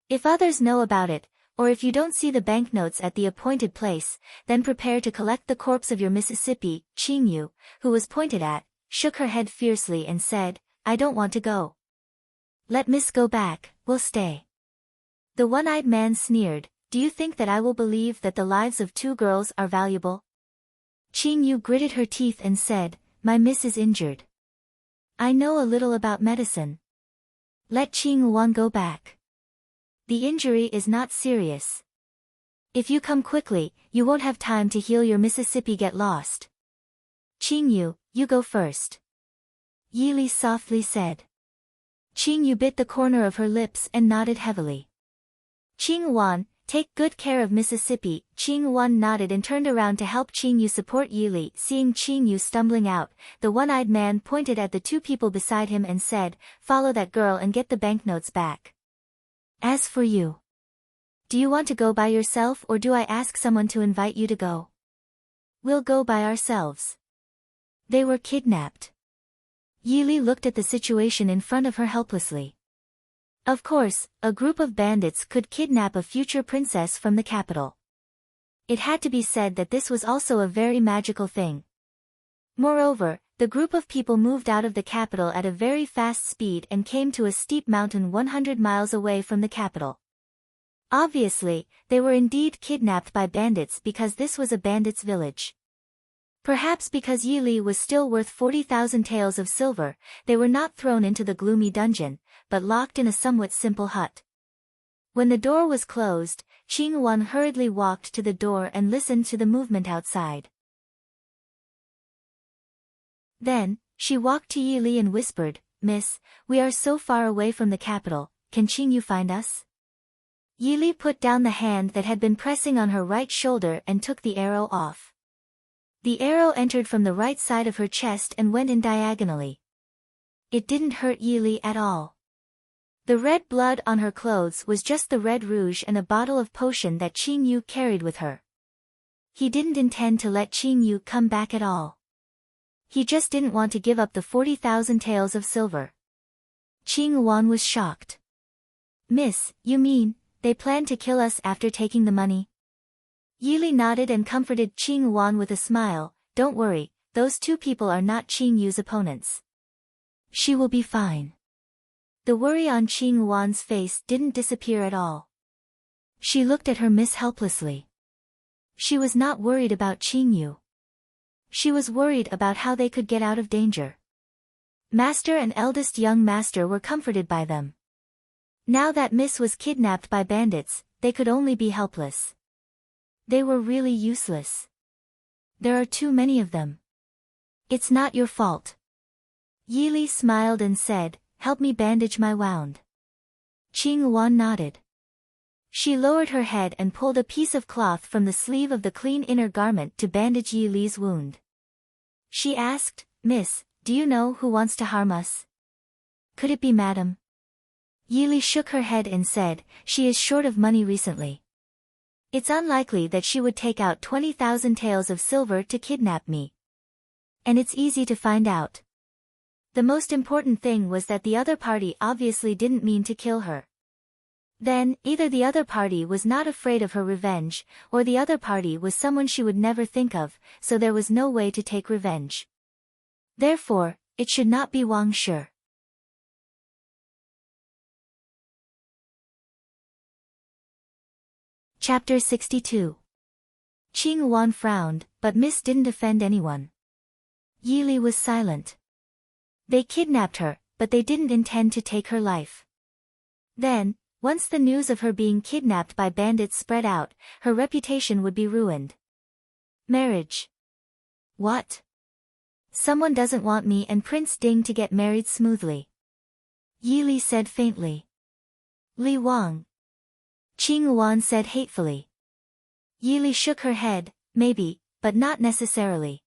If others know about it, or if you don't see the banknotes at the appointed place, then prepare to collect the corpse of your Mississippi. Qingyu, who was pointed at, shook her head fiercely and said, I don't want to go. Let Miss go back, we'll stay. The one-eyed man sneered, do you think that I will believe that the lives of two girls are valuable? Qingyu gritted her teeth and said, my miss is injured. I know a little about medicine. Let Qingwan go back. The injury is not serious. If you come quickly, you won't have time to heal your Mississippi get lost. Qingyu, you go first. Yili softly said. Qingyu bit the corner of her lips and nodded heavily. Qingwan, take good care of Mississippi. Qingwan nodded and turned around to help Qingyu support Yili. Seeing Qingyu stumbling out, the one-eyed man pointed at the two people beside him and said, follow that girl and get the banknotes back. As for you, do you want to go by yourself or do I ask someone to invite you to go? We'll go by ourselves. They were kidnapped. Yili looked at the situation in front of her helplessly. Of course, a group of bandits could kidnap a future princess from the capital. It had to be said that this was also a very magical thing. Moreover, the group of people moved out of the capital at a very fast speed and came to a steep mountain 100 miles away from the capital. Obviously, they were indeed kidnapped by bandits because this was a bandits' village. Perhaps because Yili was still worth 40,000 taels of silver, they were not thrown into the gloomy dungeon, but locked in a somewhat simple hut. When the door was closed, Qingwan hurriedly walked to the door and listened to the movement outside. Then, she walked to Yili and whispered, Miss, we are so far away from the capital, can Qingyu find us? Yili put down the hand that had been pressing on her right shoulder and took the arrow off. The arrow entered from the right side of her chest and went in diagonally. It didn't hurt Yili at all. The red blood on her clothes was just the red rouge and a bottle of potion that Qingyu carried with her. He didn't intend to let Qingyu come back at all. He just didn't want to give up the 40,000 taels of silver. Qingwan was shocked. Miss, you mean, they plan to kill us after taking the money? Yili nodded and comforted Qingwan with a smile, don't worry, those two people are not Qingyu's opponents. She will be fine. The worry on Qingwan's face didn't disappear at all. She looked at her miss helplessly. She was not worried about Qingyu. She was worried about how they could get out of danger. Master and eldest young master were comforted by them. Now that Miss was kidnapped by bandits, they could only be helpless. They were really useless. There are too many of them. It's not your fault. Yili smiled and said, help me bandage my wound. Qingwan nodded. She lowered her head and pulled a piece of cloth from the sleeve of the clean inner garment to bandage Yili's wound. She asked, Miss, do you know who wants to harm us? Could it be Madam? Yili shook her head and said, she is short of money recently. It's unlikely that she would take out 20,000 taels of silver to kidnap me. And it's easy to find out. The most important thing was that the other party obviously didn't mean to kill her. Then, either the other party was not afraid of her revenge, or the other party was someone she would never think of, so there was no way to take revenge. Therefore, it should not be Wang Shi. Chapter 62. Qing Yuan frowned, but Miss didn't offend anyone. Yi Li was silent. They kidnapped her, but they didn't intend to take her life. Then, once the news of her being kidnapped by bandits spread out, her reputation would be ruined. Marriage. What? Someone doesn't want me and Prince Ding to get married smoothly. Yi Li said faintly. Li Wang. Qing Yuan said hatefully. Yi Li shook her head, maybe, but not necessarily.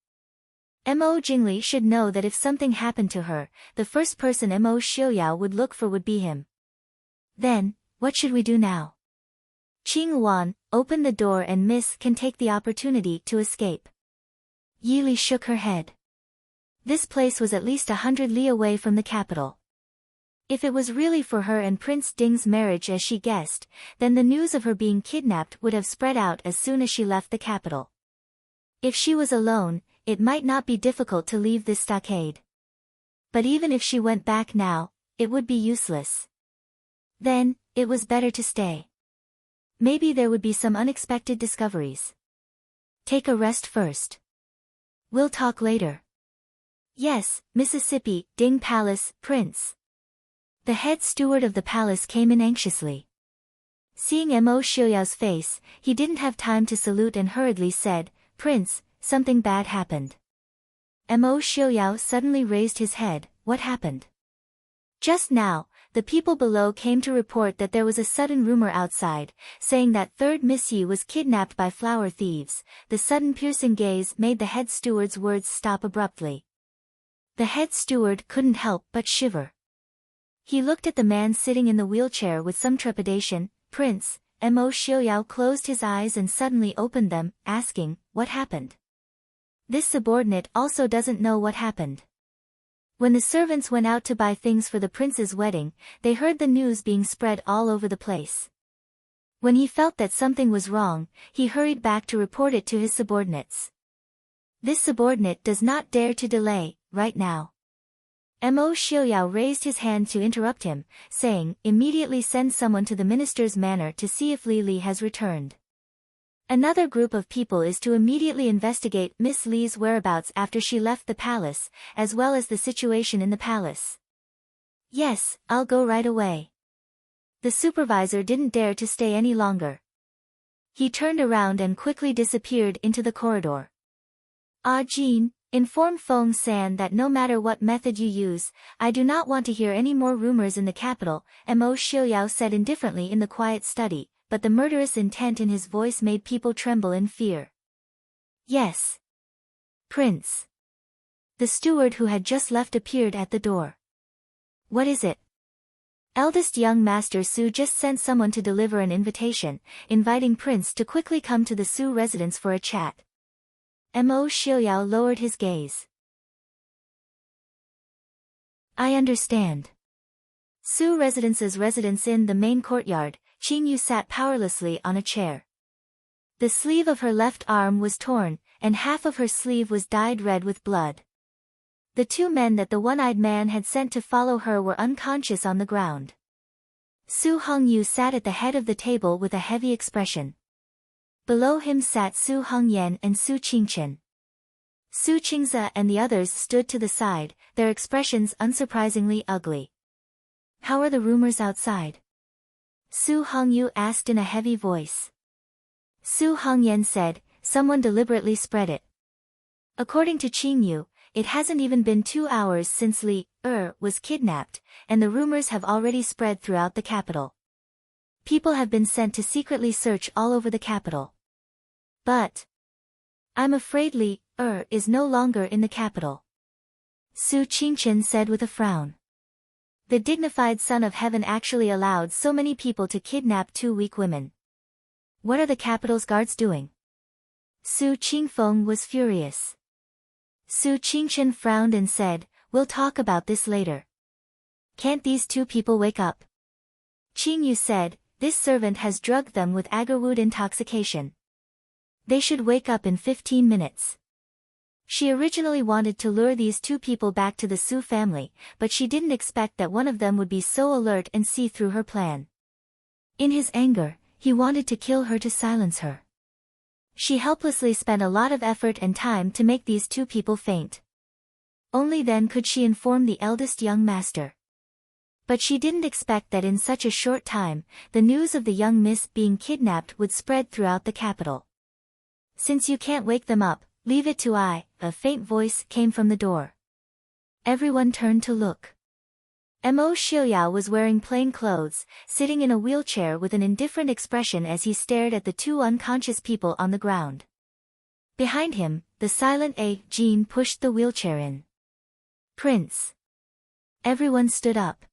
Mo Jingli should know that if something happened to her, the first person Mo Xiuyao would look for would be him. Then, what should we do now? Qing Yuan, open the door and Miss can take the opportunity to escape. Yi Li shook her head. This place was at least 100 li away from the capital. If it was really for her and Prince Ding's marriage as she guessed, then the news of her being kidnapped would have spread out as soon as she left the capital. If she was alone, it might not be difficult to leave this stockade. But even if she went back now, it would be useless. Then, it was better to stay. Maybe there would be some unexpected discoveries. Take a rest first. We'll talk later. Yes, Mississippi, Ding Palace, Prince. The head steward of the palace came in anxiously. Seeing Mo Xiuyao's face, he didn't have time to salute and hurriedly said, Prince, something bad happened. Mo Xiuyao suddenly raised his head, what happened? Just now, the people below came to report that there was a sudden rumor outside, saying that third Miss Yi was kidnapped by flower thieves. The sudden piercing gaze made the head steward's words stop abruptly. The head steward couldn't help but shiver. He looked at the man sitting in the wheelchair with some trepidation. Prince, Mo Xiuyao closed his eyes and suddenly opened them, asking, what happened? This subordinate also doesn't know what happened. When the servants went out to buy things for the prince's wedding, they heard the news being spread all over the place. When he felt that something was wrong, he hurried back to report it to his subordinates. This subordinate does not dare to delay, right now. Mo Xiuyao raised his hand to interrupt him, saying, immediately send someone to the minister's manor to see if Li Li has returned. Another group of people is to immediately investigate Miss Li's whereabouts after she left the palace, as well as the situation in the palace. Yes, I'll go right away. The supervisor didn't dare to stay any longer. He turned around and quickly disappeared into the corridor. Ah Jean, inform Feng San that no matter what method you use, I do not want to hear any more rumors in the capital, Mo Xiuyao said indifferently in the quiet study, but the murderous intent in his voice made people tremble in fear. Yes. Prince. The steward who had just left appeared at the door. What is it? Eldest young Master Su just sent someone to deliver an invitation, inviting Prince to quickly come to the Su residence for a chat. Mo Xiuyao lowered his gaze. I understand. Su Residence's residence in the main courtyard. Qing Yu sat powerlessly on a chair. The sleeve of her left arm was torn, and half of her sleeve was dyed red with blood. The two men that the one-eyed man had sent to follow her were unconscious on the ground. Su Hongyu sat at the head of the table with a heavy expression. Below him sat Su Hongyan and Su Qingchen. Su Qingze and the others stood to the side, their expressions unsurprisingly ugly. How are the rumors outside? Su Hongyu asked in a heavy voice. Su Hongyan said, someone deliberately spread it. According to Qingyu, it hasn't even been 2 hours since Li was kidnapped, and the rumors have already spread throughout the capital. People have been sent to secretly search all over the capital. But I'm afraid Li is no longer in the capital. Su Qingchen said with a frown. The dignified Son of Heaven actually allowed so many people to kidnap 2 weak women. What are the capital's guards doing? Su Qingfeng was furious. Su Qingchen frowned and said, we'll talk about this later. Can't these 2 people wake up? Qingyu said, this servant has drugged them with agarwood intoxication. They should wake up in 15 minutes. She originally wanted to lure these two people back to the Su family, but she didn't expect that one of them would be so alert and see through her plan. In his anger, he wanted to kill her to silence her. She helplessly spent a lot of effort and time to make these two people faint. Only then could she inform the eldest young master. But she didn't expect that in such a short time, the news of the young miss being kidnapped would spread throughout the capital. Since you can't wake them up, leave it to I, a faint voice came from the door. Everyone turned to look. Mo Xiaoyao was wearing plain clothes, sitting in a wheelchair with an indifferent expression as he stared at the two unconscious people on the ground. Behind him, the silent Jean pushed the wheelchair in. Prince. Everyone stood up.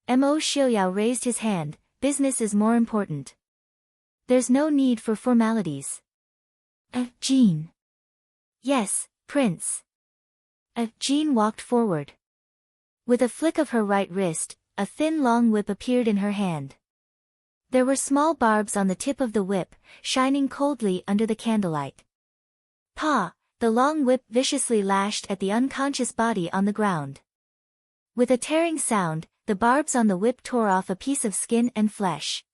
Mo Xiaoyao raised his hand, business is more important. There's no need for formalities. Jean. Yes, Prince. Jean walked forward. With a flick of her right wrist, a thin long whip appeared in her hand. There were small barbs on the tip of the whip, shining coldly under the candlelight. Pa! The long whip viciously lashed at the unconscious body on the ground. With a tearing sound, the barbs on the whip tore off a piece of skin and flesh.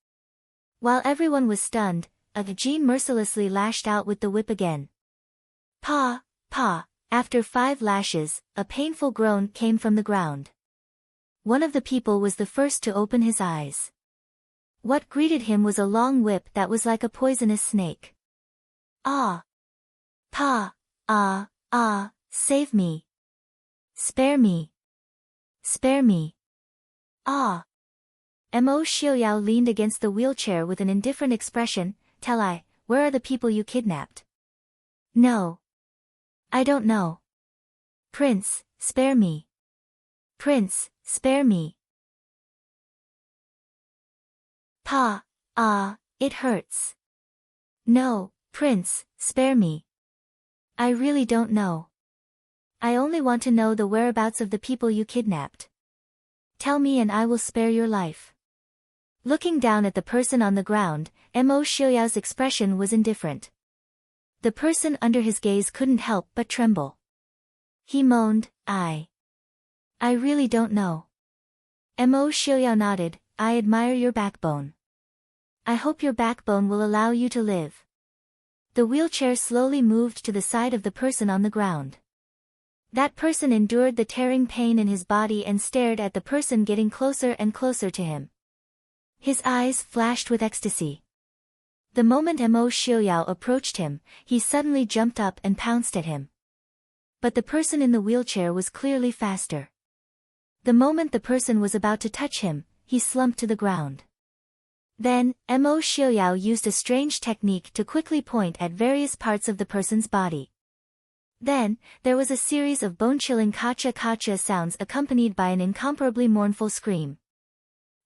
While everyone was stunned, Jean mercilessly lashed out with the whip again. Pa! Pa! After 5 lashes, a painful groan came from the ground. One of the people was the first to open his eyes. What greeted him was a long whip that was like a poisonous snake. Ah! Pa! Save me! Spare me! Spare me! Ah! Mo Xiaoyao leaned against the wheelchair with an indifferent expression. Tell I, where are the people you kidnapped? No. I don't know. Prince, spare me. Prince, spare me. Pa! It hurts. No, Prince, spare me. I really don't know. I only want to know the whereabouts of the people you kidnapped. Tell me and I will spare your life. Looking down at the person on the ground, Mo Xiaoyao's expression was indifferent. The person under his gaze couldn't help but tremble. He moaned, I really don't know. Mo Xiaoyao nodded, I admire your backbone. I hope your backbone will allow you to live. The wheelchair slowly moved to the side of the person on the ground. That person endured the tearing pain in his body and stared at the person getting closer and closer to him. His eyes flashed with ecstasy. The moment Mo Xiaoyao approached him, he suddenly jumped up and pounced at him. But the person in the wheelchair was clearly faster. The moment the person was about to touch him, he slumped to the ground. Then, Mo Xiaoyao used a strange technique to quickly point at various parts of the person's body. Then, there was a series of bone-chilling kacha-kacha sounds accompanied by an incomparably mournful scream.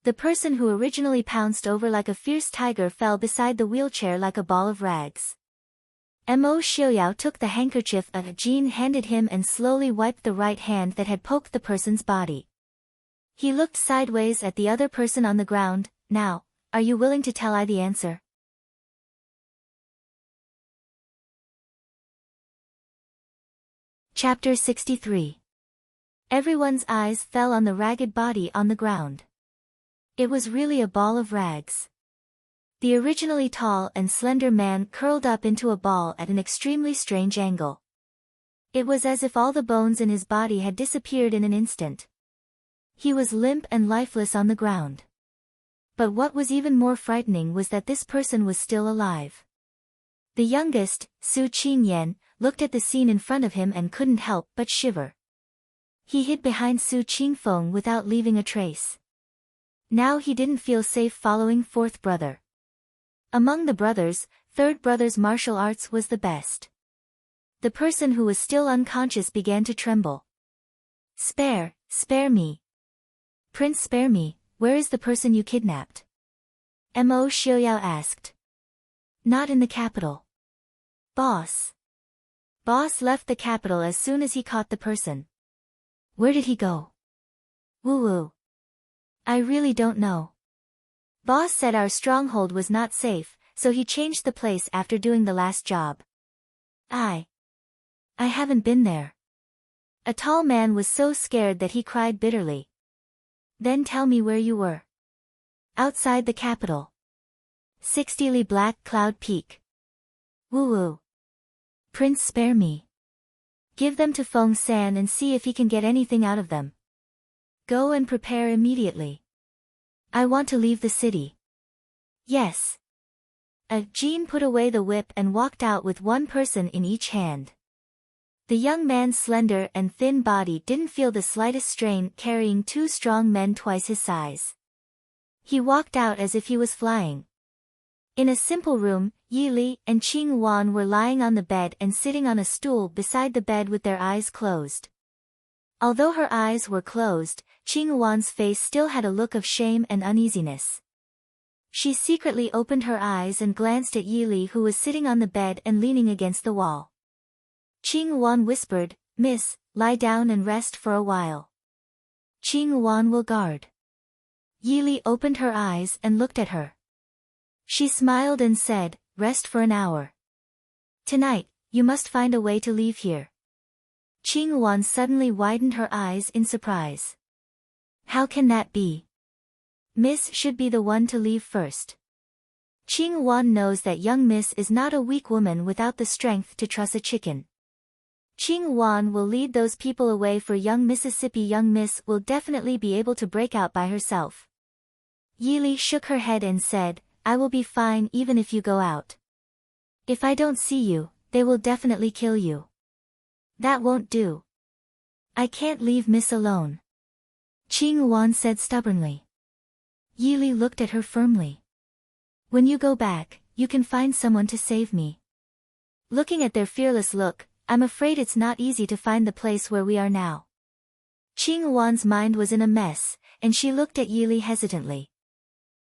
The person who originally pounced over like a fierce tiger fell beside the wheelchair like a ball of rags. Mo Xiaoyao took the handkerchief Jean handed him and slowly wiped the right hand that had poked the person's body. He looked sideways at the other person on the ground. Now, are you willing to tell I the answer? Chapter 63. Everyone's eyes fell on the ragged body on the ground. It was really a ball of rags. The originally tall and slender man curled up into a ball at an extremely strange angle. It was as if all the bones in his body had disappeared in an instant. He was limp and lifeless on the ground. But what was even more frightening was that this person was still alive. The youngest, Su Qingyan, looked at the scene in front of him and couldn't help but shiver. He hid behind Su Qingfeng without leaving a trace. Now he didn't feel safe following fourth brother. Among the brothers, third brother's martial arts was the best. The person who was still unconscious began to tremble. Spare me. Prince, spare me, where is the person you kidnapped? Mo Xiaoyao asked. Not in the capital. Boss left the capital as soon as he caught the person. Where did he go? Woo. I really don't know. Boss said our stronghold was not safe, so he changed the place after doing the last job. I haven't been there. A tall man was so scared that he cried bitterly. Then tell me where you were. Outside the capital. 60 Black Cloud Peak. Woo-woo. Prince, spare me. Give them to Feng San and see if he can get anything out of them. Go and prepare immediately. I want to leave the city. Yes. Jean put away the whip and walked out with one person in each hand. The young man's slender and thin body didn't feel the slightest strain carrying two strong men twice his size. He walked out as if he was flying. In a simple room, Yi Li and Qing Wan were lying on the bed and sitting on a stool beside the bed with their eyes closed. Although her eyes were closed, Qing Wan's face still had a look of shame and uneasiness. She secretly opened her eyes and glanced at Yi Li, who was sitting on the bed and leaning against the wall. Qing Wan whispered, "Miss, lie down and rest for a while. Qing Wan will guard." Yi Li opened her eyes and looked at her. She smiled and said, "Rest for an hour. Tonight, you must find a way to leave here." Qing Wan suddenly widened her eyes in surprise. "How can that be? Miss should be the one to leave first." Qing Wan knows that young Miss is not a weak woman without the strength to truss a chicken. Qing Wan will lead those people away for young Mississippi. Young Miss will definitely be able to break out by herself. Yi Li shook her head and said, "I will be fine even if you go out. If I don't see you, they will definitely kill you." "That won't do. I can't leave Miss alone," Qing Wan said stubbornly. Yi Li looked at her firmly. "When you go back, you can find someone to save me." Looking at their fearless look, "I'm afraid it's not easy to find the place where we are now." Qing Wan's mind was in a mess, and she looked at Yi Li hesitantly.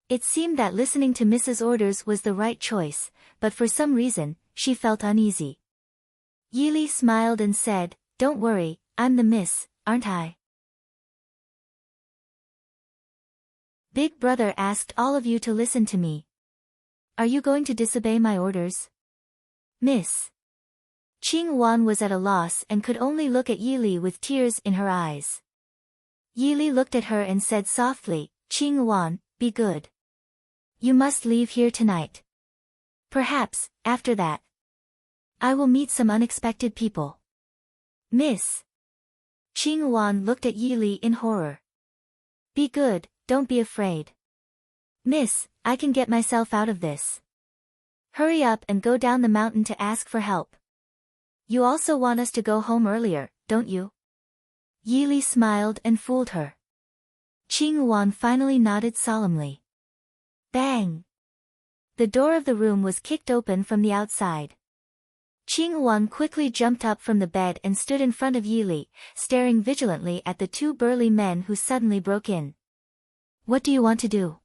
It seemed that listening to Mrs. orders was the right choice, but for some reason, she felt uneasy. Yi Li smiled and said, "Don't worry, I'm the miss, aren't I?" Big Brother asked all of you to listen to me. Are you going to disobey my orders? Miss. Qing Wan was at a loss and could only look at Yi Li with tears in her eyes. Yi Li looked at her and said softly, "Qing Wan, be good. You must leave here tonight. Perhaps, after that, I will meet some unexpected people." Miss. Qing Wan looked at Yi Li in horror. "Be good, don't be afraid. Miss, I can get myself out of this. Hurry up and go down the mountain to ask for help. You also want us to go home earlier, don't you?" Yi Li smiled and fooled her. Qing Wan finally nodded solemnly. Bang! The door of the room was kicked open from the outside. Qing Wan quickly jumped up from the bed and stood in front of Yi Li, staring vigilantly at the two burly men who suddenly broke in. "What do you want to do?"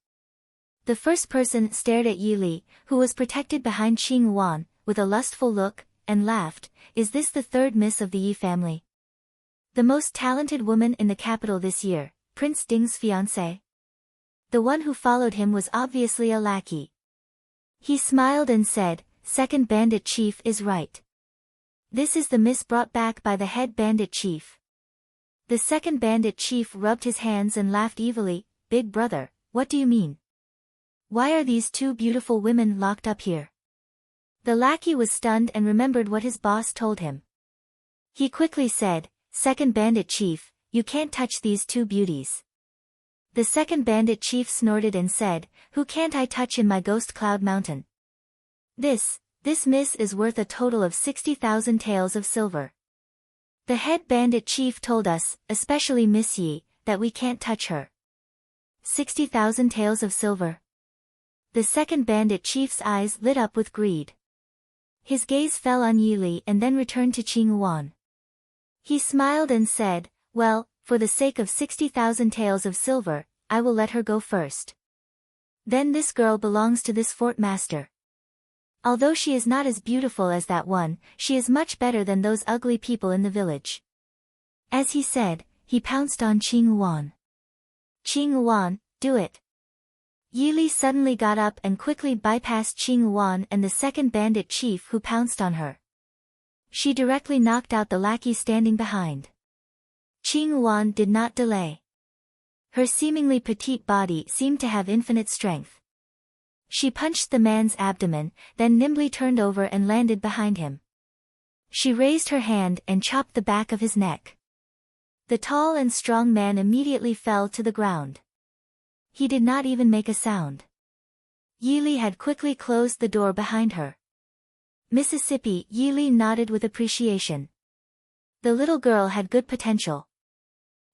The first person stared at Yi Li, who was protected behind Qing Wan, with a lustful look, and laughed. "Is this the third miss of the Yi family? The most talented woman in the capital this year, Prince Ding's fiancée?" The one who followed him was obviously a lackey. He smiled and said, "Second bandit chief is right. This is the miss brought back by the head bandit chief." The second bandit chief rubbed his hands and laughed evilly. "Big Brother, what do you mean? Why are these two beautiful women locked up here?" The lackey was stunned and remembered what his boss told him. He quickly said, "Second bandit chief, you can't touch these two beauties." The second bandit chief snorted and said, "Who can't I touch in my ghost cloud mountain? This miss is worth a total of 60,000 taels of silver. The head bandit chief told us, especially Miss Yi, that we can't touch her." 60,000 taels of silver. The second bandit chief's eyes lit up with greed. His gaze fell on Yi Li and then returned to Qing Wan. He smiled and said, "Well, for the sake of 60,000 taels of silver, I will let her go first. Then this girl belongs to this fort master. Although she is not as beautiful as that one, she is much better than those ugly people in the village." As he said, he pounced on Qing Wan. "Qing Wan, do it. Yili suddenly got up and quickly bypassed Qing Wan and the second bandit chief who pounced on her. She directly knocked out the lackey standing behind. Qing Wan did not delay. Her seemingly petite body seemed to have infinite strength. She punched the man's abdomen, then nimbly turned over and landed behind him. She raised her hand and chopped the back of his neck. The tall and strong man immediately fell to the ground. He did not even make a sound. Yili had quickly closed the door behind her. Mississippi, Yili nodded with appreciation. The little girl had good potential.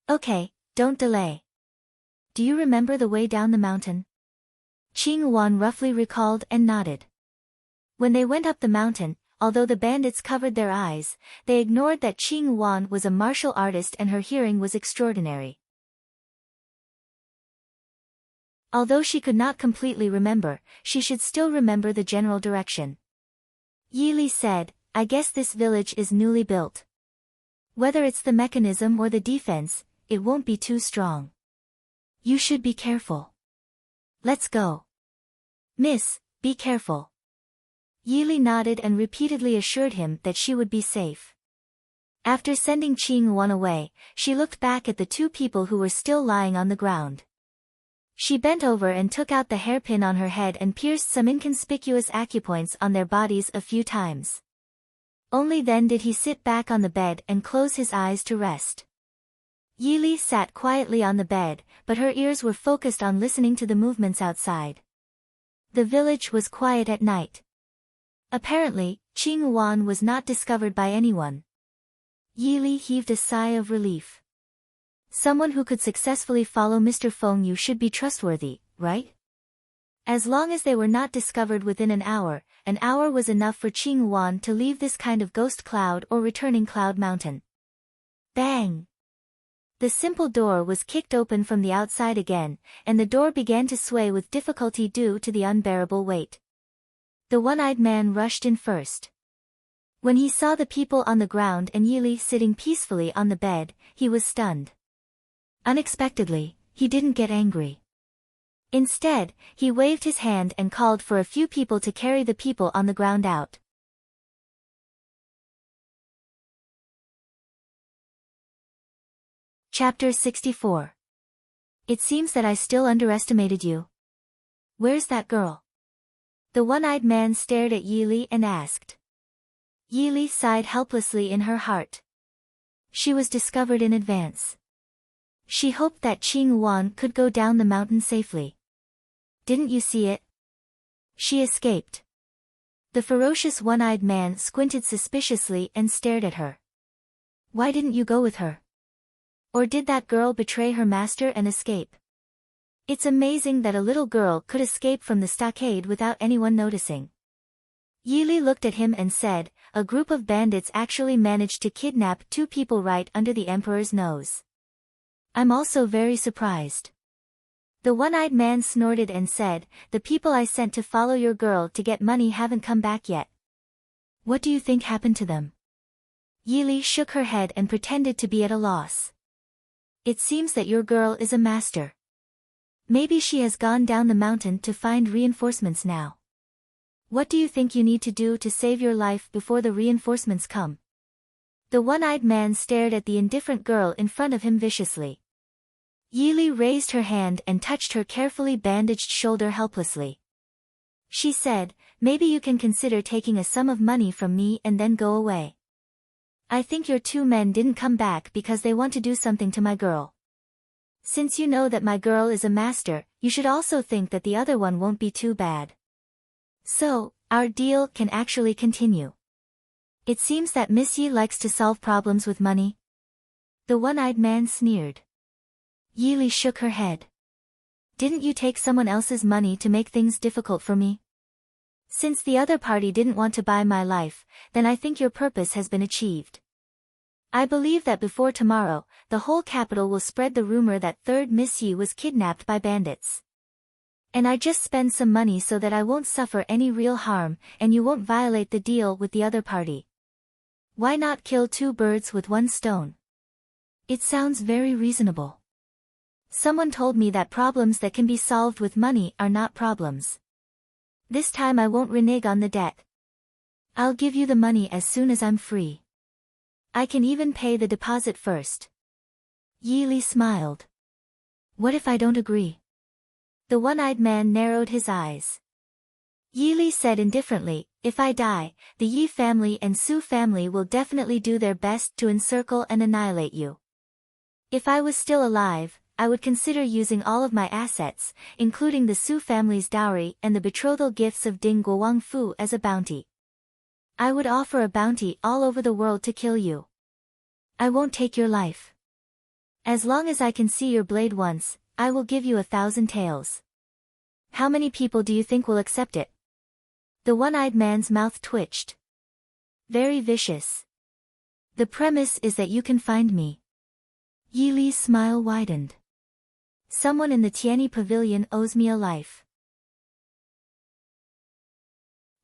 Okay, don't delay. Do you remember the way down the mountain? Qing Wan roughly recalled and nodded. When they went up the mountain, although the bandits covered their eyes, they ignored that Qing Wan was a martial artist and her hearing was extraordinary. Although she could not completely remember, she should still remember the general direction. Yili said, I guess this village is newly built. Whether it's the mechanism or the defense, it won't be too strong. You should be careful. Let's go. Miss, be careful. Yili nodded and repeatedly assured him that she would be safe. After sending Qing Wan away, she looked back at the two people who were still lying on the ground. She bent over and took out the hairpin on her head and pierced some inconspicuous acupoints on their bodies a few times. Only then did he sit back on the bed and close his eyes to rest. Yili sat quietly on the bed, but her ears were focused on listening to the movements outside. The village was quiet at night. Apparently, Qing Wan was not discovered by anyone. Yili heaved a sigh of relief. Someone who could successfully follow Mr. Feng Yu should be trustworthy, right? As long as they were not discovered within an hour was enough for Qing Wan to leave this kind of ghost cloud or returning cloud mountain. Bang! The simple door was kicked open from the outside again, and the door began to sway with difficulty due to the unbearable weight. The one-eyed man rushed in first. When he saw the people on the ground and Yili sitting peacefully on the bed, he was stunned. Unexpectedly, he didn't get angry. Instead, he waved his hand and called for a few people to carry the people on the ground out. Chapter 64. It seems that I still underestimated you. Where's that girl? The one-eyed man stared at Yili and asked. Yili sighed helplessly in her heart. She was discovered in advance. She hoped that Qing Wan could go down the mountain safely. Didn't you see it? She escaped. The ferocious one-eyed man squinted suspiciously and stared at her. Why didn't you go with her? Or did that girl betray her master and escape? It's amazing that a little girl could escape from the stockade without anyone noticing. Yili looked at him and said, a group of bandits actually managed to kidnap two people right under the emperor's nose. I'm also very surprised. The one-eyed man snorted and said, the people I sent to follow your girl to get money haven't come back yet. What do you think happened to them? Yili shook her head and pretended to be at a loss. It seems that your girl is a master. Maybe she has gone down the mountain to find reinforcements now. What do you think you need to do to save your life before the reinforcements come? The one-eyed man stared at the indifferent girl in front of him viciously. Yili raised her hand and touched her carefully bandaged shoulder helplessly. She said, maybe you can consider taking a sum of money from me and then go away. I think your two men didn't come back because they want to do something to my girl. Since you know that my girl is a master, you should also think that the other one won't be too bad. So, our deal can actually continue. It seems that Miss Yi likes to solve problems with money. The one-eyed man sneered. Yili shook her head. Didn't you take someone else's money to make things difficult for me? Since the other party didn't want to buy my life, then I think your purpose has been achieved. I believe that before tomorrow, the whole capital will spread the rumor that third Miss Yi was kidnapped by bandits. And I just spend some money so that I won't suffer any real harm, and you won't violate the deal with the other party. Why not kill two birds with one stone? It sounds very reasonable. Someone told me that problems that can be solved with money are not problems. This time I won't renege on the debt. I'll give you the money as soon as I'm free. I can even pay the deposit first. Yi Li smiled. What if I don't agree? The one-eyed man narrowed his eyes. Yi Li said indifferently, if I die, the Yi family and Su family will definitely do their best to encircle and annihilate you. If I was still alive, I would consider using all of my assets, including the Su family's dowry and the betrothal gifts of Ding Guowang Fu as a bounty. I would offer a bounty all over the world to kill you. I won't take your life. As long as I can see your blade once, I will give you 1,000 taels. How many people do you think will accept it? The one-eyed man's mouth twitched. Very vicious. The premise is that you can find me. Yi Li's smile widened. Someone in the Tianyi pavilion owes me a life.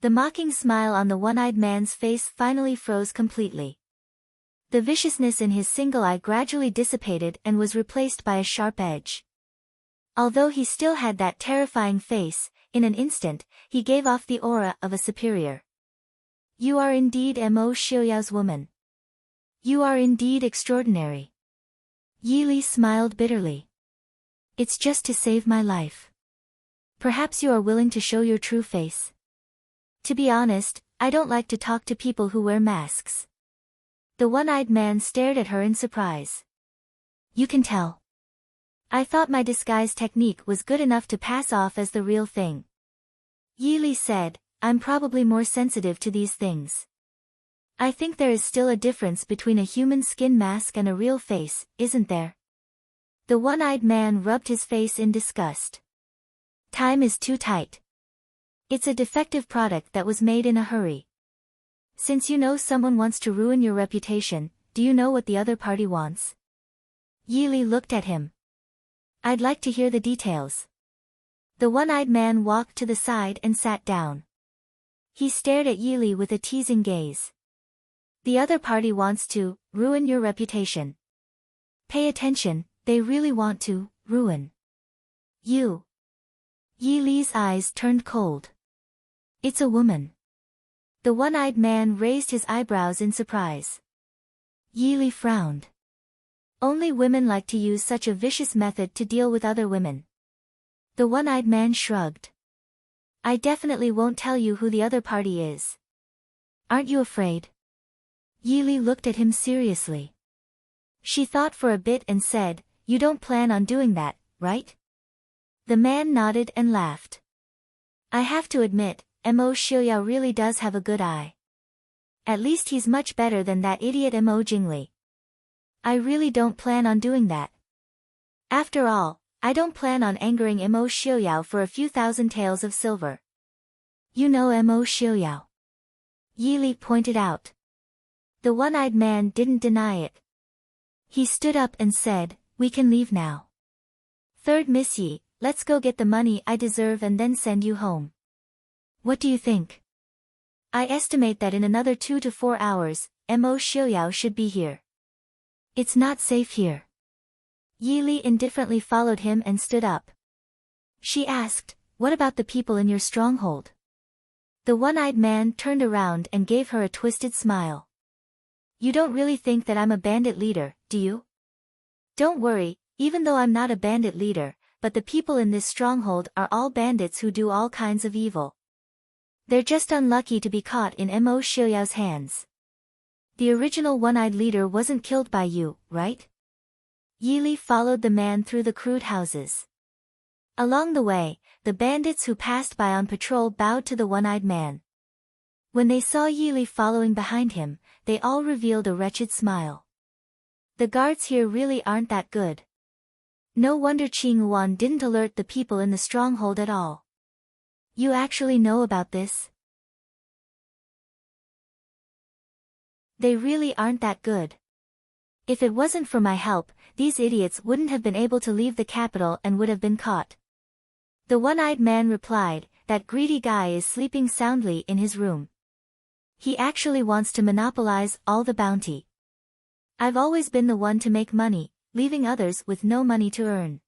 The mocking smile on the one-eyed man's face finally froze completely. The viciousness in his single eye gradually dissipated and was replaced by a sharp edge. Although he still had that terrifying face, in an instant, he gave off the aura of a superior. You are indeed Mo Xiuyao's woman. You are indeed extraordinary. Yi Li smiled bitterly. It's just to save my life. Perhaps you are willing to show your true face. To be honest, I don't like to talk to people who wear masks. The one-eyed man stared at her in surprise. You can tell. I thought my disguise technique was good enough to pass off as the real thing. Yi Li said, I'm probably more sensitive to these things. I think there is still a difference between a human skin mask and a real face, isn't there? The one-eyed man rubbed his face in disgust. Time is too tight. It's a defective product that was made in a hurry. Since you know someone wants to ruin your reputation, do you know what the other party wants? Yi Li looked at him. I'd like to hear the details. The one-eyed man walked to the side and sat down. He stared at Yi Li with a teasing gaze. The other party wants to ruin your reputation. Pay attention, they really want to ruin you. Yi Li's eyes turned cold. It's a woman. The one-eyed man raised his eyebrows in surprise. Yi Li frowned. Only women like to use such a vicious method to deal with other women. The one-eyed man shrugged. I definitely won't tell you who the other party is. Aren't you afraid? Yi Li looked at him seriously. She thought for a bit and said, you don't plan on doing that, right? The man nodded and laughed. I have to admit, Mo Xiuyao really does have a good eye. At least he's much better than that idiot Mo Jingli. I really don't plan on doing that. After all, I don't plan on angering Mo Xiuyao for a few thousand taels of silver. You know Mo Xiuyao. Yi Li pointed out. The one-eyed man didn't deny it. He stood up and said, we can leave now. Third Miss Yi, let's go get the money I deserve and then send you home. What do you think? I estimate that in another 2 to 4 hours, Mo Xiuyao should be here. It's not safe here. Yi Li indifferently followed him and stood up. She asked, what about the people in your stronghold? The one-eyed man turned around and gave her a twisted smile. You don't really think that I'm a bandit leader, do you? Don't worry, even though I'm not a bandit leader, but the people in this stronghold are all bandits who do all kinds of evil. They're just unlucky to be caught in Mo Xiuyao's hands. The original one-eyed leader wasn't killed by you, right? Yi Li followed the man through the crude houses. Along the way, the bandits who passed by on patrol bowed to the one-eyed man. When they saw Yi Li following behind him, they all revealed a wretched smile. The guards here really aren't that good. No wonder Qing Yuan didn't alert the people in the stronghold at all. You actually know about this? They really aren't that good. If it wasn't for my help, these idiots wouldn't have been able to leave the capital and would have been caught. The one-eyed man replied, that greedy guy is sleeping soundly in his room. He actually wants to monopolize all the bounty. I've always been the one to make money, leaving others with no money to earn.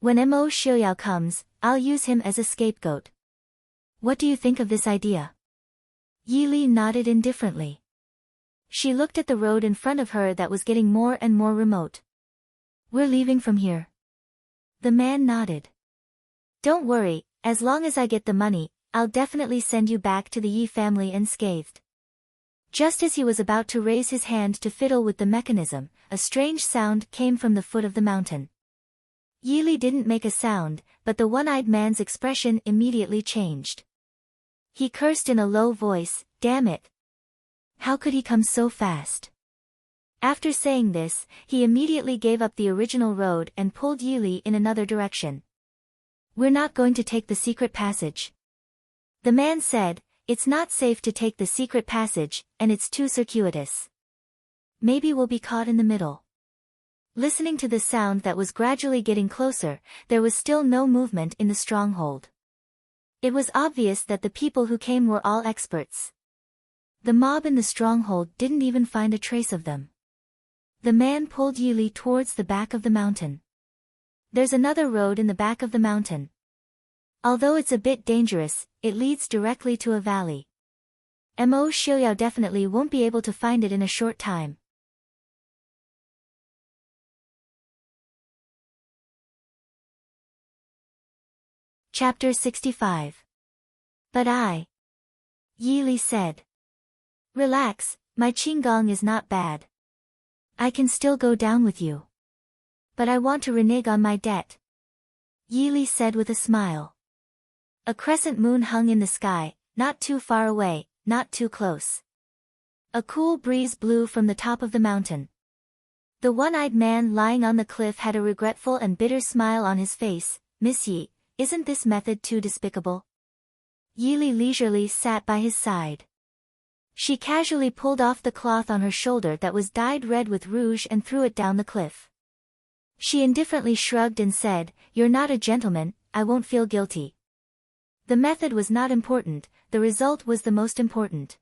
When Mo Xiaoyao comes, I'll use him as a scapegoat. What do you think of this idea? Yi Li nodded indifferently. She looked at the road in front of her that was getting more and more remote. We're leaving from here. The man nodded. Don't worry, as long as I get the money, I'll definitely send you back to the Yi family unscathed. Just as he was about to raise his hand to fiddle with the mechanism, a strange sound came from the foot of the mountain. Yi Li didn't make a sound, but the one-eyed man's expression immediately changed. He cursed in a low voice, "Damn it! How could he come so fast?" After saying this, he immediately gave up the original road and pulled Yi Li in another direction. We're not going to take the secret passage. The man said, it's not safe to take the secret passage, and it's too circuitous. Maybe we'll be caught in the middle. Listening to the sound that was gradually getting closer, there was still no movement in the stronghold. It was obvious that the people who came were all experts. The mob in the stronghold didn't even find a trace of them. The man pulled Yi Li towards the back of the mountain. There's another road in the back of the mountain. Although it's a bit dangerous, it leads directly to a valley. Mo Xiaoyao definitely won't be able to find it in a short time. Chapter 65. But Yi Li said. Relax, my qinggong is not bad. I can still go down with you. But I want to renege on my debt. Yi Li said with a smile. A crescent moon hung in the sky, not too far away, not too close. A cool breeze blew from the top of the mountain. The one-eyed man lying on the cliff had a regretful and bitter smile on his face. Miss Yi, isn't this method too despicable? Yi Li leisurely sat by his side. She casually pulled off the cloth on her shoulder that was dyed red with rouge and threw it down the cliff. She indifferently shrugged and said, "You're not a gentleman, I won't feel guilty." The method was not important, the result was the most important.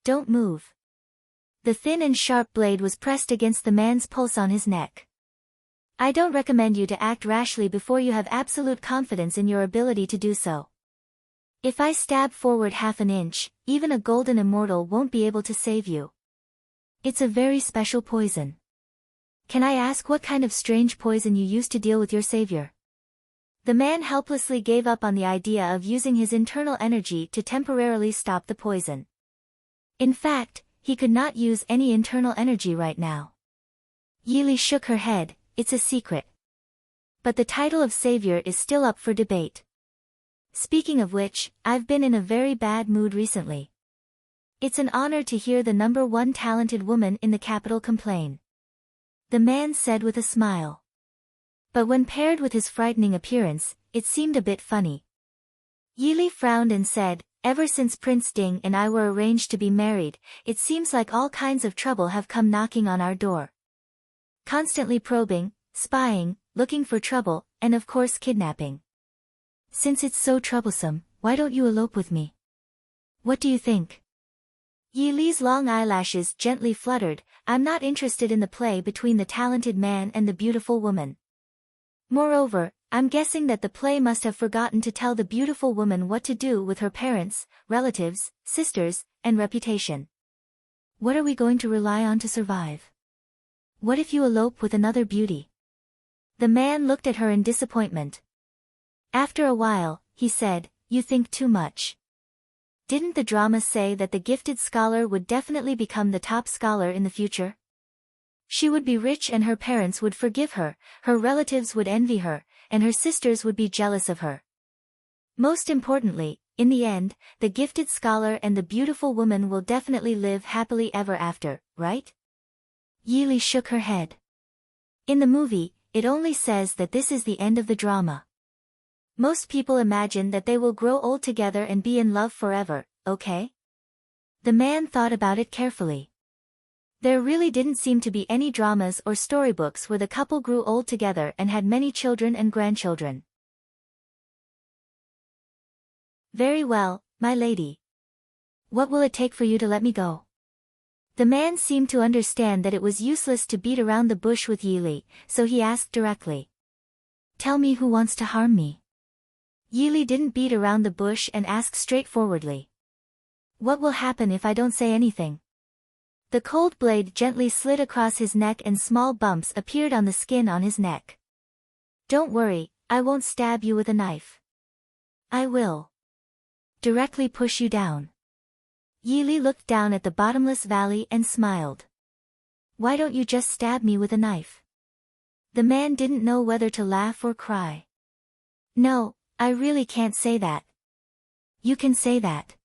Don't move. The thin and sharp blade was pressed against the man's pulse on his neck. I don't recommend you to act rashly before you have absolute confidence in your ability to do so. If I stab forward half an inch, even a golden immortal won't be able to save you. It's a very special poison. Can I ask what kind of strange poison you used to deal with your savior? The man helplessly gave up on the idea of using his internal energy to temporarily stop the poison. In fact, he could not use any internal energy right now. Yi Li shook her head, it's a secret. But the title of savior is still up for debate. Speaking of which, I've been in a very bad mood recently. It's an honor to hear the #1 talented woman in the capital complain. The man said with a smile. But when paired with his frightening appearance, it seemed a bit funny. Yi Li frowned and said, ever since Prince Ding and I were arranged to be married, it seems like all kinds of trouble have come knocking on our door. Constantly probing, spying, looking for trouble, and of course kidnapping. Since it's so troublesome, why don't you elope with me? What do you think? Yi Li's long eyelashes gently fluttered. I'm not interested in the play between the talented man and the beautiful woman. Moreover, I'm guessing that the play must have forgotten to tell the beautiful woman what to do with her parents, relatives, sisters, and reputation. What are we going to rely on to survive? What if you elope with another beauty? The man looked at her in disappointment. After a while, he said, you think too much. Didn't the drama say that the gifted scholar would definitely become the top scholar in the future? She would be rich and her parents would forgive her relatives would envy her, and her sisters would be jealous of her. Most importantly, in the end, the gifted scholar and the beautiful woman will definitely live happily ever after, right? Yi Li shook her head. In the movie, it only says that this is the end of the drama. Most people imagine that they will grow old together and be in love forever, okay? The man thought about it carefully. There really didn't seem to be any dramas or storybooks where the couple grew old together and had many children and grandchildren. Very well, my lady. What will it take for you to let me go? The man seemed to understand that it was useless to beat around the bush with Yi Li, so he asked directly. Tell me who wants to harm me. Yili didn't beat around the bush and asked straightforwardly. What will happen if I don't say anything? The cold blade gently slid across his neck and small bumps appeared on the skin on his neck. Don't worry, I won't stab you with a knife. I will directly push you down. Yili looked down at the bottomless valley and smiled. Why don't you just stab me with a knife? The man didn't know whether to laugh or cry. No, I really can't say that. You can say that.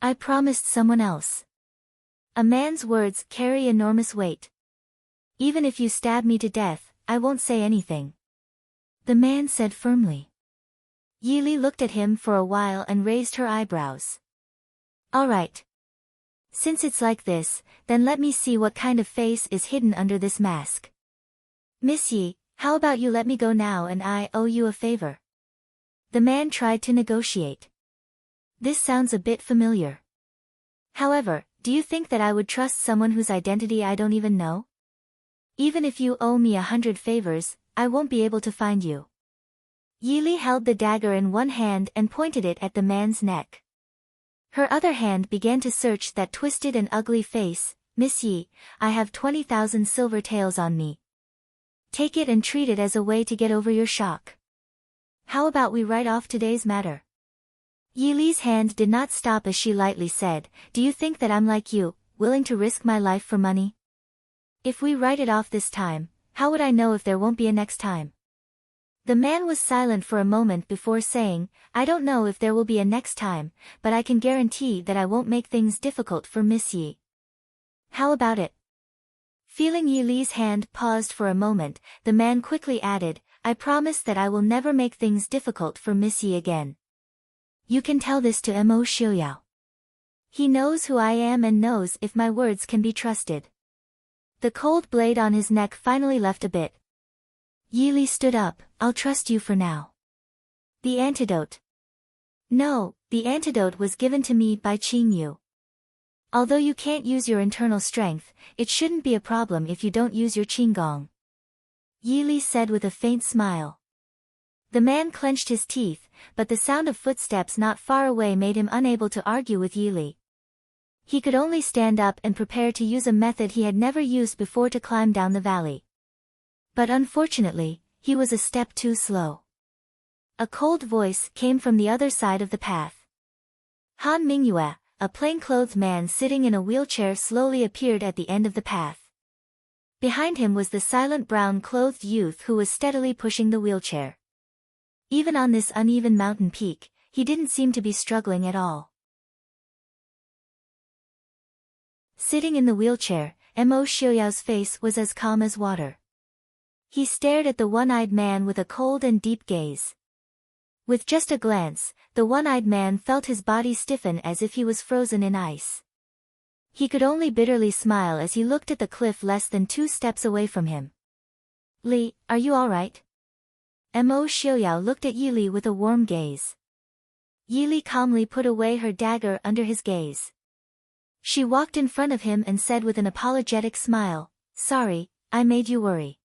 I promised someone else. A man's words carry enormous weight. Even if you stab me to death, I won't say anything. The man said firmly. Yili looked at him for a while and raised her eyebrows. All right. Since it's like this, then let me see what kind of face is hidden under this mask. Miss Yi, how about you let me go now and I owe you a favor? The man tried to negotiate. This sounds a bit familiar. However, do you think that I would trust someone whose identity I don't even know? Even if you owe me 100 favors, I won't be able to find you. Yili held the dagger in one hand and pointed it at the man's neck. Her other hand began to search that twisted and ugly face. Miss Yi, I have 20,000 silver taels on me. Take it and treat it as a way to get over your shock. How about we write off today's matter? Yili's hand did not stop as she lightly said, do you think that I'm like you, willing to risk my life for money? If we write it off this time, how would I know if there won't be a next time? The man was silent for a moment before saying, I don't know if there will be a next time, but I can guarantee that I won't make things difficult for Miss Yi. How about it? Feeling Yili's hand paused for a moment, the man quickly added, I promise that I will never make things difficult for Miss Yi again. You can tell this to Mo Xiuyao. He knows who I am and knows if my words can be trusted. The cold blade on his neck finally left a bit. Yili stood up, I'll trust you for now. The antidote. No, the antidote was given to me by Qing Yu. Although you can't use your internal strength, it shouldn't be a problem if you don't use your qinggong. Yili said with a faint smile. The man clenched his teeth, but the sound of footsteps not far away made him unable to argue with Yili. He could only stand up and prepare to use a method he had never used before to climb down the valley. But unfortunately, he was a step too slow. A cold voice came from the other side of the path. Han Mingyue, a plain-clothed man sitting in a wheelchair, slowly appeared at the end of the path. Behind him was the silent brown-clothed youth who was steadily pushing the wheelchair. Even on this uneven mountain peak, he didn't seem to be struggling at all. Sitting in the wheelchair, Mo Xiuyao's face was as calm as water. He stared at the one-eyed man with a cold and deep gaze. With just a glance, the one-eyed man felt his body stiffen as if he was frozen in ice. He could only bitterly smile as he looked at the cliff less than 2 steps away from him. Li, are you all right? Mo Xiuyao looked at Yili with a warm gaze. Yili calmly put away her dagger under his gaze. She walked in front of him and said with an apologetic smile, Sorry, I made you worry.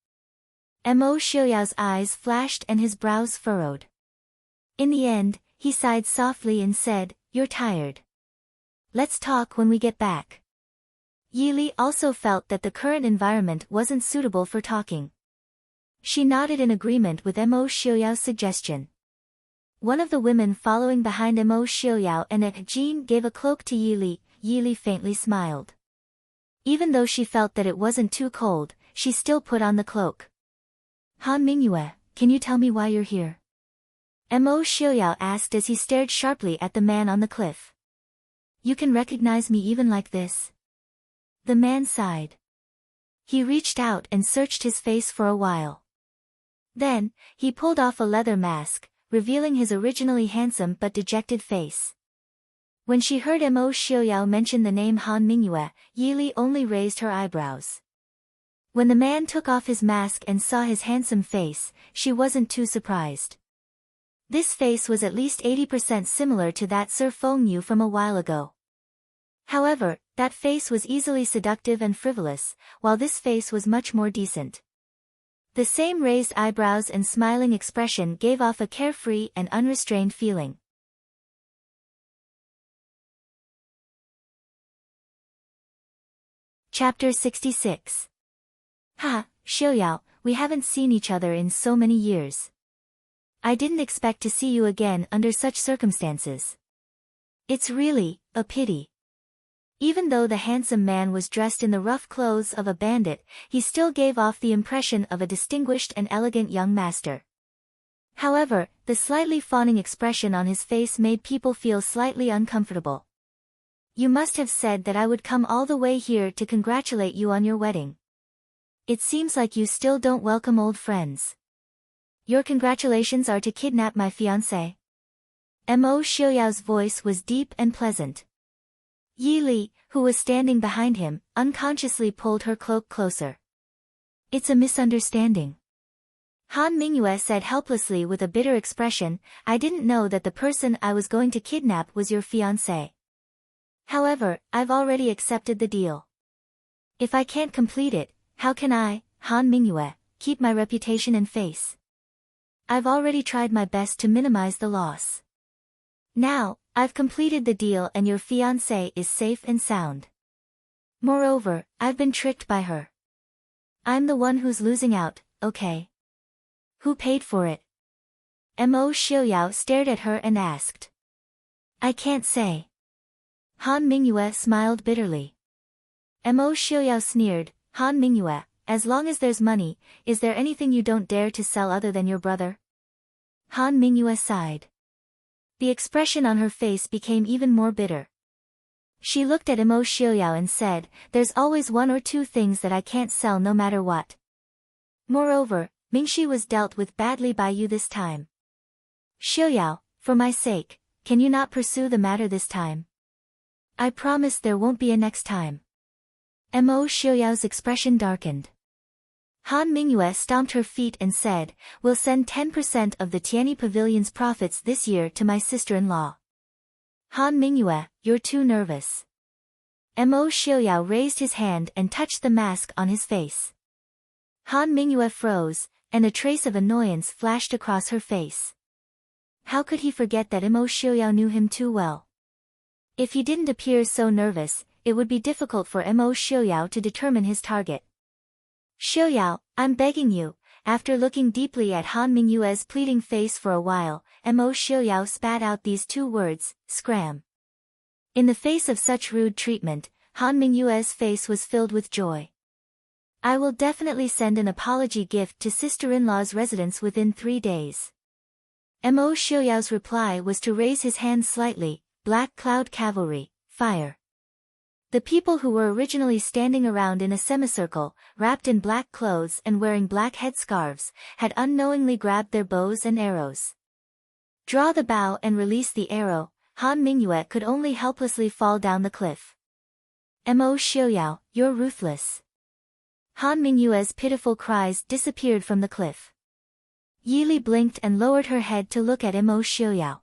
Mo Xiuyao's eyes flashed and his brows furrowed. In the end, he sighed softly and said, You're tired. Let's talk when we get back. Yili also felt that the current environment wasn't suitable for talking. She nodded in agreement with Mo Xiuyao's suggestion. One of the women following behind Mo Xiuyao and Jin gave a cloak to Yili. Yili faintly smiled. Even though she felt that it wasn't too cold, she still put on the cloak. Han Mingyue, can you tell me why you're here? Mo Xiuyao asked as he stared sharply at the man on the cliff. You can recognize me even like this? The man sighed. He reached out and searched his face for a while. Then, he pulled off a leather mask, revealing his originally handsome but dejected face. When she heard Mo Xiuyao mention the name Han Mingyue, Yili only raised her eyebrows. When the man took off his mask and saw his handsome face, she wasn't too surprised. This face was at least 80% similar to that Sir Feng Yu from a while ago. However, that face was easily seductive and frivolous, while this face was much more decent. The same raised eyebrows and smiling expression gave off a carefree and unrestrained feeling. Chapter 66. Ha, Xiaoyao, we haven't seen each other in so many years. I didn't expect to see you again under such circumstances. It's really a pity. Even though the handsome man was dressed in the rough clothes of a bandit, he still gave off the impression of a distinguished and elegant young master. However, the slightly fawning expression on his face made people feel slightly uncomfortable. You must have said that I would come all the way here to congratulate you on your wedding. It seems like you still don't welcome old friends. Your congratulations are to kidnap my fiancé. Mo Xiaoyao's voice was deep and pleasant. Yi Li, who was standing behind him, unconsciously pulled her cloak closer. It's a misunderstanding. Han Mingyue said helplessly with a bitter expression, I didn't know that the person I was going to kidnap was your fiancé. However, I've already accepted the deal. If I can't complete it, how can I, Han Mingyue, keep my reputation and face? I've already tried my best to minimize the loss. Now, I've completed the deal and your fiancé is safe and sound. Moreover, I've been tricked by her. I'm the one who's losing out, okay? Who paid for it? Mo Xiaoyao stared at her and asked. I can't say. Han Mingyue smiled bitterly. Mo Xiaoyao sneered, Han Mingyue, as long as there's money, is there anything you don't dare to sell other than your brother? Han Mingyue sighed. The expression on her face became even more bitter. She looked at Mo Xiaoyao and said, there's always one or two things that I can't sell no matter what. Moreover, Mingxi was dealt with badly by you this time. Xiaoyao, for my sake, can you not pursue the matter this time? I promise there won't be a next time. Mo Xiaoyao's expression darkened. Han Mingyue stomped her feet and said, we'll send 10% of the Tianyi Pavilion's profits this year to my sister-in-law. Han Mingyue, you're too nervous. Mo Xiaoyao raised his hand and touched the mask on his face. Han Mingyue froze, and a trace of annoyance flashed across her face. How could he forget that Mo Xiaoyao knew him too well? If he didn't appear so nervous, it would be difficult for Mo Xiaoyao to determine his target. Xiaoyao, I'm begging you, after looking deeply at Han Mingyue's pleading face for a while, Mo Xiaoyao spat out these two words, scram. In the face of such rude treatment, Han Mingyue's face was filled with joy. I will definitely send an apology gift to sister-in-law's residence within 3 days. Mo Xiaoyao's reply was to raise his hand slightly, Black Cloud Cavalry, fire. The people who were originally standing around in a semicircle, wrapped in black clothes and wearing black headscarves, had unknowingly grabbed their bows and arrows. Draw the bow and release the arrow, Han Mingyue could only helplessly fall down the cliff. Mo Xiaoyao, you're ruthless. Han Mingyue's pitiful cries disappeared from the cliff. Yi Li blinked and lowered her head to look at Mo Xiaoyao.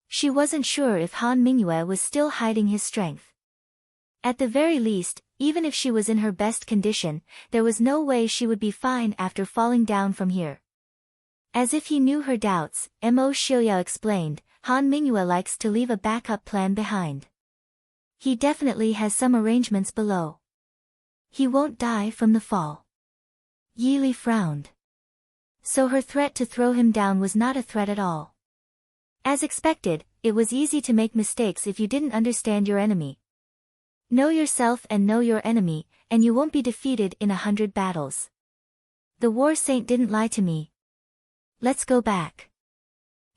She wasn't sure if Han Mingyue was still hiding his strength. At the very least, even if she was in her best condition, there was no way she would be fine after falling down from here. As if he knew her doubts, Mo Xiaoyao explained, Han Mingyue likes to leave a backup plan behind. He definitely has some arrangements below. He won't die from the fall. Yi Li frowned. So her threat to throw him down was not a threat at all. As expected, it was easy to make mistakes if you didn't understand your enemy. Know yourself and know your enemy, and you won't be defeated in 100 battles. The war saint didn't lie to me. Let's go back.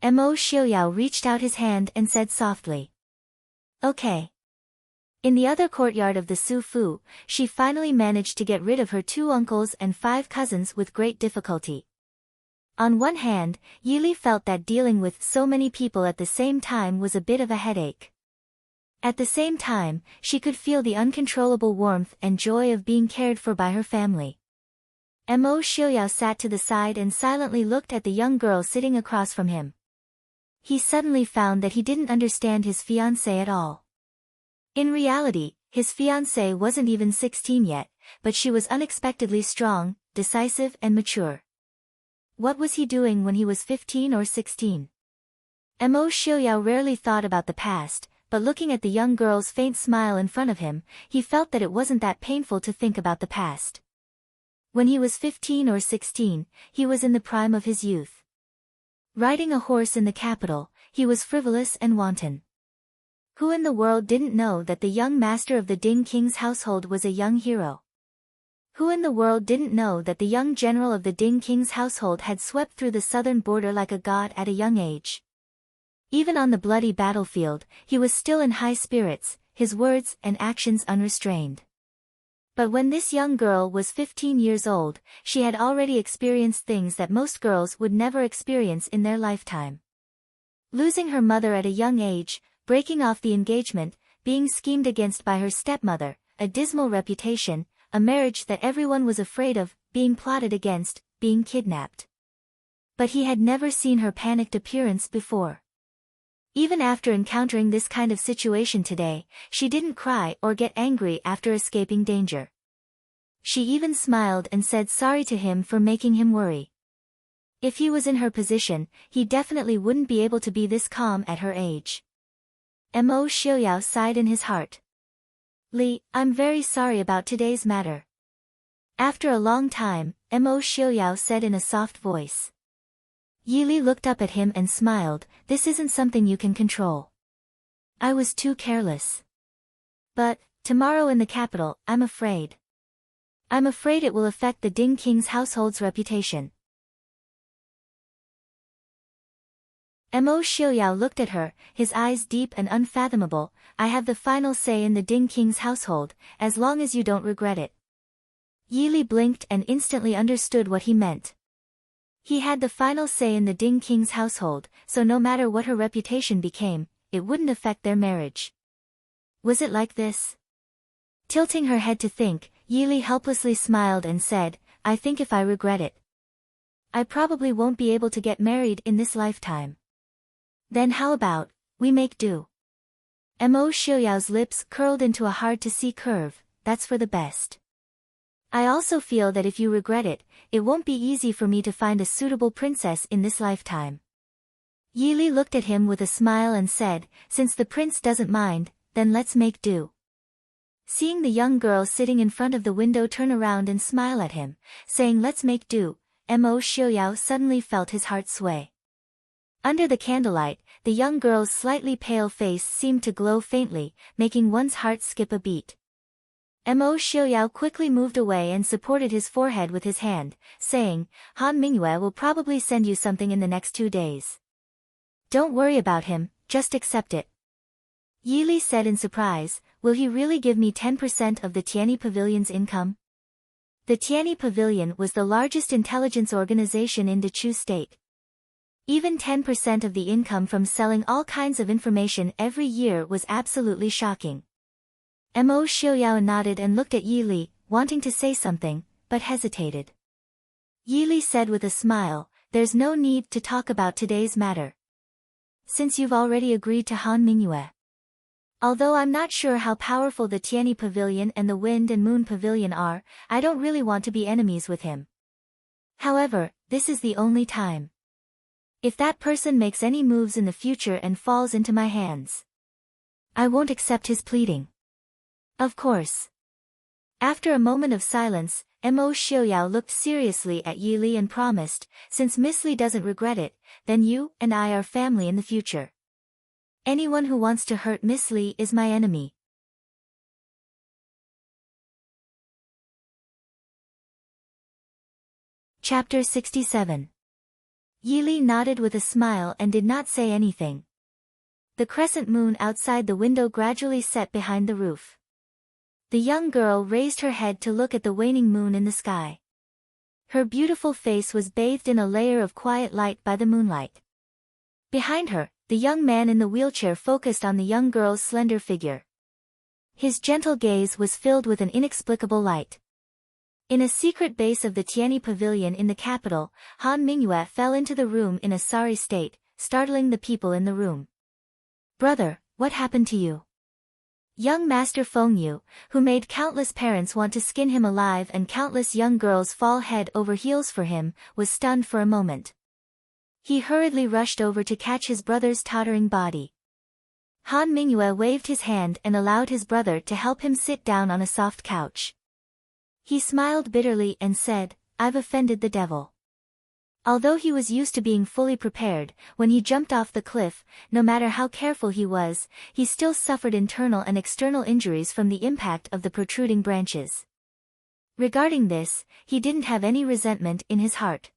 Mo Xiaoyao reached out his hand and said softly. Okay. In the other courtyard of the Su Fu, she finally managed to get rid of her 2 uncles and 5 cousins with great difficulty. On one hand, Yi Li felt that dealing with so many people at the same time was a bit of a headache. At the same time, she could feel the uncontrollable warmth and joy of being cared for by her family. Mo Xiaoyao sat to the side and silently looked at the young girl sitting across from him. He suddenly found that he didn't understand his fiancée at all. In reality, his fiancée wasn't even 16 yet, but she was unexpectedly strong, decisive and mature. What was he doing when he was 15 or 16? Mo Xiaoyao rarely thought about the past, but looking at the young girl's faint smile in front of him, he felt that it wasn't that painful to think about the past. When he was 15 or 16, he was in the prime of his youth. Riding a horse in the capital, he was frivolous and wanton. Who in the world didn't know that the young master of the Ding King's household was a young hero? Who in the world didn't know that the young general of the Ding King's household had swept through the southern border like a god at a young age? Even on the bloody battlefield, he was still in high spirits, his words and actions unrestrained. But when this young girl was 15 years old, she had already experienced things that most girls would never experience in their lifetime. Losing her mother at a young age, breaking off the engagement, being schemed against by her stepmother, a dismal reputation, a marriage that everyone was afraid of, being plotted against, being kidnapped. But he had never seen her panicked appearance before. Even after encountering this kind of situation today, she didn't cry or get angry after escaping danger. She even smiled and said sorry to him for making him worry. If he was in her position, he definitely wouldn't be able to be this calm at her age. Mo Xiaoyao sighed in his heart. Li, I'm very sorry about today's matter. After a long time, Mo Xiaoyao said in a soft voice. Yi Li looked up at him and smiled, this isn't something you can control. I was too careless. But, tomorrow in the capital, I'm afraid it will affect the Ding King's household's reputation. Mo Xiaoyao looked at her, his eyes deep and unfathomable. I have the final say in the Ding King's household, as long as you don't regret it. Yi Li blinked and instantly understood what he meant. He had the final say in the Ding King's household, so no matter what her reputation became, it wouldn't affect their marriage. Was it like this? Tilting her head to think, Yi Li helplessly smiled and said, I think if I regret it, I probably won't be able to get married in this lifetime. Then how about, we make do? Mo Xiaoyao's lips curled into a hard-to-see curve, that's for the best. I also feel that if you regret it, it won't be easy for me to find a suitable princess in this lifetime. Yi Li looked at him with a smile and said, since the prince doesn't mind, then let's make do. Seeing the young girl sitting in front of the window turn around and smile at him, saying let's make do, Mo Xiaoyao suddenly felt his heart sway. Under the candlelight, the young girl's slightly pale face seemed to glow faintly, making one's heart skip a beat. Mo Xiaoyao quickly moved away and supported his forehead with his hand, saying, Han Mingyue will probably send you something in the next 2 days. Don't worry about him, just accept it. Yi Li said in surprise, will he really give me 10% of the Tianyi Pavilion's income? The Tianyi Pavilion was the largest intelligence organization in Dechu State. Even 10% of the income from selling all kinds of information every year was absolutely shocking. Mo Xiaoyao nodded and looked at Yi Li, wanting to say something, but hesitated. Yi Li said with a smile, there's no need to talk about today's matter. Since you've already agreed to Han Mingyue. Although I'm not sure how powerful the Tianyi Pavilion and the Wind and Moon Pavilion are, I don't really want to be enemies with him. However, this is the only time. If that person makes any moves in the future and falls into my hands, I won't accept his pleading. Of course. After a moment of silence, Mo Xiaoyao looked seriously at Yi Li and promised, since Miss Li doesn't regret it, then you and I are family in the future. Anyone who wants to hurt Miss Li is my enemy. Chapter 67. Yi Li nodded with a smile and did not say anything. The crescent moon outside the window gradually set behind the roof. The young girl raised her head to look at the waning moon in the sky. Her beautiful face was bathed in a layer of quiet light by the moonlight. Behind her, the young man in the wheelchair focused on the young girl's slender figure. His gentle gaze was filled with an inexplicable light. In a secret base of the Tianyi Pavilion in the capital, Han Mingyue fell into the room in a sorry state, startling the people in the room. Brother, what happened to you? Young Master Feng Yu, who made countless parents want to skin him alive and countless young girls fall head over heels for him, was stunned for a moment. He hurriedly rushed over to catch his brother's tottering body. Han Mingyue waved his hand and allowed his brother to help him sit down on a soft couch. He smiled bitterly and said, "I've offended the devil." Although he was used to being fully prepared, when he jumped off the cliff, no matter how careful he was, he still suffered internal and external injuries from the impact of the protruding branches. Regarding this, he didn't have any resentment in his heart.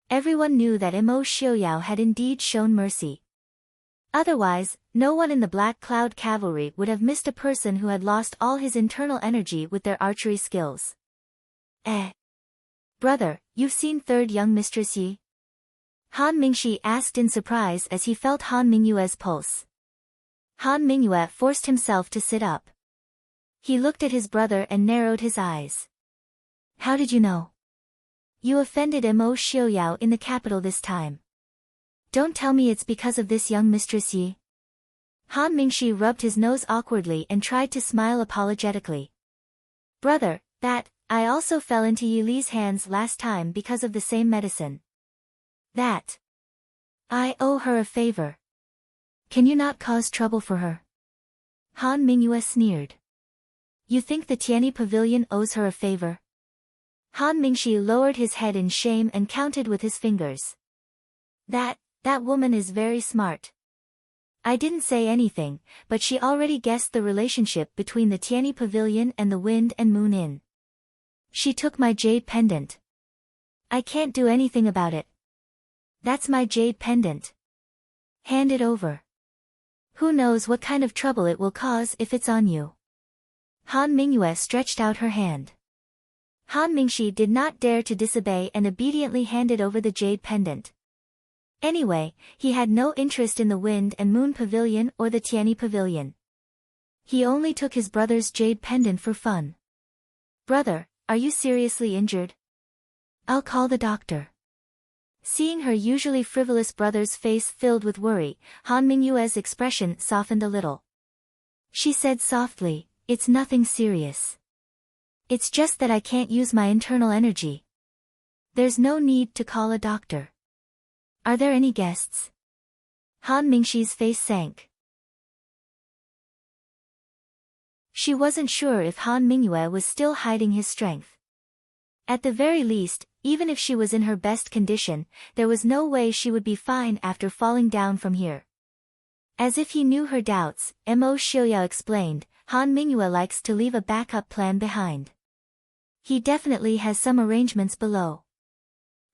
Everyone knew that Mo Xiaoyao had indeed shown mercy. Otherwise, no one in the Black Cloud Cavalry would have missed a person who had lost all his internal energy with their archery skills. Brother, you've seen third young Mistress Yi? Han Mingxi asked in surprise as he felt Han Mingyue's pulse. Han Mingyue forced himself to sit up. He looked at his brother and narrowed his eyes. How did you know? You offended Mo Xiaoyao in the capital this time. Don't tell me it's because of this young Mistress Yi. Han Mingxi rubbed his nose awkwardly and tried to smile apologetically. Brother, I also fell into Yi Li's hands last time because of the same medicine. I owe her a favor. Can you not cause trouble for her? Han Mingyue sneered. You think the Tianyi Pavilion owes her a favor? Han Mingxi lowered his head in shame and counted with his fingers. That woman is very smart. I didn't say anything, but she already guessed the relationship between the Tianyi Pavilion and the Wind and Moon Inn. She took my jade pendant. I can't do anything about it. That's my jade pendant. Hand it over. Who knows what kind of trouble it will cause if it's on you. Han Mingyue stretched out her hand. Han Mingxi did not dare to disobey and obediently handed over the jade pendant. Anyway, he had no interest in the Wind and Moon Pavilion or the Tianyi Pavilion. He only took his brother's jade pendant for fun. Brother, are you seriously injured? I'll call the doctor. Seeing her usually frivolous brother's face filled with worry, Han Mingyue's expression softened a little. She said softly, it's nothing serious. It's just that I can't use my internal energy. There's no need to call a doctor. Are there any guests? Han Mingxi's face sank. She wasn't sure if Han Mingyue was still hiding his strength. At the very least, even if she was in her best condition, there was no way she would be fine after falling down from here. As if he knew her doubts, Mo Xiaoyao explained, Han Mingyue likes to leave a backup plan behind. He definitely has some arrangements below.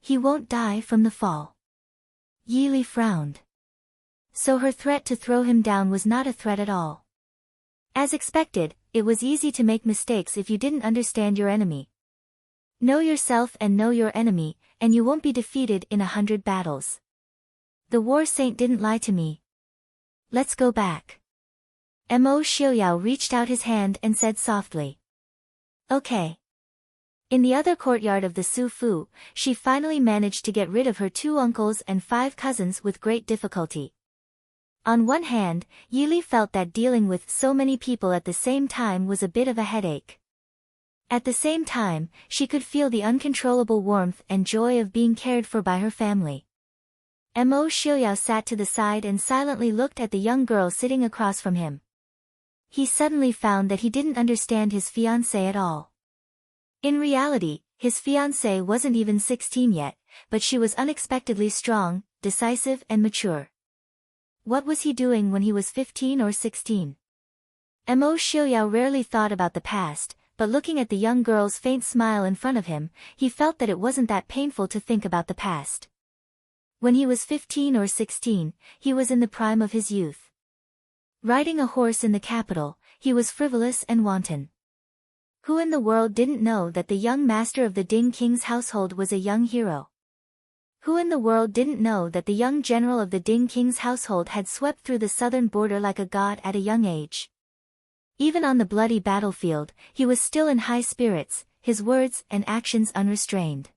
He won't die from the fall. Yi Li frowned. So her threat to throw him down was not a threat at all. As expected, it was easy to make mistakes if you didn't understand your enemy. Know yourself and know your enemy, and you won't be defeated in 100 battles. The war saint didn't lie to me. Let's go back. Mo Xiaoyao reached out his hand and said softly. Okay. In the other courtyard of the Su Fu, she finally managed to get rid of her 2 uncles and 5 cousins with great difficulty. On one hand, Yi Li felt that dealing with so many people at the same time was a bit of a headache. At the same time, she could feel the uncontrollable warmth and joy of being cared for by her family. Mo Xiaoyao sat to the side and silently looked at the young girl sitting across from him. He suddenly found that he didn't understand his fiancée at all. In reality, his fiancée wasn't even 16 yet, but she was unexpectedly strong, decisive and mature. What was he doing when he was 15 or 16? Mo Xiaoyao rarely thought about the past, but looking at the young girl's faint smile in front of him, he felt that it wasn't that painful to think about the past. When he was 15 or 16, he was in the prime of his youth. Riding a horse in the capital, he was frivolous and wanton. Who in the world didn't know that the young master of the Ding King's household was a young hero? Who in the world didn't know that the young general of the Ding King's household had swept through the southern border like a god at a young age? Even on the bloody battlefield, he was still in high spirits, his words and actions unrestrained.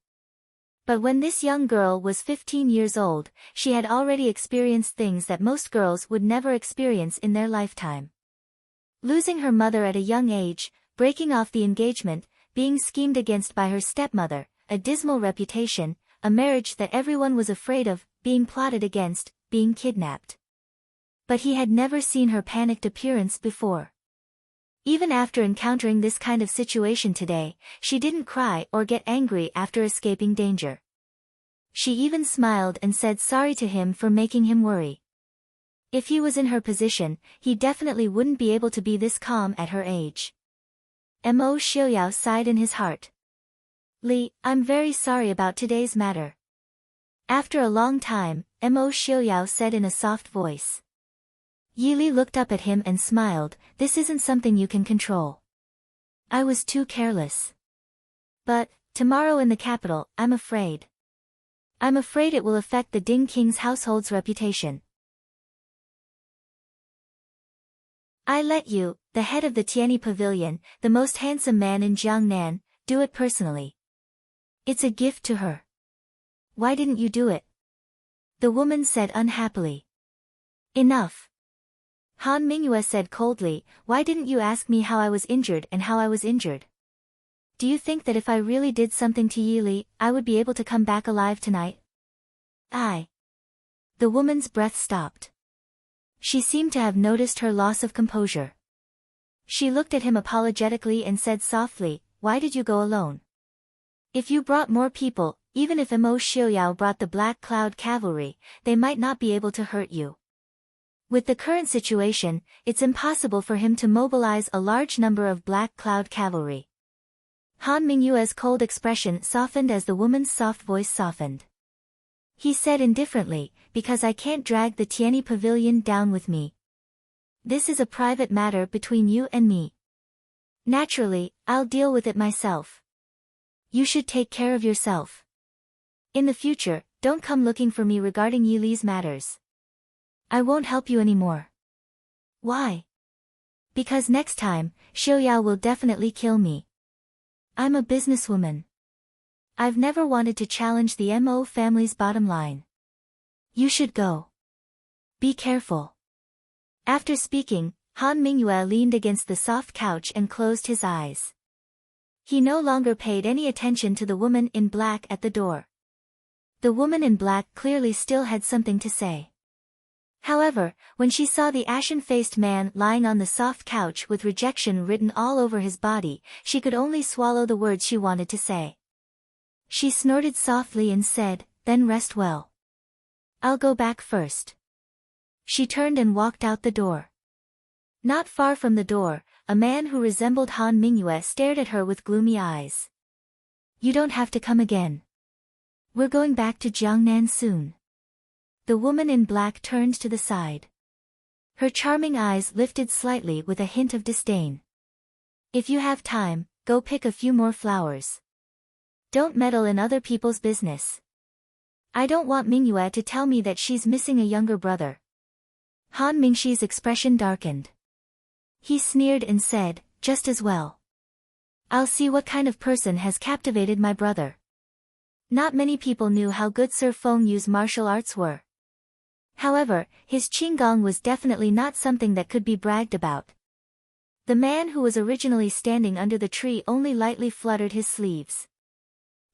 But when this young girl was 15 years old, she had already experienced things that most girls would never experience in their lifetime. Losing her mother at a young age, breaking off the engagement, being schemed against by her stepmother, a dismal reputation, a marriage that everyone was afraid of, being plotted against, being kidnapped. But he had never seen her panicked appearance before. Even after encountering this kind of situation today, she didn't cry or get angry after escaping danger. She even smiled and said sorry to him for making him worry. If he was in her position, he definitely wouldn't be able to be this calm at her age. Mo Xiaoyao sighed in his heart. Li, I'm very sorry about today's matter. After a long time, Mo Xiaoyao said in a soft voice. Yi Li looked up at him and smiled, this isn't something you can control. I was too careless. But, tomorrow in the capital, I'm afraid. I'm afraid it will affect the Ding King's household's reputation. I let you, the head of the Tianyi Pavilion, the most handsome man in Jiangnan, do it personally. It's a gift to her. Why didn't you do it? The woman said unhappily. Enough. Han Mingyue said coldly, why didn't you ask me how I was injured and how I was injured? Do you think that if I really did something to Yi Li, I would be able to come back alive tonight? The woman's breath stopped. She seemed to have noticed her loss of composure. She looked at him apologetically and said softly, why did you go alone? If you brought more people, even if Mo Xiaoyao brought the Black Cloud Cavalry, they might not be able to hurt you. With the current situation, it's impossible for him to mobilize a large number of Black Cloud Cavalry. Han Mingyue's cold expression softened as the woman's soft voice softened. He said indifferently, because I can't drag the Tianyi Pavilion down with me. This is a private matter between you and me. Naturally, I'll deal with it myself. You should take care of yourself. In the future, don't come looking for me regarding Yi Li's matters. I won't help you anymore. Why? Because next time, Xiaoyao will definitely kill me. I'm a businesswoman. I've never wanted to challenge the Mo family's bottom line. You should go. Be careful. After speaking, Han Mingyue leaned against the soft couch and closed his eyes. He no longer paid any attention to the woman in black at the door. The woman in black clearly still had something to say. However, when she saw the ashen-faced man lying on the soft couch with rejection written all over his body, she could only swallow the words she wanted to say. She snorted softly and said, then rest well. I'll go back first. She turned and walked out the door. Not far from the door, a man who resembled Han Mingyue stared at her with gloomy eyes. You don't have to come again. We're going back to Jiangnan soon. The woman in black turned to the side. Her charming eyes lifted slightly with a hint of disdain. If you have time, go pick a few more flowers. Don't meddle in other people's business. I don't want Mingyue to tell me that she's missing a younger brother. Han Mingxi's expression darkened. He sneered and said, just as well. I'll see what kind of person has captivated my brother. Not many people knew how good Sir Feng Yu's martial arts were. However, his qinggong was definitely not something that could be bragged about. The man who was originally standing under the tree only lightly fluttered his sleeves.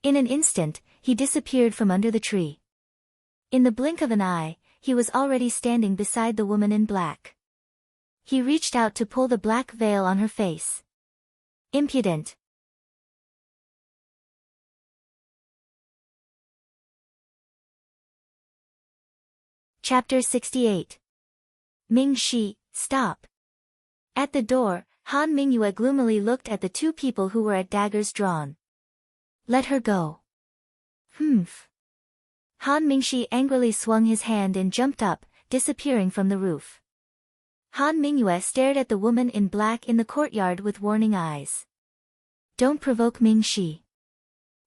In an instant, he disappeared from under the tree. In the blink of an eye, he was already standing beside the woman in black. He reached out to pull the black veil on her face. Impudent. Chapter 68. Ming Shi, stop. At the door, Han Mingyue gloomily looked at the two people who were at daggers drawn. Let her go. Humph. Han Mingxi angrily swung his hand and jumped up, disappearing from the roof. Han Mingyue stared at the woman in black in the courtyard with warning eyes. Don't provoke Ming Shi.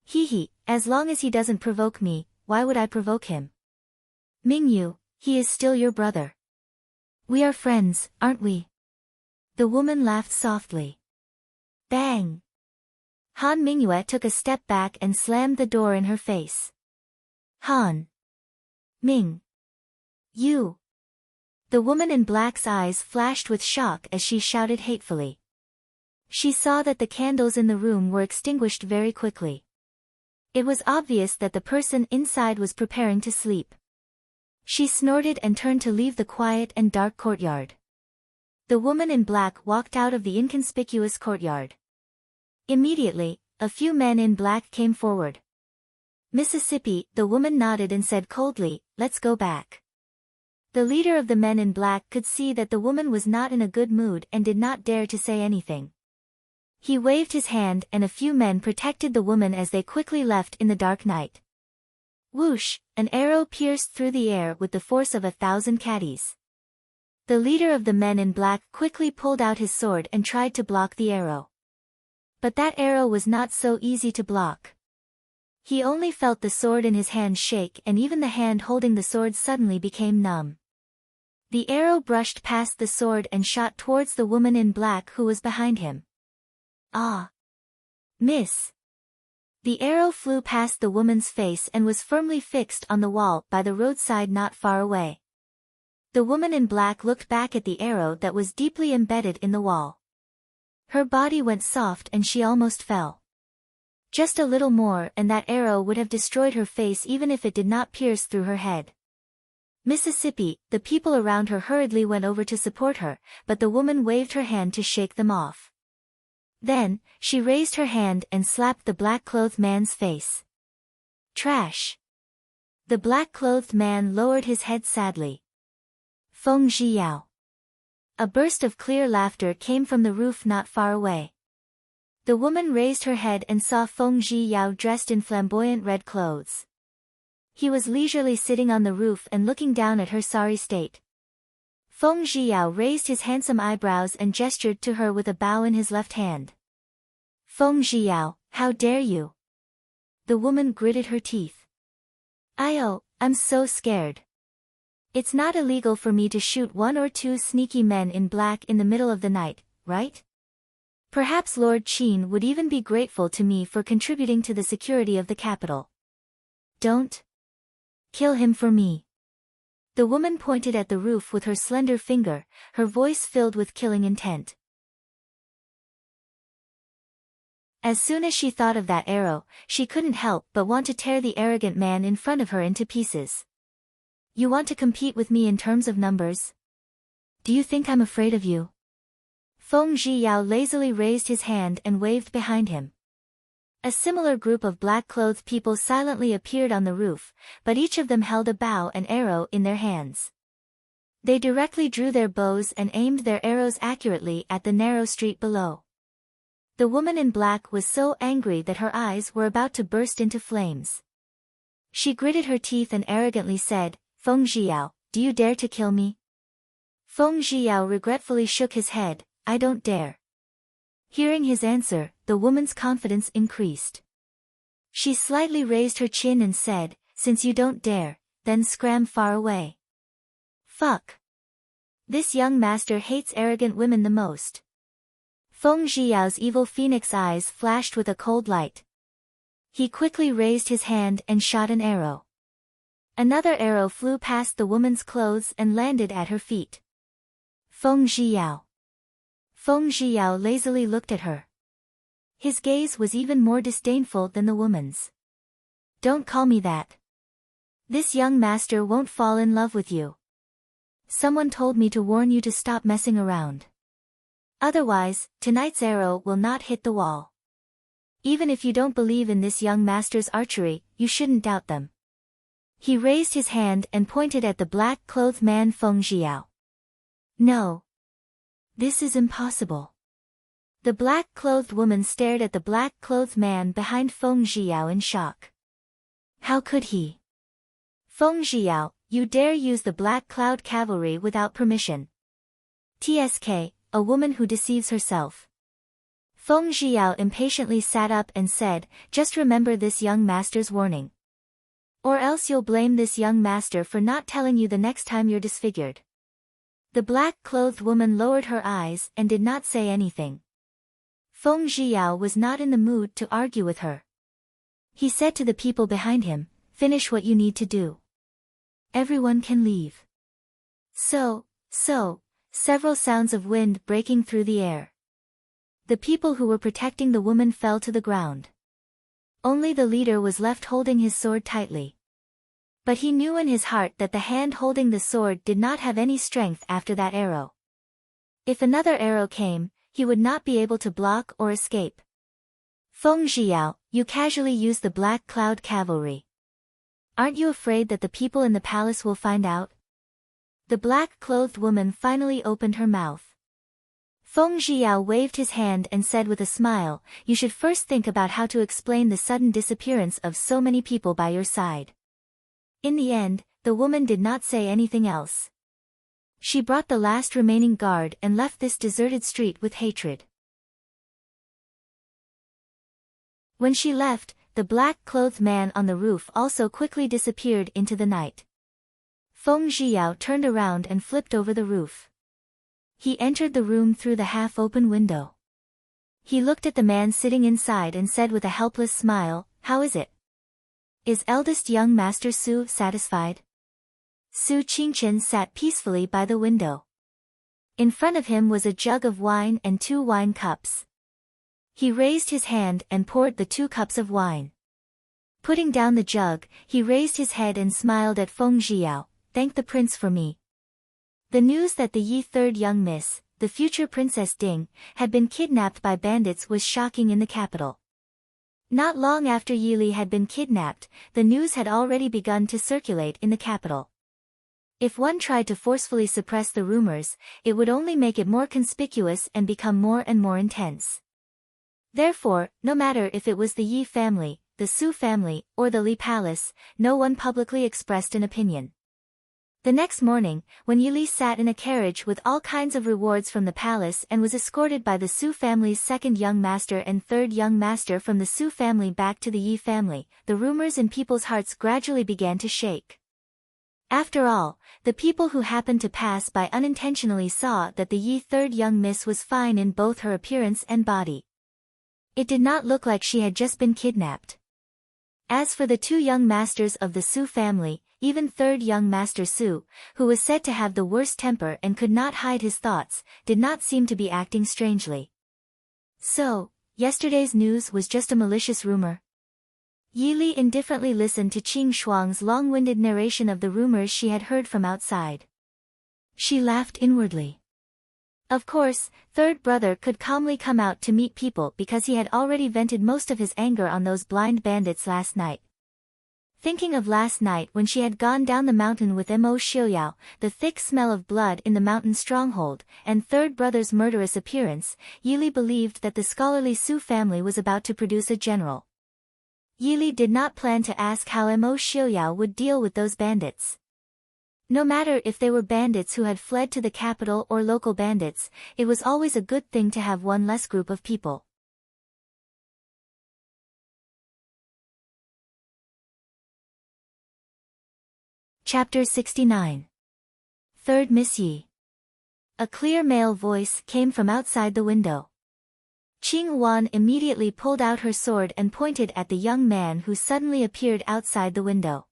Hee, as long as he doesn't provoke me, why would I provoke him? Ming Yu, he is still your brother. We are friends, aren't we? The woman laughed softly. Bang! Han Mingyue took a step back and slammed the door in her face. Han! Ming! You! The woman in black's eyes flashed with shock as she shouted hatefully. She saw that the candles in the room were extinguished very quickly. It was obvious that the person inside was preparing to sleep. She snorted and turned to leave the quiet and dark courtyard. The woman in black walked out of the inconspicuous courtyard. Immediately, a few men in black came forward. "Mississippi," the woman nodded and said coldly, "let's go back." The leader of the men in black could see that the woman was not in a good mood and did not dare to say anything. He waved his hand and a few men protected the woman as they quickly left in the dark night. Whoosh, an arrow pierced through the air with the force of 1,000 caddies. The leader of the men in black quickly pulled out his sword and tried to block the arrow. But that arrow was not so easy to block. He only felt the sword in his hand shake, and even the hand holding the sword suddenly became numb. The arrow brushed past the sword and shot towards the woman in black who was behind him. Ah! Miss! The arrow flew past the woman's face and was firmly fixed on the wall by the roadside not far away. The woman in black looked back at the arrow that was deeply embedded in the wall. Her body went soft and she almost fell. Just a little more and that arrow would have destroyed her face even if it did not pierce through her head. Mississippi, the people around her hurriedly went over to support her, but the woman waved her hand to shake them off. Then, she raised her hand and slapped the black-clothed man's face. Trash! The black-clothed man lowered his head sadly. Feng Zhiyao. A burst of clear laughter came from the roof not far away. The woman raised her head and saw Feng Zhiyao dressed in flamboyant red clothes. He was leisurely sitting on the roof and looking down at her sorry state. Feng Zhiyao raised his handsome eyebrows and gestured to her with a bow in his left hand. Feng Zhiyao, how dare you? The woman gritted her teeth. I'm so scared. It's not illegal for me to shoot 1 or 2 sneaky men in black in the middle of the night, right? Perhaps Lord Qin would even be grateful to me for contributing to the security of the capital. Don't kill him for me. The woman pointed at the roof with her slender finger, her voice filled with killing intent. As soon as she thought of that arrow, she couldn't help but want to tear the arrogant man in front of her into pieces. You want to compete with me in terms of numbers? Do you think I'm afraid of you? Feng Zhiyao lazily raised his hand and waved behind him. A similar group of black-clothed people silently appeared on the roof, but each of them held a bow and arrow in their hands. They directly drew their bows and aimed their arrows accurately at the narrow street below. The woman in black was so angry that her eyes were about to burst into flames. She gritted her teeth and arrogantly said, Feng Zhiyao, do you dare to kill me? Feng Zhiyao regretfully shook his head, I don't dare. Hearing his answer, the woman's confidence increased. She slightly raised her chin and said, since you don't dare, then scram far away. Fuck. This young master hates arrogant women the most. Feng Zhiyao's evil phoenix eyes flashed with a cold light. He quickly raised his hand and shot an arrow. Another arrow flew past the woman's clothes and landed at her feet. Feng Zhiyao. Feng Zhiyao lazily looked at her. His gaze was even more disdainful than the woman's. Don't call me that. This young master won't fall in love with you. Someone told me to warn you to stop messing around. Otherwise, tonight's arrow will not hit the wall. Even if you don't believe in this young master's archery, you shouldn't doubt them. He raised his hand and pointed at the black-clothed man Feng Zhiyao. No. This is impossible. The black-clothed woman stared at the black-clothed man behind Feng Zhiyao in shock. How could he? Feng Zhiyao, you dare use the Black Cloud Cavalry without permission. TSK, a woman who deceives herself. Feng Zhiyao impatiently sat up and said, just remember this young master's warning. Or else you'll blame this young master for not telling you the next time you're disfigured. The black-clothed woman lowered her eyes and did not say anything. Feng Zhiyao was not in the mood to argue with her. He said to the people behind him, finish what you need to do. Everyone can leave. So So, several sounds of wind breaking through the air. The people who were protecting the woman fell to the ground. Only the leader was left holding his sword tightly. But he knew in his heart that the hand holding the sword did not have any strength after that arrow. If another arrow came, he would not be able to block or escape. Feng Zhiyao, you casually use the Black Cloud Cavalry. Aren't you afraid that the people in the palace will find out? The black-clothed woman finally opened her mouth. Feng Zhiyao waved his hand and said with a smile, you should first think about how to explain the sudden disappearance of so many people by your side. In the end, the woman did not say anything else. She brought the last remaining guard and left this deserted street with hatred. When she left, the black-clothed man on the roof also quickly disappeared into the night. Feng Zhiyao turned around and flipped over the roof. He entered the room through the half-open window. He looked at the man sitting inside and said with a helpless smile, how is it? Is eldest young Master Su satisfied? Su Qingchen sat peacefully by the window. In front of him was a jug of wine and 2 wine cups. He raised his hand and poured the 2 cups of wine. Putting down the jug, he raised his head and smiled at Feng Zhiyao, thank the prince for me. The news that the Yi third young miss, the future Princess Ding, had been kidnapped by bandits was shocking in the capital. Not long after Yili had been kidnapped, the news had already begun to circulate in the capital. If one tried to forcefully suppress the rumors, it would only make it more conspicuous and become more and more intense. Therefore, no matter if it was the Yi family, the Su family, or the Li palace, no one publicly expressed an opinion. The next morning, when Yili sat in a carriage with all kinds of rewards from the palace and was escorted by the Su family's second young master and third young master from the Su family back to the Yi family, the rumors in people's hearts gradually began to shake. After all, the people who happened to pass by unintentionally saw that the Yi third young miss was fine in both her appearance and body. It did not look like she had just been kidnapped. As for the 2 young masters of the Su family, even third young master Su, who was said to have the worst temper and could not hide his thoughts, did not seem to be acting strangely. So, yesterday's news was just a malicious rumor? Yili indifferently listened to Qing Shuang's long-winded narration of the rumors she had heard from outside. She laughed inwardly. Of course, third brother could calmly come out to meet people because he had already vented most of his anger on those blind bandits last night. Thinking of last night when she had gone down the mountain with Mo Xiuyao, the thick smell of blood in the mountain stronghold, and third brother's murderous appearance, Yili believed that the scholarly Su family was about to produce a general. Yili did not plan to ask how Mo Xiuyao would deal with those bandits. No matter if they were bandits who had fled to the capital or local bandits, it was always a good thing to have one less group of people. Chapter 69. Third Miss Yi. A clear male voice came from outside the window. Qing Wan immediately pulled out her sword and pointed at the young man who suddenly appeared outside the window.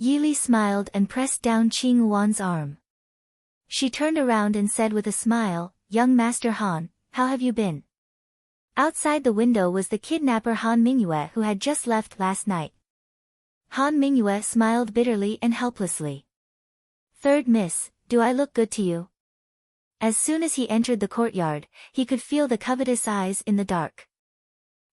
Yili smiled and pressed down Qing Wan's arm. She turned around and said with a smile, young Master Han, how have you been? Outside the window was the kidnapper Han Mingyue who had just left last night. Han Mingyue smiled bitterly and helplessly. Third miss, do I look good to you? As soon as he entered the courtyard, he could feel the covetous eyes in the dark.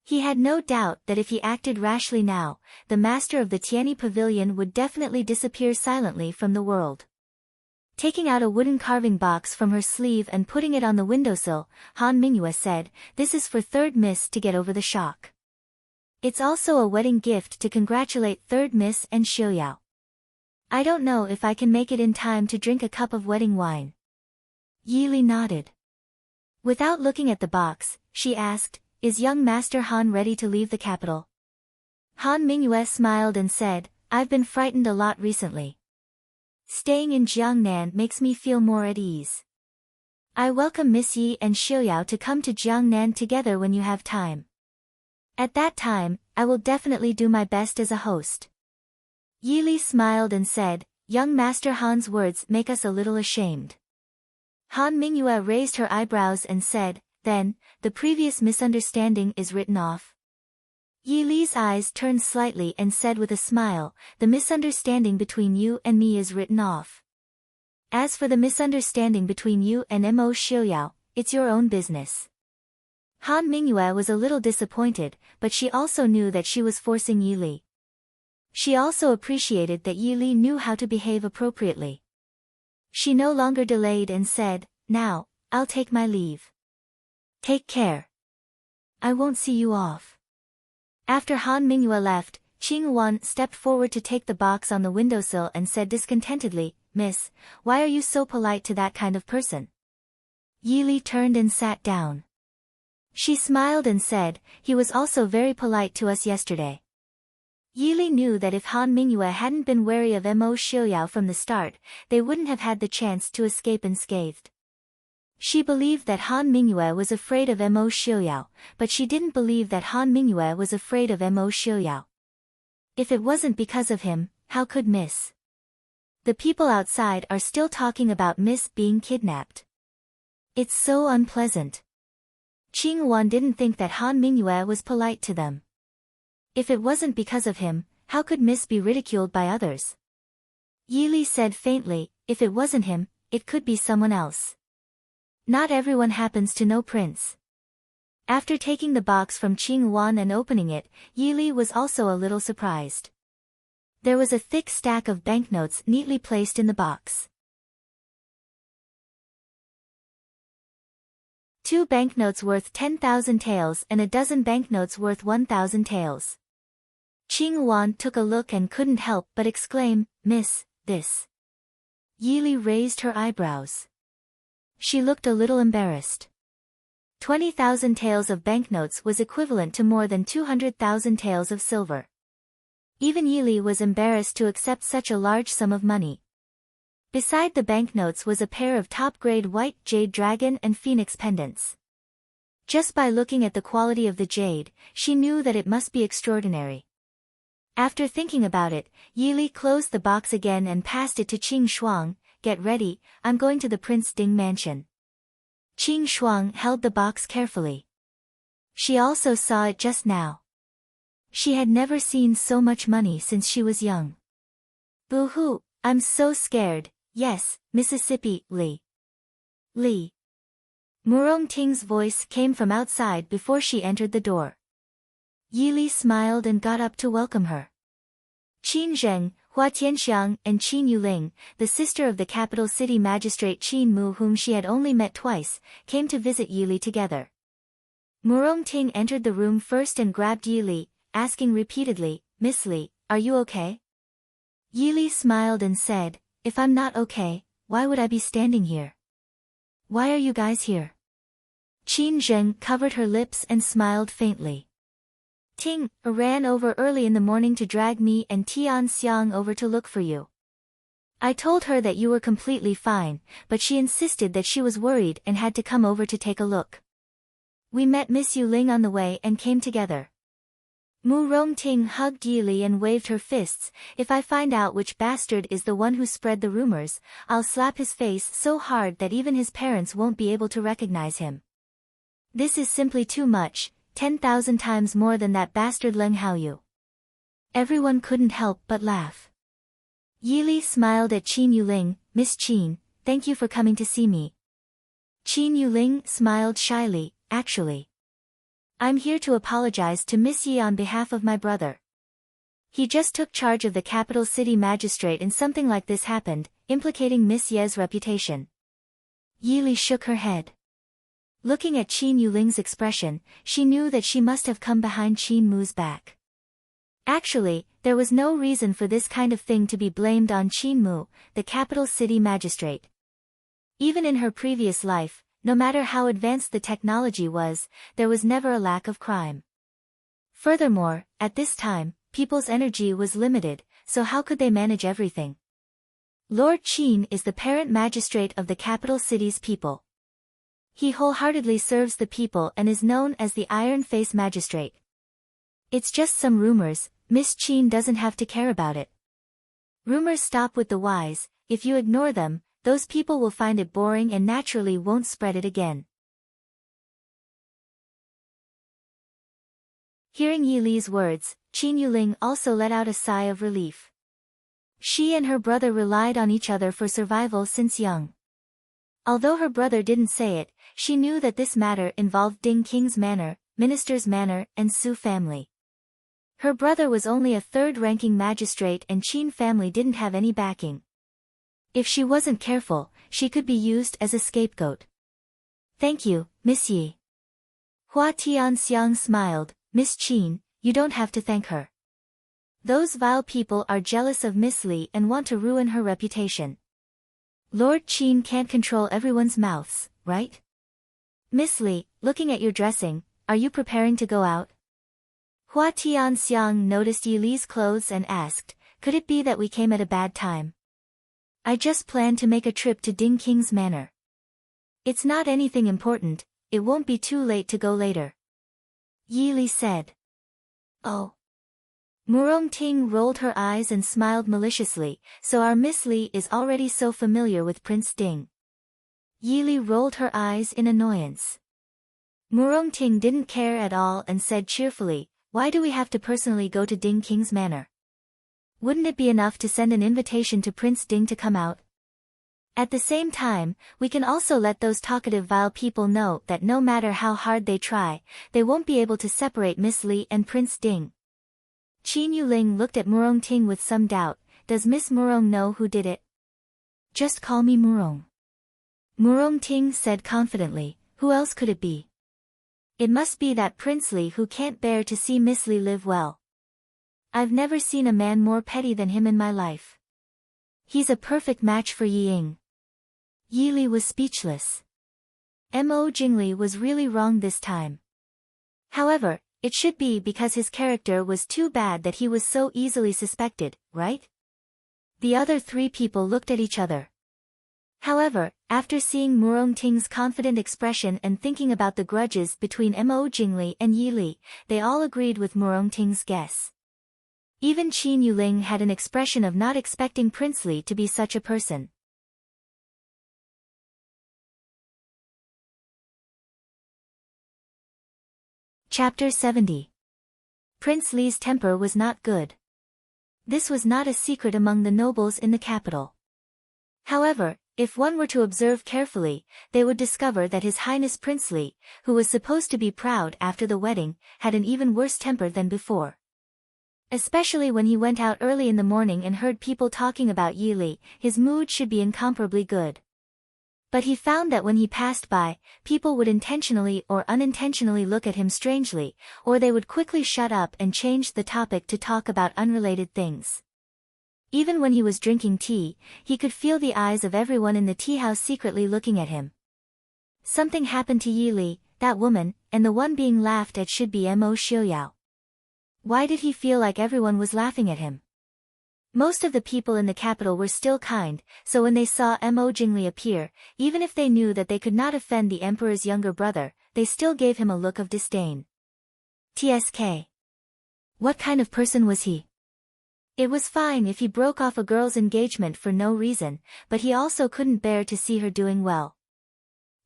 He had no doubt that if he acted rashly now, the master of the Tianyi Pavilion would definitely disappear silently from the world. Taking out a wooden carving box from her sleeve and putting it on the windowsill, Han Mingyue said, this is for third miss to get over the shock. It's also a wedding gift to congratulate third miss and Xiuyao. I don't know if I can make it in time to drink a cup of wedding wine. Yili nodded. Without looking at the box, she asked, is young Master Han ready to leave the capital? Han Mingyue smiled and said, I've been frightened a lot recently. Staying in Jiangnan makes me feel more at ease. I welcome Miss Yi and Xiuyao to come to Jiangnan together when you have time. At that time, I will definitely do my best as a host. Yili smiled and said, young Master Han's words make us a little ashamed. Han Mingyue raised her eyebrows and said, then, the previous misunderstanding is written off. Yi Li's eyes turned slightly and said with a smile, the misunderstanding between you and me is written off. As for the misunderstanding between you and Mo Xiuyao, it's your own business. Han Mingyue was a little disappointed, but she also knew that she was forcing Yi Li. She also appreciated that Yi Li knew how to behave appropriately. She no longer delayed and said, now, I'll take my leave. Take care. I won't see you off. After Han Mingyue left, Qing Wan stepped forward to take the box on the windowsill and said discontentedly, Miss, why are you so polite to that kind of person? Yi Li turned and sat down. She smiled and said, he was also very polite to us yesterday. Yi Li knew that if Han Mingyue hadn't been wary of Mo Xiuyao from the start, they wouldn't have had the chance to escape unscathed. She believed that Han Mingyue was afraid of Mo Xiuyao, but she didn't believe that Han Mingyue was afraid of Mo Xiuyao. If it wasn't because of him, how could Miss? The people outside are still talking about Miss being kidnapped. It's so unpleasant. Qing Wan didn't think that Han Mingyue was polite to them. If it wasn't because of him, how could Miss be ridiculed by others? Yi Li said faintly, if it wasn't him, it could be someone else. Not everyone happens to know Prince. After taking the box from Qing Wan and opening it, Yi Li was also a little surprised. There was a thick stack of banknotes neatly placed in the box. 2 banknotes worth 10,000 taels and a dozen banknotes worth 1,000 taels. Qing Wan took a look and couldn't help but exclaim, Miss, this. Yi Li raised her eyebrows. She looked a little embarrassed. 20,000 taels of banknotes was equivalent to more than 200,000 taels of silver. Even Yi Li was embarrassed to accept such a large sum of money. Beside the banknotes was a pair of top-grade white jade dragon and phoenix pendants. Just by looking at the quality of the jade, she knew that it must be extraordinary. After thinking about it, Yi Li closed the box again and passed it to Qing Shuang. Get ready, I'm going to the Prince Ding mansion. Qing Shuang held the box carefully. She also saw it just now. She had never seen so much money since she was young. Boo-hoo, I'm so scared, yes, Mississippi, Li. Li. Murong Ting's voice came from outside before she entered the door. Yi Li smiled and got up to welcome her. Qin Zheng, Hua Tianxiang and Qin Yuling, the sister of the capital city magistrate Qin Mu whom she had only met twice, came to visit Yi Li together. Murong Ting entered the room first and grabbed Yi Li, asking repeatedly, Miss Li, are you okay? Yi Li smiled and said, if I'm not okay, why would I be standing here? Why are you guys here? Qin Zheng covered her lips and smiled faintly. Ting ran over early in the morning to drag me and Tian Xiang over to look for you. I told her that you were completely fine, but she insisted that she was worried and had to come over to take a look. We met Miss Yuling on the way and came together. Mu Rongting hugged Yi Li and waved her fists. If I find out which bastard is the one who spread the rumors, I'll slap his face so hard that even his parents won't be able to recognize him. This is simply too much. 10,000 times more than that bastard Leng Haoyu. Everyone couldn't help but laugh. Yi Li smiled at Qin Yuling, Miss Qin, thank you for coming to see me. Qin Yuling smiled shyly, actually. I'm here to apologize to Miss Yi on behalf of my brother. He just took charge of the capital city magistrate and something like this happened, implicating Miss Ye's reputation. Yi Li shook her head. Looking at Qin Yuling's expression, she knew that she must have come behind Qin Mu's back. Actually, there was no reason for this kind of thing to be blamed on Qin Mu, the capital city magistrate. Even in her previous life, no matter how advanced the technology was, there was never a lack of crime. Furthermore, at this time, people's energy was limited, so how could they manage everything? Lord Qin is the parent magistrate of the capital city's people. He wholeheartedly serves the people and is known as the Iron Face Magistrate. It's just some rumors, Miss Qin doesn't have to care about it. Rumors stop with the wise, if you ignore them, those people will find it boring and naturally won't spread it again. Hearing Yi Li's words, Qin Yuling also let out a sigh of relief. She and her brother relied on each other for survival since young. Although her brother didn't say it, she knew that this matter involved Ding King's manor, Minister's manor, and Su family. Her brother was only a third-ranking magistrate and Qin family didn't have any backing. If she wasn't careful, she could be used as a scapegoat. Thank you, Miss Yi. Hua Tianxiang smiled. Miss Qin, you don't have to thank her. Those vile people are jealous of Miss Li and want to ruin her reputation. Lord Qin can't control everyone's mouths, right? Miss Li, looking at your dressing, are you preparing to go out? Hua Tianxiang noticed Yi Li's clothes and asked, could it be that we came at a bad time? I just planned to make a trip to Ding King's manor. It's not anything important, it won't be too late to go later. Yi Li said. Oh. Murong Ting rolled her eyes and smiled maliciously, so our Miss Li is already so familiar with Prince Ding. Yi Li rolled her eyes in annoyance. Murong Ting didn't care at all and said cheerfully, why do we have to personally go to Ding King's manor? Wouldn't it be enough to send an invitation to Prince Ding to come out? At the same time, we can also let those talkative vile people know that no matter how hard they try, they won't be able to separate Miss Li and Prince Ding. Qin Yuling looked at Murong Ting with some doubt. Does Miss Murong know who did it? Just call me Murong. Murong Ting said confidently, who else could it be? It must be that Prince Li who can't bear to see Miss Li live well. I've never seen a man more petty than him in my life. He's a perfect match for Yi Ying. Yi Li was speechless. Mo Jingli was really wrong this time. However, it should be because his character was too bad that he was so easily suspected, right? The other three people looked at each other. However, after seeing Murong Ting's confident expression and thinking about the grudges between Mo Jingli and Yi Li, they all agreed with Murong Ting's guess. Even Qin Yuling had an expression of not expecting Prince Li to be such a person. Chapter 70. Prince Li's temper was not good. This was not a secret among the nobles in the capital. However, if one were to observe carefully, they would discover that His Highness Prince Li, who was supposed to be proud after the wedding, had an even worse temper than before. Especially when he went out early in the morning and heard people talking about Yi Li, his mood should be incomparably good. But he found that when he passed by, people would intentionally or unintentionally look at him strangely, or they would quickly shut up and change the topic to talk about unrelated things. Even when he was drinking tea, he could feel the eyes of everyone in the tea house secretly looking at him. Something happened to Yi Li, that woman, and the one being laughed at should be Mo Xiuyao. Why did he feel like everyone was laughing at him? Most of the people in the capital were still kind, so when they saw Mo Jingli appear, even if they knew that they could not offend the emperor's younger brother, they still gave him a look of disdain. TSK. What kind of person was he? It was fine if he broke off a girl's engagement for no reason, but he also couldn't bear to see her doing well.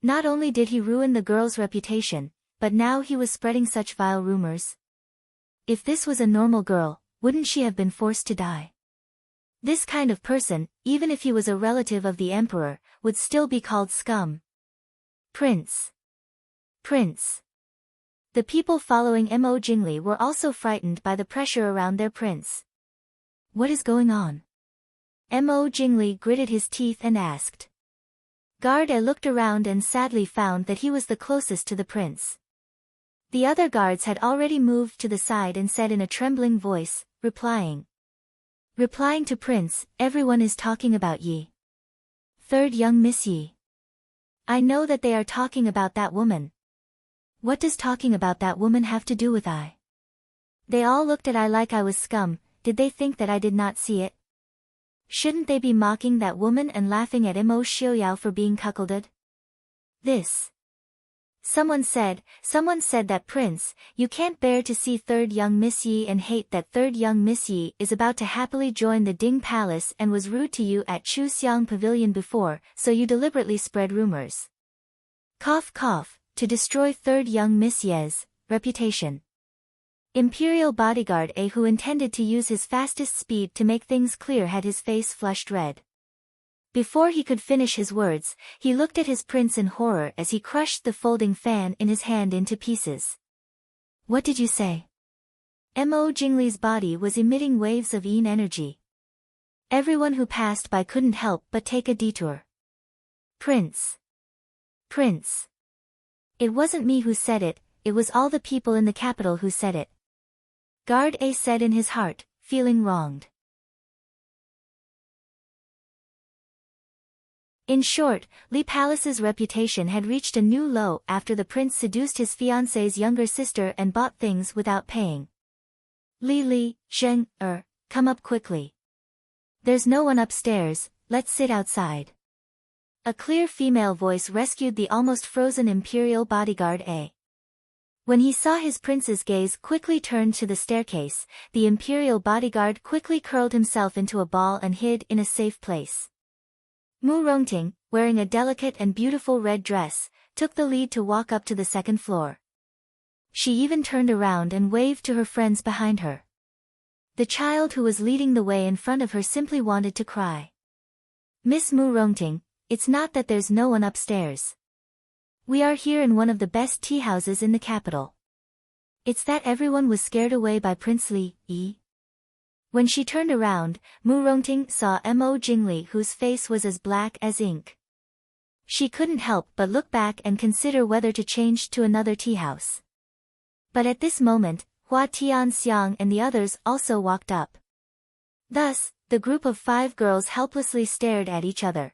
Not only did he ruin the girl's reputation, but now he was spreading such vile rumors. If this was a normal girl, wouldn't she have been forced to die? This kind of person, even if he was a relative of the emperor, would still be called scum. Prince. The people following Mo Jingli were also frightened by the pressure around their prince. What is going on? Mo Jingli gritted his teeth and asked. Guard looked around and sadly found that he was the closest to the prince. The other guards had already moved to the side and said in a trembling voice, replying to Prince, everyone is talking about Yi. Third young Miss Yi. I know that they are talking about that woman. What does talking about that woman have to do with I? They all looked at I like I was scum. Did they think that I did not see it? Shouldn't they be mocking that woman and laughing at Mo Xiuyao for being cuckolded? This Someone said that Prince, you can't bear to see third young Miss Yi and hate that third young Miss Yi is about to happily join the Ding Palace and was rude to you at Chuxiang Pavilion before, so you deliberately spread rumors. Cough cough, to destroy third young Miss Ye's reputation. Imperial bodyguard A, who intended to use his fastest speed to make things clear, had his face flushed red. Before he could finish his words, he looked at his prince in horror as he crushed the folding fan in his hand into pieces. What did you say? Mo Jingli's body was emitting waves of yin energy. Everyone who passed by couldn't help but take a detour. Prince. Prince. It wasn't me who said it, it was all the people in the capital who said it. Guard A said in his heart, feeling wronged. In short, Li Palace's reputation had reached a new low after the prince seduced his fiancée's younger sister and bought things without paying. Li, Zheng, come up quickly. There's no one upstairs, let's sit outside. A clear female voice rescued the almost frozen imperial bodyguard A. When he saw his prince's gaze quickly turned to the staircase, the imperial bodyguard quickly curled himself into a ball and hid in a safe place. Mu Rongting, wearing a delicate and beautiful red dress, took the lead to walk up to the second floor. She even turned around and waved to her friends behind her. The child who was leading the way in front of her simply wanted to cry. Miss Mu Rongting, it's not that there's no one upstairs. We are here in one of the best tea houses in the capital. It's that everyone was scared away by Prince Li. When she turned around, Mu Rongting saw Mo Jingli, whose face was as black as ink. She couldn't help but look back and consider whether to change to another tea house. But at this moment, Hua Tianxiang and the others also walked up. Thus, the group of 5 girls helplessly stared at each other.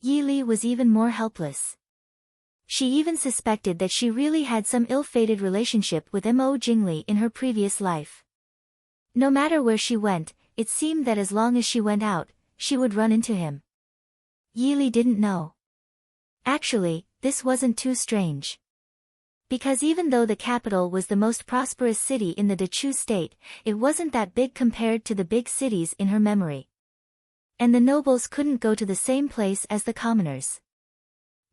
Yi Li was even more helpless. She even suspected that she really had some ill-fated relationship with Mo Jingli in her previous life. No matter where she went, it seemed that as long as she went out, she would run into him. Yi Li didn't know. Actually, this wasn't too strange. Because even though the capital was the most prosperous city in the Dechu state, it wasn't that big compared to the big cities in her memory. And the nobles couldn't go to the same place as the commoners.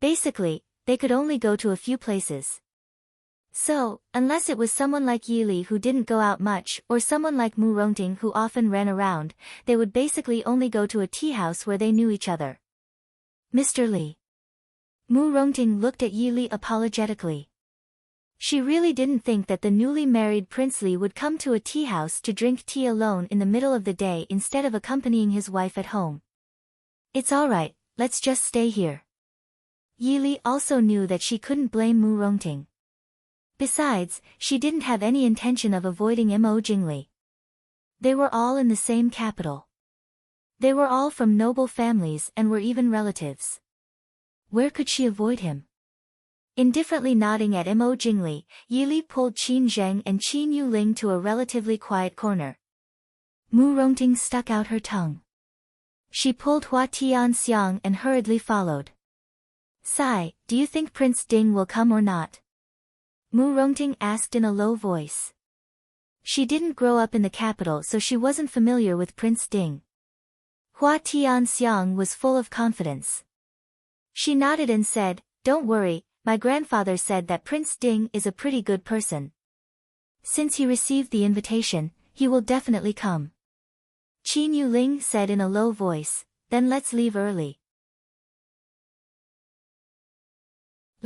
Basically, they could only go to a few places. So, unless it was someone like Yi Li who didn't go out much or someone like Mu Rongting who often ran around, they would basically only go to a tea house where they knew each other. Mr. Li. Mu Rongting looked at Yi Li apologetically. She really didn't think that the newly married Prince Li would come to a tea house to drink tea alone in the middle of the day instead of accompanying his wife at home. It's alright, let's just stay here. Yi Li also knew that she couldn't blame Mu Rongting. Besides, she didn't have any intention of avoiding Mo Jingli. They were all in the same capital. They were all from noble families and were even relatives. Where could she avoid him? Indifferently nodding at Mo Jingli, Yi Li pulled Qin Zheng and Qin Yuling to a relatively quiet corner. Mu Rongting stuck out her tongue. She pulled Hua Tianxiang and hurriedly followed. Sai, do you think Prince Ding will come or not? Mu Rongting asked in a low voice. She didn't grow up in the capital, so she wasn't familiar with Prince Ding. Hua Tianxiang was full of confidence. She nodded and said, "Don't worry, my grandfather said that Prince Ding is a pretty good person. Since he received the invitation, he will definitely come." Qin Yuling said in a low voice, "Then let's leave early.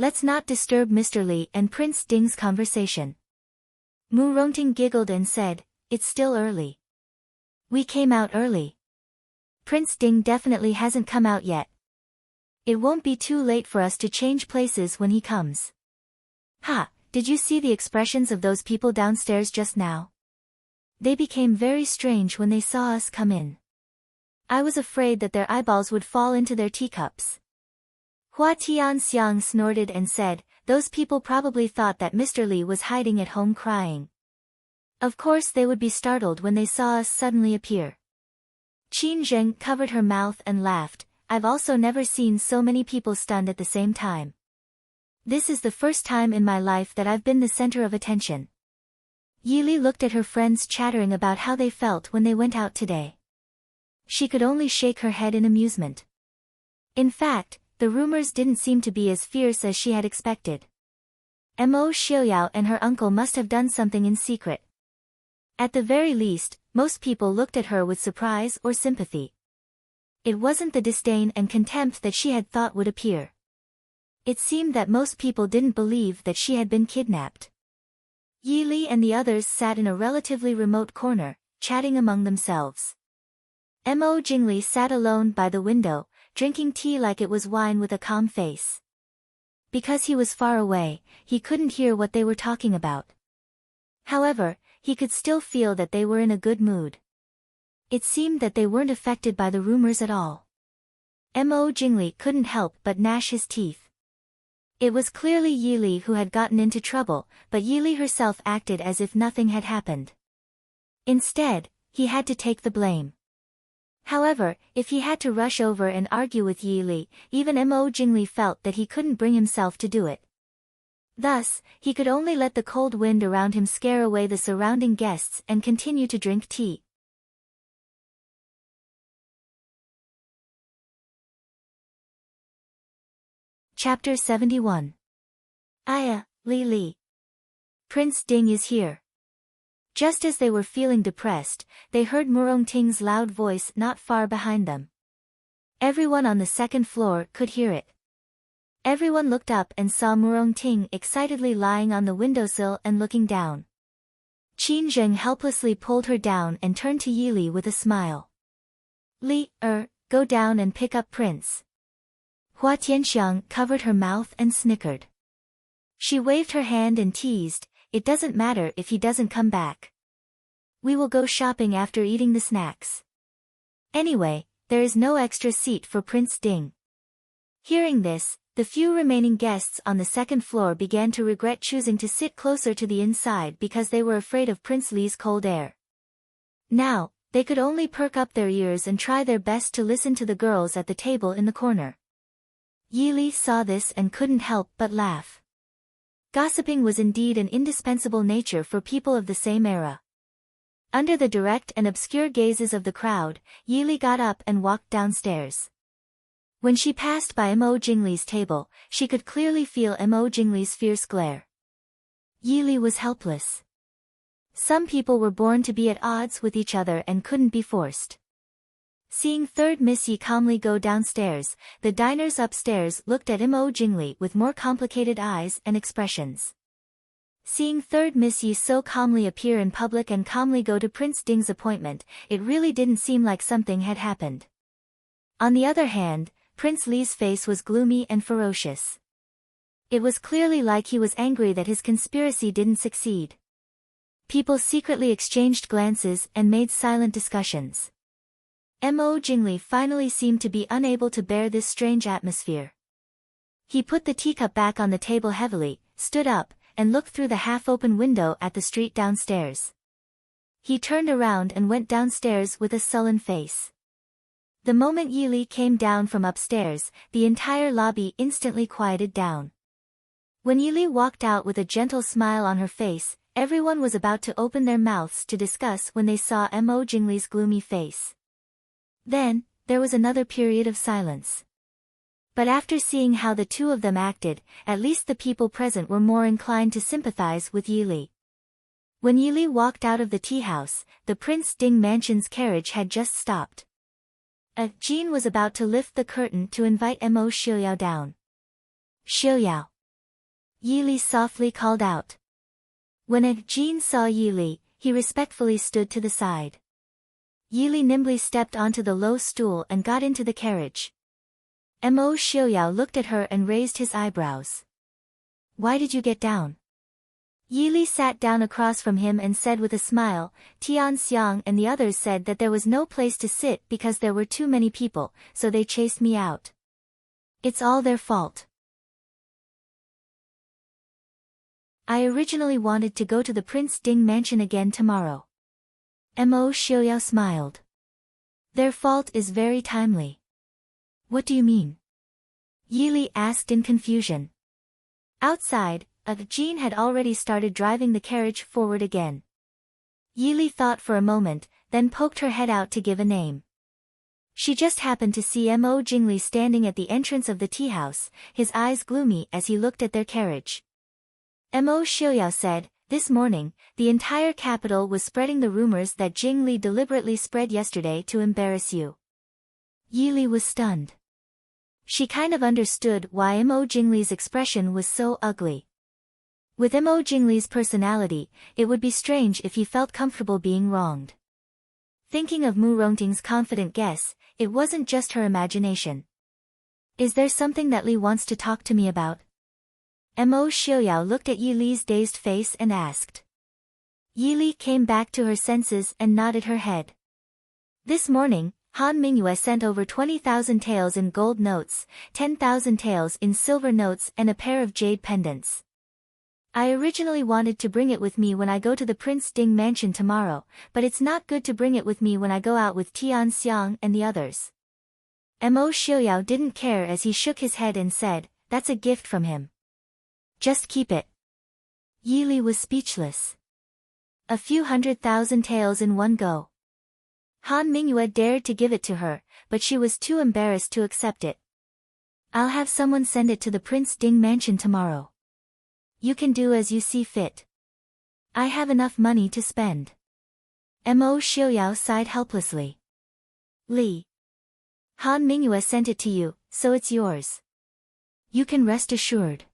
Let's not disturb Mr. Li and Prince Ding's conversation." Mu Rongting giggled and said, "It's still early. We came out early. Prince Ding definitely hasn't come out yet. It won't be too late for us to change places when he comes." Ha, did you see the expressions of those people downstairs just now? They became very strange when they saw us come in. I was afraid that their eyeballs would fall into their teacups. Hua Tianxiang snorted and said, "Those people probably thought that Mr. Li was hiding at home crying. Of course they would be startled when they saw us suddenly appear." Qin Zheng covered her mouth and laughed. "I've also never seen so many people stunned at the same time." This is the first time in my life that I've been the center of attention. Yili looked at her friends chattering about how they felt when they went out today. She could only shake her head in amusement. In fact, the rumors didn't seem to be as fierce as she had expected. Mo Xiaoyao and her uncle must have done something in secret. At the very least, most people looked at her with surprise or sympathy. It wasn't the disdain and contempt that she had thought would appear. It seemed that most people didn't believe that she had been kidnapped. Yi Li and the others sat in a relatively remote corner, chatting among themselves. Mo Jingli sat alone by the window, drinking tea like it was wine with a calm face. Because he was far away, he couldn't hear what they were talking about. However, he could still feel that they were in a good mood. It seemed that they weren't affected by the rumors at all. Mo Jingli couldn't help but gnash his teeth. It was clearly Yi Li who had gotten into trouble, but Yi Li herself acted as if nothing had happened. Instead, he had to take the blame. However, if he had to rush over and argue with Yi Li, even Mo Jingli felt that he couldn't bring himself to do it. Thus, he could only let the cold wind around him scare away the surrounding guests and continue to drink tea. Chapter 71. Aya, Li Li. Prince Ding is here. Just as they were feeling depressed, they heard Murong Ting's loud voice not far behind them. Everyone on the second floor could hear it. Everyone looked up and saw Murong Ting excitedly lying on the windowsill and looking down. Qin Zheng helplessly pulled her down and turned to Yi Li with a smile. Li, go down and pick up Prince. Hua Tianxiang covered her mouth and snickered. She waved her hand and teased, "It doesn't matter if he doesn't come back. We will go shopping after eating the snacks. Anyway, there is no extra seat for Prince Ding." Hearing this, the few remaining guests on the second floor began to regret choosing to sit closer to the inside because they were afraid of Prince Li's cold air. Now, they could only perk up their ears and try their best to listen to the girls at the table in the corner. Yi Li saw this and couldn't help but laugh. Gossiping was indeed an indispensable nature for people of the same era. Under the direct and obscure gazes of the crowd, Yi Li got up and walked downstairs. When she passed by Mo Jingli's table, she could clearly feel Mo Jingli's fierce glare. Yi Li was helpless. Some people were born to be at odds with each other and couldn't be forced. Seeing third Miss Yi calmly go downstairs, the diners upstairs looked at Mo Jingli with more complicated eyes and expressions. Seeing third Miss Yi so calmly appear in public and calmly go to Prince Ding's appointment, it really didn't seem like something had happened. On the other hand, Prince Li's face was gloomy and ferocious. It was clearly like he was angry that his conspiracy didn't succeed. People secretly exchanged glances and made silent discussions. Mo Jingli finally seemed to be unable to bear this strange atmosphere. He put the teacup back on the table heavily, stood up, and looked through the half-open window at the street downstairs. He turned around and went downstairs with a sullen face. The moment Yi Li came down from upstairs, the entire lobby instantly quieted down. When Yi Li walked out with a gentle smile on her face, everyone was about to open their mouths to discuss when they saw Mo Jingli's gloomy face. Then, there was another period of silence. But after seeing how the two of them acted, at least the people present were more inclined to sympathize with Yi Li. When Yi Li walked out of the tea house, the Prince Ding mansion's carriage had just stopped. Jean was about to lift the curtain to invite Mo Xiaoyao down. "Xiaoyao." Yi Li softly called out. When Jean saw Yi Li, he respectfully stood to the side. Yi Li nimbly stepped onto the low stool and got into the carriage. Mo Xiaoyao looked at her and raised his eyebrows. "Why did you get down?" Yi Li sat down across from him and said with a smile, "Tian Xiang and the others said that there was no place to sit because there were too many people, so they chased me out. It's all their fault. I originally wanted to go to the Prince Ding mansion again tomorrow." Mo Xiaoyao smiled. "Their fault is very timely." "What do you mean?" Yi Li asked in confusion. Outside, Jean had already started driving the carriage forward again. Yili thought for a moment, then poked her head out to give a name. She just happened to see Mo Jingli standing at the entrance of the tea house, his eyes gloomy as he looked at their carriage. Mo Xiuyao said, "This morning, the entire capital was spreading the rumors that Jingli deliberately spread yesterday to embarrass you." Yili was stunned. She kind of understood why Mo Jingli's expression was so ugly. With Mo Jingli's personality, it would be strange if he felt comfortable being wronged. Thinking of Mu Rongting's confident guess, it wasn't just her imagination. "Is there something that Li wants to talk to me about?" Mo Xiuyao looked at Yi Li's dazed face and asked. Yi Li came back to her senses and nodded her head. "This morning, Han Mingyue sent over 20,000 taels in gold notes, 10,000 taels in silver notes and a pair of jade pendants. I originally wanted to bring it with me when I go to the Prince Ding mansion tomorrow, but it's not good to bring it with me when I go out with Tian Xiang and the others." Mo Xiuyao didn't care as he shook his head and said, "That's a gift from him. Just keep it." Yi Li was speechless. A few 100,000 taels in one go. Han Mingyue dared to give it to her, but she was too embarrassed to accept it. "I'll have someone send it to the Prince Ding mansion tomorrow. You can do as you see fit. I have enough money to spend." Mo Xiuyao sighed helplessly. "Li. Han Mingyue sent it to you, so it's yours. You can rest assured.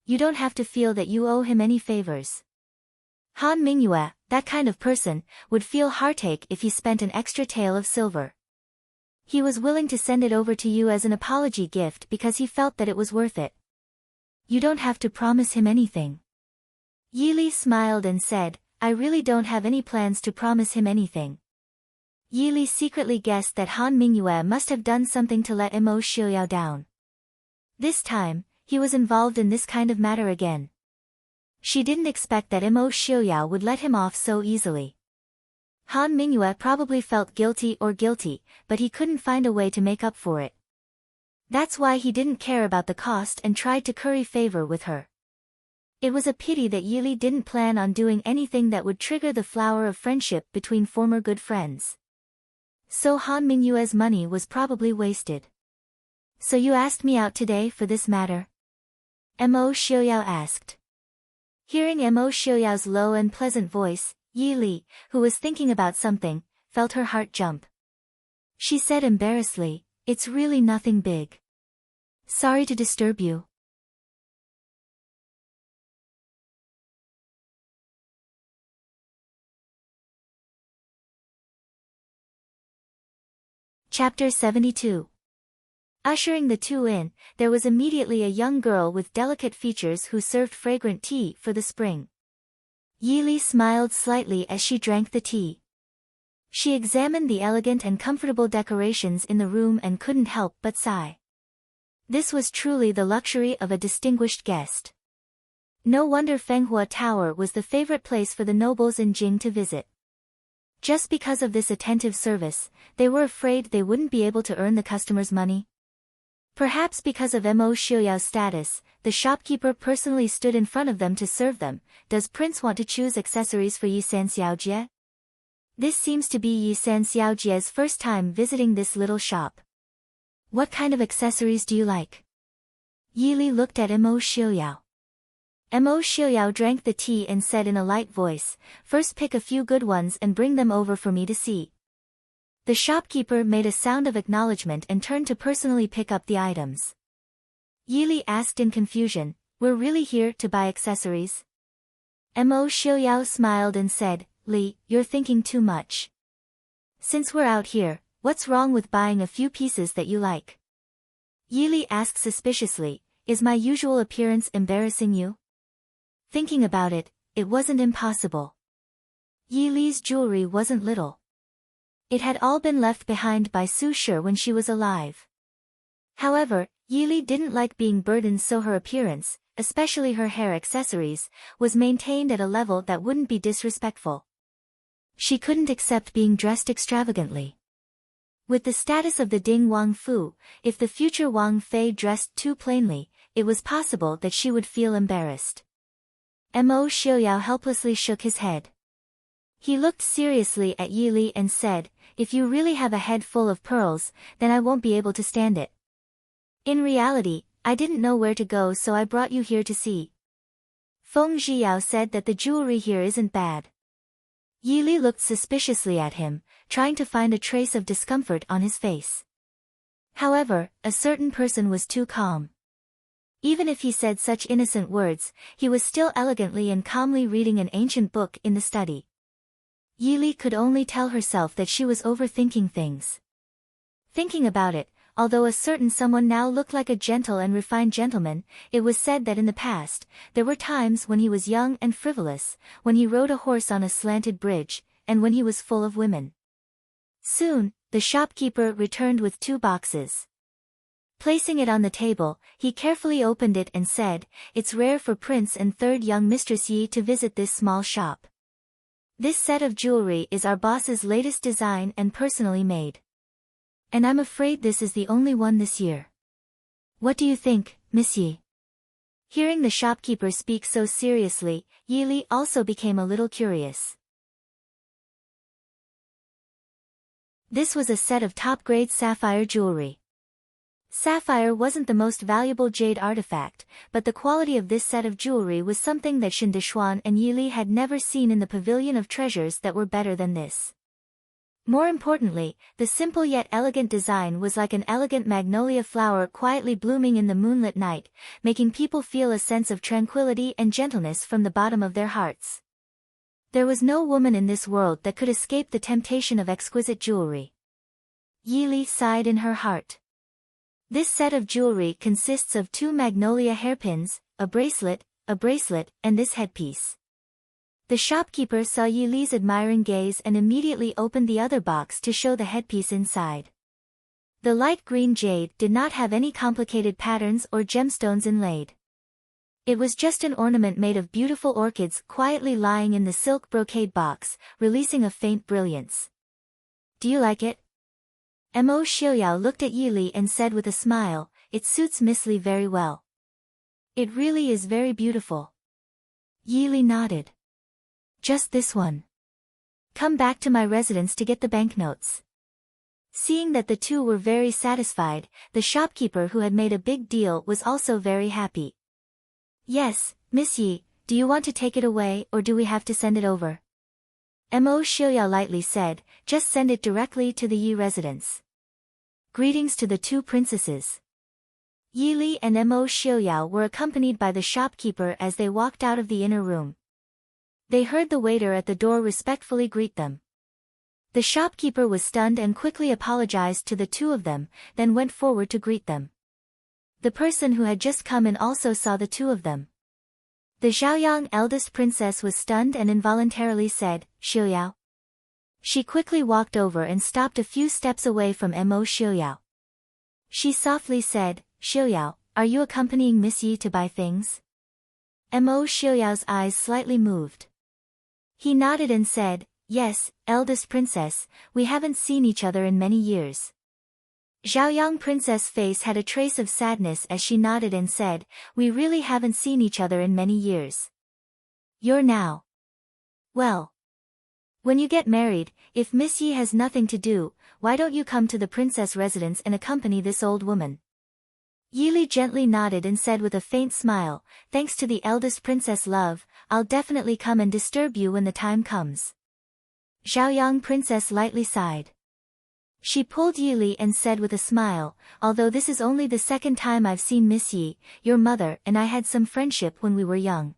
You don't have to feel that you owe him any favors. Han Mingyue, that kind of person, would feel heartache if he spent an extra tael of silver. He was willing to send it over to you as an apology gift because he felt that it was worth it. You don't have to promise him anything." Yi Li smiled and said, "I really don't have any plans to promise him anything." Yi Li secretly guessed that Han Mingyue must have done something to let Mo Xiuyao down. This time, he was involved in this kind of matter again. She didn't expect that Mo Xiuyao would let him off so easily. Han Mingyue probably felt guilty, but he couldn't find a way to make up for it. That's why he didn't care about the cost and tried to curry favor with her. It was a pity that Yi Li didn't plan on doing anything that would trigger the flower of friendship between former good friends. So Han Mingyue's money was probably wasted. "So you asked me out today for this matter?" Mo Xiuyao asked. Hearing Mo Xiuyao's low and pleasant voice, Yi Li, who was thinking about something, felt her heart jump. She said embarrassedly, "It's really nothing big. Sorry to disturb you." Chapter 72. Ushering the two in, there was immediately a young girl with delicate features who served fragrant tea for the spring. Yi Li smiled slightly as she drank the tea. She examined the elegant and comfortable decorations in the room and couldn't help but sigh. This was truly the luxury of a distinguished guest. No wonder Fenghua Tower was the favorite place for the nobles in Jing to visit. Just because of this attentive service, they were afraid they wouldn't be able to earn the customers' money. Perhaps because of Mo Xiuyao's status, the shopkeeper personally stood in front of them to serve them. "Does Prince want to choose accessories for Yi San Xiaojie?" This seems to be Yi San Xiaojie's first time visiting this little shop. "What kind of accessories do you like?" Yi Li looked at Mo Xiuyao. Mo Xiuyao drank the tea and said in a light voice, "First pick a few good ones and bring them over for me to see." The shopkeeper made a sound of acknowledgement and turned to personally pick up the items. Yi Li asked in confusion, "We're really here to buy accessories?" Mo Xiuyao smiled and said, "Li, you're thinking too much. Since we're out here, what's wrong with buying a few pieces that you like?" Yi Li asked suspiciously, "Is my usual appearance embarrassing you?" Thinking about it, it wasn't impossible. Yi Li's jewelry wasn't little. It had all been left behind by Su Shi when she was alive. However, Yi Li didn't like being burdened, so her appearance, especially her hair accessories, was maintained at a level that wouldn't be disrespectful. She couldn't accept being dressed extravagantly. With the status of the Ding Wang Fu, if the future Wang Fei dressed too plainly, it was possible that she would feel embarrassed. Mo Xiaoyao helplessly shook his head. He looked seriously at Yi Li and said, "If you really have a head full of pearls, then I won't be able to stand it. In reality, I didn't know where to go, so I brought you here to see." Feng Zhiyao said that the jewelry here isn't bad. Yi Li looked suspiciously at him, trying to find a trace of discomfort on his face. However, a certain person was too calm. Even if he said such innocent words, he was still elegantly and calmly reading an ancient book in the study. Yi Li could only tell herself that she was overthinking things. Thinking about it, although a certain someone now looked like a gentle and refined gentleman, it was said that in the past, there were times when he was young and frivolous, when he rode a horse on a slanted bridge, and when he was full of women. Soon, the shopkeeper returned with 2 boxes. Placing it on the table, he carefully opened it and said, "It's rare for Prince and third young Mistress Yi to visit this small shop. This set of jewelry is our boss's latest design and personally made. And I'm afraid this is the only one this year. What do you think, Miss Yi?" Hearing the shopkeeper speak so seriously, Yi Li also became a little curious. This was a set of top-grade sapphire jewelry. Sapphire wasn't the most valuable jade artifact, but the quality of this set of jewelry was something that Shen Dishuan and Yi Li had never seen in the pavilion of treasures that were better than this. More importantly, the simple yet elegant design was like an elegant magnolia flower quietly blooming in the moonlit night, making people feel a sense of tranquility and gentleness from the bottom of their hearts. There was no woman in this world that could escape the temptation of exquisite jewelry. Yi Li sighed in her heart. This set of jewelry consists of 2 magnolia hairpins, a bracelet, and this headpiece. The shopkeeper saw Yi Li's admiring gaze and immediately opened the other box to show the headpiece inside. The light green jade did not have any complicated patterns or gemstones inlaid. It was just an ornament made of beautiful orchids quietly lying in the silk brocade box, releasing a faint brilliance. "Do you like it?" Mo Xiaoyao looked at Yi Li and said with a smile, "It suits Miss Li very well. It really is very beautiful." Yi Li nodded. "Just this one. Come back to my residence to get the banknotes." Seeing that the two were very satisfied, the shopkeeper who had made a big deal was also very happy. "Yes, Miss Yi, do you want to take it away or do we have to send it over?" Mo Xiaoyao lightly said, "Just send it directly to the Yi residence." Greetings to the 2 princesses. Yi Li and Mo Xiaoyao were accompanied by the shopkeeper as they walked out of the inner room. They heard the waiter at the door respectfully greet them. The shopkeeper was stunned and quickly apologized to the 2 of them, then went forward to greet them. The person who had just come in also saw the 2 of them. The Zhaoyang eldest princess was stunned and involuntarily said, "Xiaoyao." She quickly walked over and stopped a few steps away from Mo Xiaoyao. She softly said, "Xiaoyao, are you accompanying Miss Yi to buy things?" Mo Xiaoyao's eyes slightly moved. He nodded and said, "Yes, eldest princess, we haven't seen each other in many years." Zhaoyang princess' face had a trace of sadness as she nodded and said, "We really haven't seen each other in many years. You're now. Well. When you get married, if Miss Yi has nothing to do, why don't you come to the princess residence and accompany this old woman?" Yi Li gently nodded and said with a faint smile, "Thanks to the eldest princess love, I'll definitely come and disturb you when the time comes." Zhaoyang princess lightly sighed. She pulled Yi Li and said with a smile, "Although this is only the 2nd time I've seen Miss Yi, your mother and I had some friendship when we were young.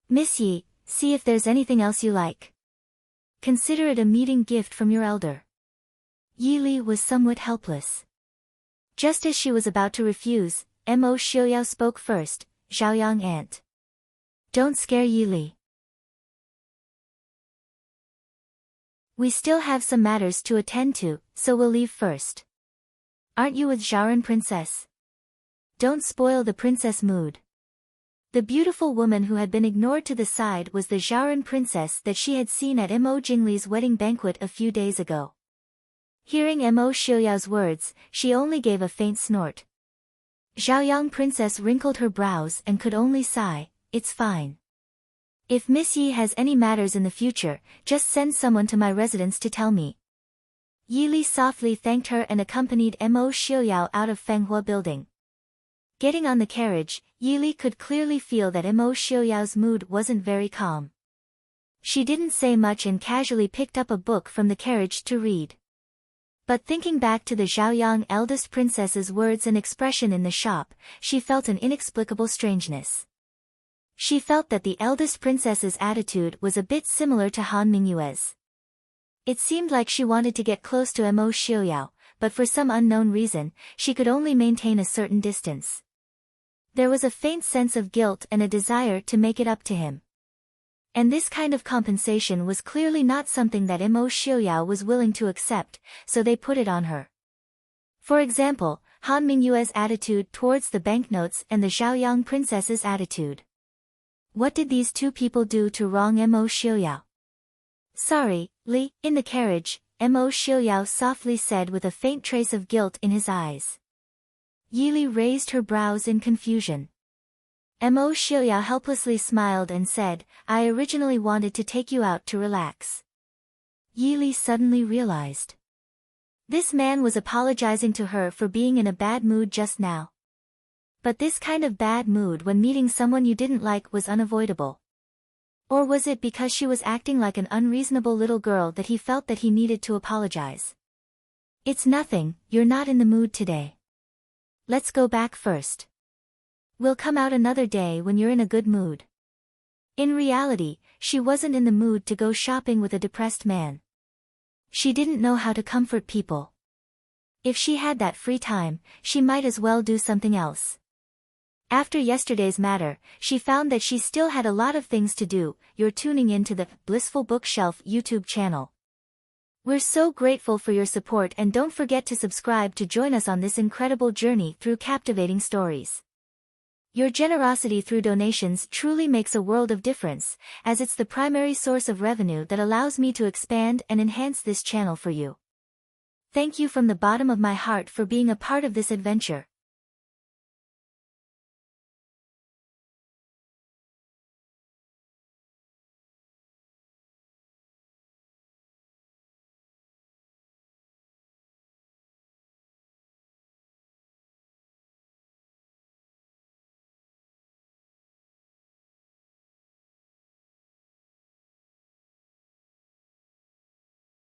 Miss Yi, see if there's anything else you like. Consider it a meeting gift from your elder." Yi Li was somewhat helpless. Just as she was about to refuse, Mo Xiaoyao spoke first, "Zhaoyang aunt. Don't scare Yi Li. We still have some matters to attend to, so we'll leave first. Aren't you with Zhaoran princess? Don't spoil the princess mood." The beautiful woman who had been ignored to the side was the Zhaoran princess that she had seen at Mo Jingli's wedding banquet a few days ago. Hearing Mo Xiaoyao's words, she only gave a faint snort. Xiaoyang princess wrinkled her brows and could only sigh, it's fine. If Miss Yi has any matters in the future, just send someone to my residence to tell me. Yi Li softly thanked her and accompanied Mo Xiuyao out of Fenghua building. Getting on the carriage, Yi Li could clearly feel that Mo Xiuyao's mood wasn't very calm. She didn't say much and casually picked up a book from the carriage to read. But thinking back to the Xiaoyang eldest princess's words and expression in the shop, she felt an inexplicable strangeness. She felt that the eldest princess's attitude was a bit similar to Han Mingyue's. It seemed like she wanted to get close to Mo Xiuyao, but for some unknown reason, she could only maintain a certain distance. There was a faint sense of guilt and a desire to make it up to him. And this kind of compensation was clearly not something that Mo Xiuyao was willing to accept, so they put it on her. For example, Han Mingyue's attitude towards the banknotes and the Xiaoyang princess's attitude. What did these two people do to wrong Mo Xiuyao? Sorry, Li, in the carriage, Mo Xiuyao softly said with a faint trace of guilt in his eyes. Yi Li raised her brows in confusion. Mo Xiuyao helplessly smiled and said, I originally wanted to take you out to relax. Yi Li suddenly realized. This man was apologizing to her for being in a bad mood just now. But this kind of bad mood when meeting someone you didn't like was unavoidable. Or was it because she was acting like an unreasonable little girl that he felt that he needed to apologize? It's nothing, you're not in the mood today. Let's go back first. We'll come out another day when you're in a good mood. In reality, she wasn't in the mood to go shopping with a depressed man. She didn't know how to comfort people. If she had that free time, she might as well do something else. After yesterday's matter, she found that she still had a lot of things to do. You're tuning in to the Blissful Bookshelf YouTube channel. We're so grateful for your support and don't forget to subscribe to join us on this incredible journey through captivating stories. Your generosity through donations truly makes a world of difference, as it's the primary source of revenue that allows me to expand and enhance this channel for you. Thank you from the bottom of my heart for being a part of this adventure.